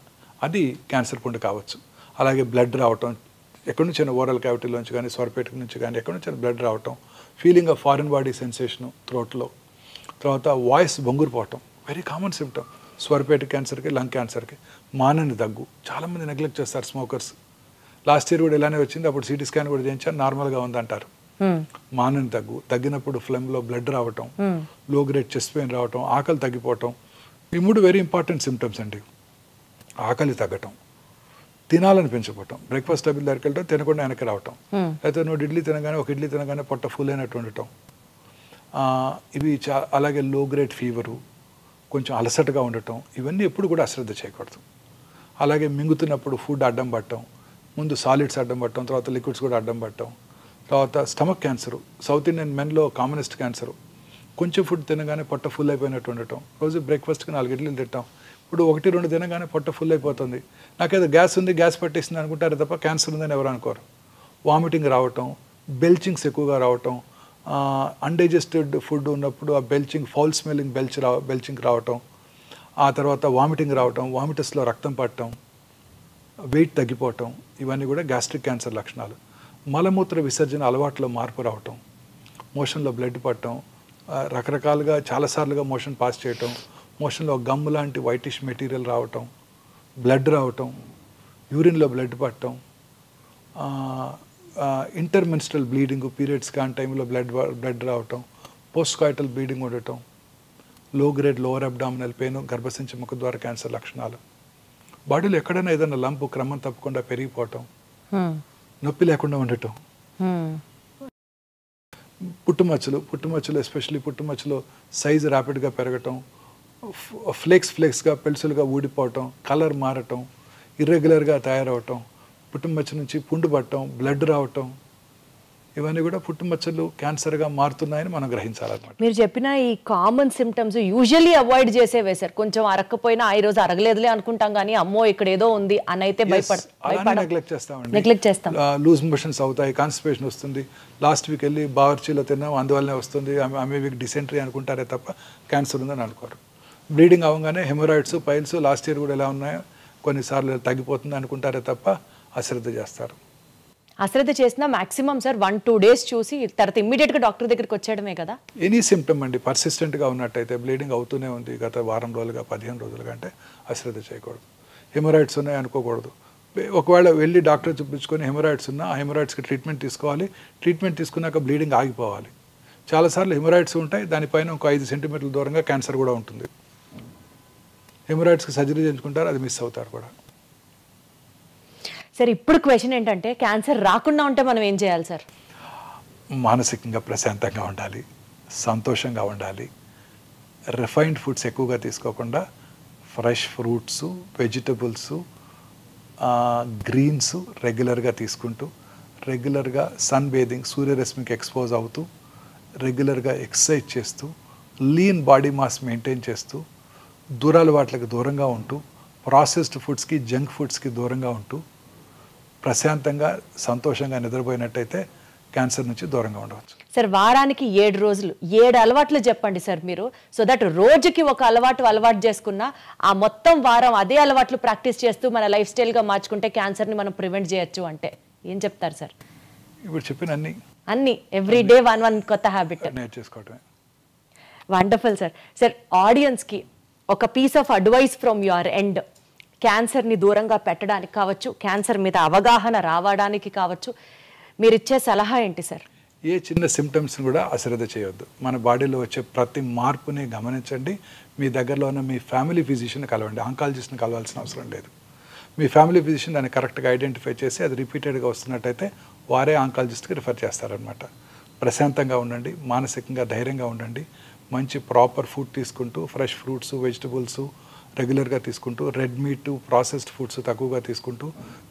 అది క్యాన్సర్ పుండు కావచ్చు. అలాగే బ్లడ్ రావటం, ఎక్కడి నుంచి ఓరల్ క్యావిటీలోంచి కానీ స్వరపేట నుంచి కానీ ఎక్కడి నుంచి బ్లడ్ రావటం, feeling of foreign body sensation థ్రోట్లో, తర్వాత వాయిస్ బొంగురుపోవటం, వెరీ కామన్ సిమ్టమ్ స్వరపేట క్యాన్సర్కి, లంగ్ క్యాన్సర్కి. మానని దగ్గు, చాలామంది నెగ్లెక్ట్ చేస్తారు స్మోకర్స్. లాస్ట్ ఇయర్ కూడా ఇలానే వచ్చింది, అప్పుడు సిటీ స్కాన్ కూడా చేయించారు, నార్మల్గా ఉందంటారు. మానని దగ్గు, తగ్గినప్పుడు ఫ్లెమ్లో బ్లడ్ రావటం, లో గ్రేడ్ చెస్ట్ పెయిన్ రావటం, ఆకలి తగ్గిపోవటం. ఈ 3 వెరీ ఇంపార్టెంట్ సిమ్టమ్స్ అండి. ఆకలి తగ్గటం, తినాలని పెంచిపోవటం, బ్రేక్ఫాస్ట్ టేబుల్ దగ్గరికి వెళ్ళటం, తినకుండా వెనక్కి రావటం, అయితే నువ్వు ఇడ్లీ తినగానే ఒక ఇడ్లీ తినగానే పొట్ట ఫుల్ అయినట్టు ఉండటం, ఇవి అలాగే లో గ్రేడ్ ఫీవరు, కొంచెం అలసటగా ఉండటం, ఇవన్నీ ఎప్పుడు కూడా అశ్రద్ధ చేయకూడదు. అలాగే మింగుతున్నప్పుడు ఫుడ్ అడ్డం పట్టడం, ముందు సాలిడ్స్ అడ్డం పట్టడం, తర్వాత లిక్విడ్స్ కూడా అడ్డం పట్టడం, తర్వాత స్టమక్ క్యాన్సరు, సౌత్ ఇండియన్ మెన్లో కామనెస్ట్ క్యాన్సరు, కొంచెం ఫుడ్ తినగానే పొట్ట ఫుల్ అయిపోయినట్టు ఉండటం, రోజు బ్రేక్ఫాస్ట్కి 4 ఇడ్లీలు తింటాం, ఇప్పుడు 1-2 తినగానే పొట్ట ఫుల్ అయిపోతుంది, నాకేదో గ్యాస్ ఉంది, గ్యాస్ పట్టేసింది అనుకుంటారు తప్ప క్యాన్సర్ ఉందని ఎవరు అనుకోరు. వామిటింగ్ రావటం, బెల్చింగ్స్ ఎక్కువగా రావటం, అన్డైజెస్టెడ్ ఫుడ్ ఉన్నప్పుడు ఆ బెల్చింగ్, ఫౌల్ స్మెల్లింగ్ బెల్చింగ్ రావటం, ఆ తర్వాత వామిటింగ్ రావటం, వామిటస్లో రక్తం పట్టడం, వెయిట్ తగ్గిపోవటం, ఇవన్నీ కూడా గ్యాస్ట్రిక్ క్యాన్సర్ లక్షణాలు. మలమూత్ర విసర్జన అలవాట్లో మార్పు రావటం, మోషన్లో బ్లడ్ పట్టడం, రకరకాలుగా చాలాసార్లుగా మోషన్ పాస్ చేయటం, మోషన్లో గమ్ లాంటి వైటిష్ మెటీరియల్ రావటం, బ్లడ్ రావటం, యూరిన్లో బ్లడ్ పట్టడం, ఇంటర్మెన్స్ట్రల్ బ్లీడింగ్, పీరియడ్స్ కాని టైంలో బ్లడ్ రావటం, పోస్ట్ కాయిటల్ బ్లీడింగ్ ఉండటం, లో గ్రేడ్ లోవర్ అబ్డామినల్ పెయిన్, గర్భసంచి ముఖద్వార క్యాన్సర్ లక్షణాలు. బాడీలో ఎక్కడైనా ఏదైనా లంపు క్రమం తప్పకుండా పెరిగిపోవటం, నొప్పి లేకుండా ఉండటం, పుట్టుమచ్చలు ఎస్పెషల్లీ పుట్టుమచ్చలో సైజు ర్యాపిడ్గా పెరగటం, ఫ్లేక్స్గా పెల్సులుగా ఊడిపోవటం, కలర్ మారటం, ఇర్రెగ్యులర్గా తయారవటం, పుట్టుమచ్చ నుంచి పుండు పట్టడం, బ్లడ్ రావటం, ఇవన్నీ కూడా పుట్టుమచ్చలు క్యాన్సర్గా మారుతున్నాయని మనం గ్రహించాలన్నమాట. మీరు చెప్పిన ఈ కామన్ సిమ్టమ్స్ యూజువల్లీ అవాయిడ్ చేసేవే సార్. కొంచెం అరక్కపోయినా ఈ రోజు అరగలేదులే అనుకుంటాం, కానీ అమ్మో ఇక్కడ ఏదో ఉంది అని అయితే నెగ్లెక్ట్ చేస్తాం. లూజ్ మోషన్స్ అవుతాయి, కాన్స్టిపేషన్ వస్తుంది, లాస్ట్ వీక్ వెళ్ళి బావర్చీలో తిన్నాం అందువల్లనే వస్తుంది, ఆమె వీక్ డిసెంట్రీ అనుకుంటారే తప్ప క్యాన్సర్ ఉందని అనుకోరు. బ్లీడింగ్ అవ్వగానే హెమరాయిడ్స్, పైల్స్ లాస్ట్ ఇయర్ కూడా ఎలా ఉన్నాయో కొన్నిసార్లు తగ్గిపోతుంది అనుకుంటారే తప్ప అశ్రద్ధ చేస్తారు. అశ్రద్ధ చేసినా మాక్సిమం సార్ 1-2 డేస్ చూసి తర్వాత ఇమ్మీడియట్గా డాక్టర్ దగ్గరికి వచ్చేయడమే కదా. ఎనీ సిమ్టమ్ అండి పర్సిస్టెంట్గా ఉన్నట్టయితే, బ్లీడింగ్ అవుతూనే ఉంది గత వారం రోజులుగా 15 రోజులుగా అంటే అశ్రద్ధ చేయకూడదు. హెమరాయిడ్స్ ఉన్నాయి అనుకోకూడదు. ఒకవేళ వెళ్ళి డాక్టర్ చూపించుకొని హెమరాయిడ్స్ ఉన్నా ఆ హెమరాయిడ్స్కి ట్రీట్మెంట్ తీసుకోవాలి. ట్రీట్మెంట్ తీసుకున్నాక బ్లీడింగ్ ఆగిపోవాలి. చాలాసార్లు హెమరాయిడ్స్ ఉంటాయి, దానిపైన ఒక 5 సెంటీమీటర్ల దూరంగా క్యాన్సర్ కూడా ఉంటుంది. హెమరాయిడ్స్కి సర్జరీ చేయించుకుంటారు, అది మిస్ అవుతారు కూడా. సార్ ఇప్పుడు క్వశ్చన్ ఏంటంటే, క్యాన్సర్ రాకుండా ఉంటే మనం ఏం చేయాలి సార్? మానసికంగా ప్రశాంతంగా ఉండాలి, సంతోషంగా ఉండాలి, రిఫైన్డ్ ఫుడ్స్ ఎక్కువగా తీసుకోకుండా ఫ్రెష్ ఫ్రూట్స్, వెజిటబుల్స్, గ్రీన్స్ రెగ్యులర్గా తీసుకుంటూ, రెగ్యులర్గా సన్ బేదింగ్, సూర్యరశ్మికి ఎక్స్పోజ్ అవుతూ, రెగ్యులర్గా ఎక్సర్సైజ్ చేస్తూ, లీన్ బాడీ మాస్ మెయింటైన్ చేస్తూ, దూరాలవాట్లకు దూరంగా ఉంటూ, ప్రాసెస్డ్ ఫుడ్స్కి, జంక్ ఫుడ్స్కి దూరంగా ఉంటూ, ప్రశాంతంగా సంతోషంగా నిద్రపోయినట్టయితే క్యాన్సర్ నుంచి దూరంగా ఉండవచ్చు. సార్ వారానికి 7 రోజులు 7 అలవాట్లు చెప్పండి సార్ మీరు, సో దట్ రోజుకి ఒక అలవాటు చేసుకున్నా ఆ మొత్తం వారం అదే అలవాట్లు ప్రాక్టీస్ చేస్తూ మన లైఫ్ స్టైల్గా మార్చుకుంటే క్యాన్సర్ని మనం ప్రివెంట్ చేయొచ్చు అంటే ఏం చెప్తారు సార్? ఇప్పుడు చెప్పిన అన్ని ఎవ్రీ డే 1 కొత్త హ్యాబిట్ నేర్చేసుకోవటమే. Wonderful sir. సార్ ఆడియన్స్కి ఒక piece of advice from your end, క్యాన్సర్ని దూరంగా పెట్టడానికి కావచ్చు, క్యాన్సర్ మీద అవగాహన రావడానికి కావచ్చు, మీరు ఇచ్చే సలహా ఏంటి సార్? ఏ చిన్న సిమ్టమ్స్ని కూడా అశ్రద్ధ చేయొద్దు. మన బాడీలో వచ్చే ప్రతి మార్పుని గమనించండి. మీ దగ్గరలో ఉన్న మీ ఫ్యామిలీ ఫిజిషియన్ కలవండి, ఆంకాలజిస్ట్ని కలవాల్సిన అవసరం లేదు. మీ ఫ్యామిలీ ఫిజిషియన్ దాన్ని కరెక్ట్గా ఐడెంటిఫై చేసి అది రిపీటెడ్గా వస్తున్నట్టయితే వారే ఆంకాలజిస్ట్కి రిఫర్ చేస్తారనమాట. ప్రశాంతంగా ఉండండి, మానసికంగా ధైర్యంగా ఉండండి, మంచి ప్రాపర్ ఫుడ్ తీసుకుంటూ, ఫ్రెష్ ఫ్రూట్స్, వెజిటబుల్స్ రెగ్యులర్గా తీసుకుంటూ, రెడ్ మీట్, ప్రాసెస్డ్ ఫుడ్స్ తక్కువగా తీసుకుంటూ,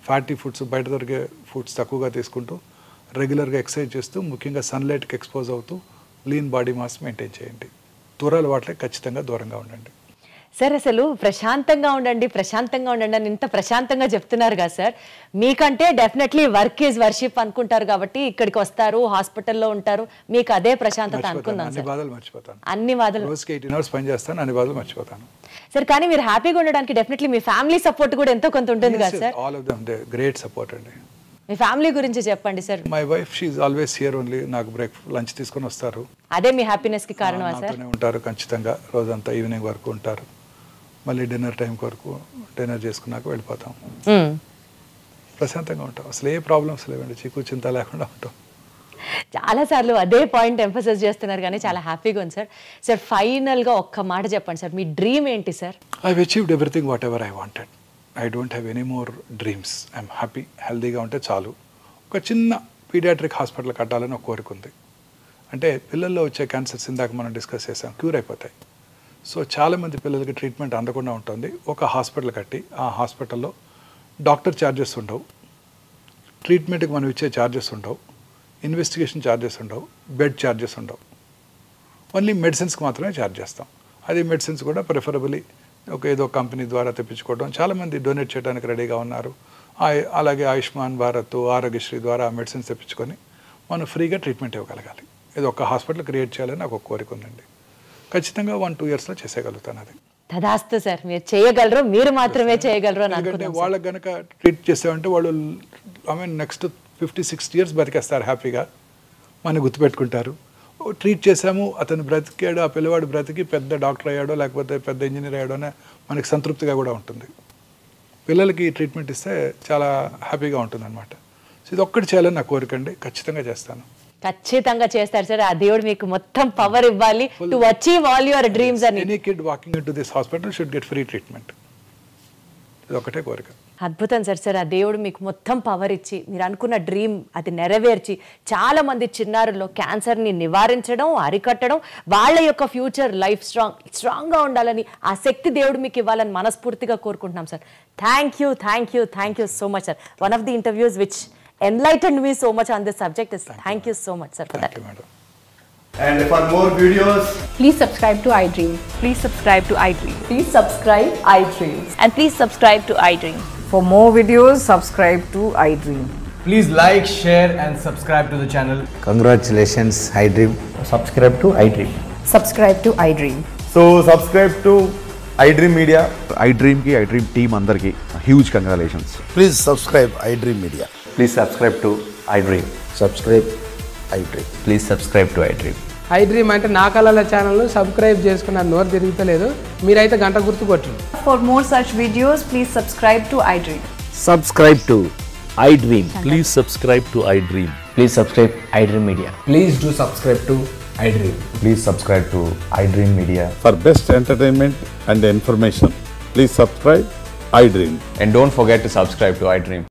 ఫ్యాటీ ఫుడ్స్, బయట దొరికే ఫుడ్స్ తక్కువగా తీసుకుంటూ, రెగ్యులర్గా ఎక్సర్సైజ్ చేస్తూ, ముఖ్యంగా సన్లైట్కి ఎక్స్పోజ్ అవుతూ, లీన్ బాడీ మాస్ మెయింటైన్ చేయండి. దూరాల వాటికి ఖచ్చితంగా దూరంగా ఉండండి. సార్ అసలు ప్రశాంతంగా ఉండండి అని ఇంత ప్రశాంతంగా చెప్తున్నారు కదా సార్. మీకంటే డెఫినెట్లీ వర్క్ ఈజ్ వర్షిప్ అనుకుంటారు కాబట్టి ఇక్కడికి వస్తారు, హాస్పిటల్లో ఉంటారు, మీకు అదే ప్రశాంతత అనుకుందాం సార్. అన్ని బాధలు రోజుకి 18 hours పని చేస్తాను, అన్ని బాధలు మర్చిపోతాను సార్. కానీ మీరు హ్యాపీగా ఉండడానికి డెఫినెట్లీ మీ ఫ్యామిలీ సపోర్ట్ కూడా ఎంతో కొంత ఉంటుంది కదా sir. All of them they great support అండి. మీ ఫ్యామిలీ గురించి చెప్పండి sir. My wife she is always here only. నాకు లంచ్ తీసుకొని వస్తారు. అదే మీ హ్యాపీనెస్ కి కారణమా సార్? నాతోనే ఉంటారు ఖచ్చితంగా, రోజంతా ఈవినింగ్ వరకు ఉంటారు. మళ్ళీ డిన్నర్ టైం వరకు డిన్నర్ చేసుకున్నాక వెళ్ళిపోతాం. ప్రశాంతంగా ఉంటాం, అసలు ఏ ప్రాబ్లమ్స్ లేవండి, చీకు చింత లేకుండా ఉంటాం. చాలా సార్లు అదే పాయింట్ ఎంఫసైజ్ చేస్తున్నారు కానీ చాలా హ్యాపీగా ఉంది సార్. సార్ ఫైనల్గా ఒక్క మాట చెప్పండి సార్, మీ డ్రీమ్ ఏంటి sir? I have achieved everything whatever I wanted. I don't have any more dreams. I'm happy, హెల్దీగా ఉంటే చాలు. ఒక చిన్న పీడియాట్రిక్ హాస్పిటల్ కట్టాలని ఒక కోరిక ఉంది. అంటే పిల్లల్లో వచ్చే క్యాన్సర్స్ ఇందాక మనం డిస్కస్ చేసాం, క్యూర్ అయిపోతాయి. సో చాలామంది పిల్లలకి ట్రీట్మెంట్ అందకుండా ఉంటుంది. ఒక హాస్పిటల్ కట్టి ఆ హాస్పిటల్లో డాక్టర్ ఛార్జెస్ ఉండవు, ట్రీట్మెంట్కి మనం ఇచ్చే ఛార్జెస్ ఉండవు, ఇన్వెస్టిగేషన్ ఛార్జెస్ ఉండవు, బెడ్ ఛార్జెస్ ఉండవు. ఓన్లీ మెడిసిన్స్కి మాత్రమే ఛార్జ్ చేస్తాం. అది మెడిసిన్స్ కూడా ప్రిఫరబుల్లీ ఏదో కంపెనీ ద్వారా తెప్పించుకోవడం. చాలామంది డొనేట్ చేయడానికి రెడీగా ఉన్నారు. అలాగే ఆయుష్మాన్ భారత్, ఆరోగ్యశ్రీ ద్వారా ఆ మెడిసిన్స్ తెప్పించుకొని మనం ఫ్రీగా ట్రీట్మెంట్ ఇవ్వగలగాలి. ఇది ఒక హాస్పిటల్ క్రియేట్ చేయాలని నాకు ఒక కోరిక ఉందండి. ఖచ్చితంగా 1-2 yearsలో చేసేయగలుగుతాను. అది తదాస్తు సార్, మీరు చేయగలరు, మీరు మాత్రమే చేయగలరు. ఎందుకంటే వాళ్ళకి కనుక ట్రీట్ చేసామంటే వాళ్ళు నెక్స్ట్ 50-60 years బతికేస్తారు హ్యాపీగా, మనం గుర్తుపెట్టుకుంటారు. ట్రీట్ చేసాము, అతను బ్రతికాడు, ఆ పిల్లవాడు బ్రతికి పెద్ద డాక్టర్ అయ్యాడో లేకపోతే పెద్ద ఇంజనీర్ అయ్యాడోనే మనకి సంతృప్తిగా కూడా ఉంటుంది. పిల్లలకి ట్రీట్మెంట్ ఇస్తే చాలా హ్యాపీగా ఉంటుంది అనమాట. సో ఇది ఒక్కటి చేయాలని నా కోరిక అండి, ఖచ్చితంగా చేస్తాను. ఖచ్చితంగా చేస్తారు సార్. ఆ దేవుడు మీకు మొత్తం పవర్ ఇవ్వాలి to achieve all your dreams. అని any kid walking into this hospital should get free treatment. ఇది ఒకటే కోరిక. అద్భుతం సార్. సార్ ఆ దేవుడు మీకు మొత్తం పవర్ ఇచ్చి మీరు అనుకున్న డ్రీమ్ అది నెరవేర్చి చాలా మంది చిన్నారుల్లో క్యాన్సర్ని నివారించడం, అరికట్టడం, వాళ్ళ యొక్క ఫ్యూచర్ లైఫ్ స్ట్రాంగ్గా ఉండాలని ఆ శక్తి దేవుడు మీకు ఇవ్వాలని మనస్ఫూర్తిగా కోరుకుంటున్నాం sir. Thank you so much sir. One of the interviews which enlightened me so much on this subject is thank you so much sir for that. Thank you, madam. And for more videos, please subscribe to iDream. Please subscribe to iDream. Please subscribe iDream. And please subscribe to iDream. For more videos, subscribe to iDream. please like, share and subscribe to the channel. Congratulations, iDream. Subscribe to iDream. Subscribe to iDream. So subscribe to iDream Media. iDream ki iDream team andarki huge congratulations. Please subscribe iDream Media. Please subscribe to iDream. Subscribe iDream. Please subscribe to iDream. iDream అంటే నా కళల channel subscribe చేసుకున్న నోరు తిరుగుతలేదు, మీరైతే గంట గుర్తు కొట్టండి. For more such videos, please subscribe to iDream. Subscribe to iDream. Please subscribe to iDream. Please subscribe iDream Media. Please do subscribe to iDream. Please subscribe to iDream Media. For best entertainment and information, please subscribe iDream. And don't forget to subscribe to iDream.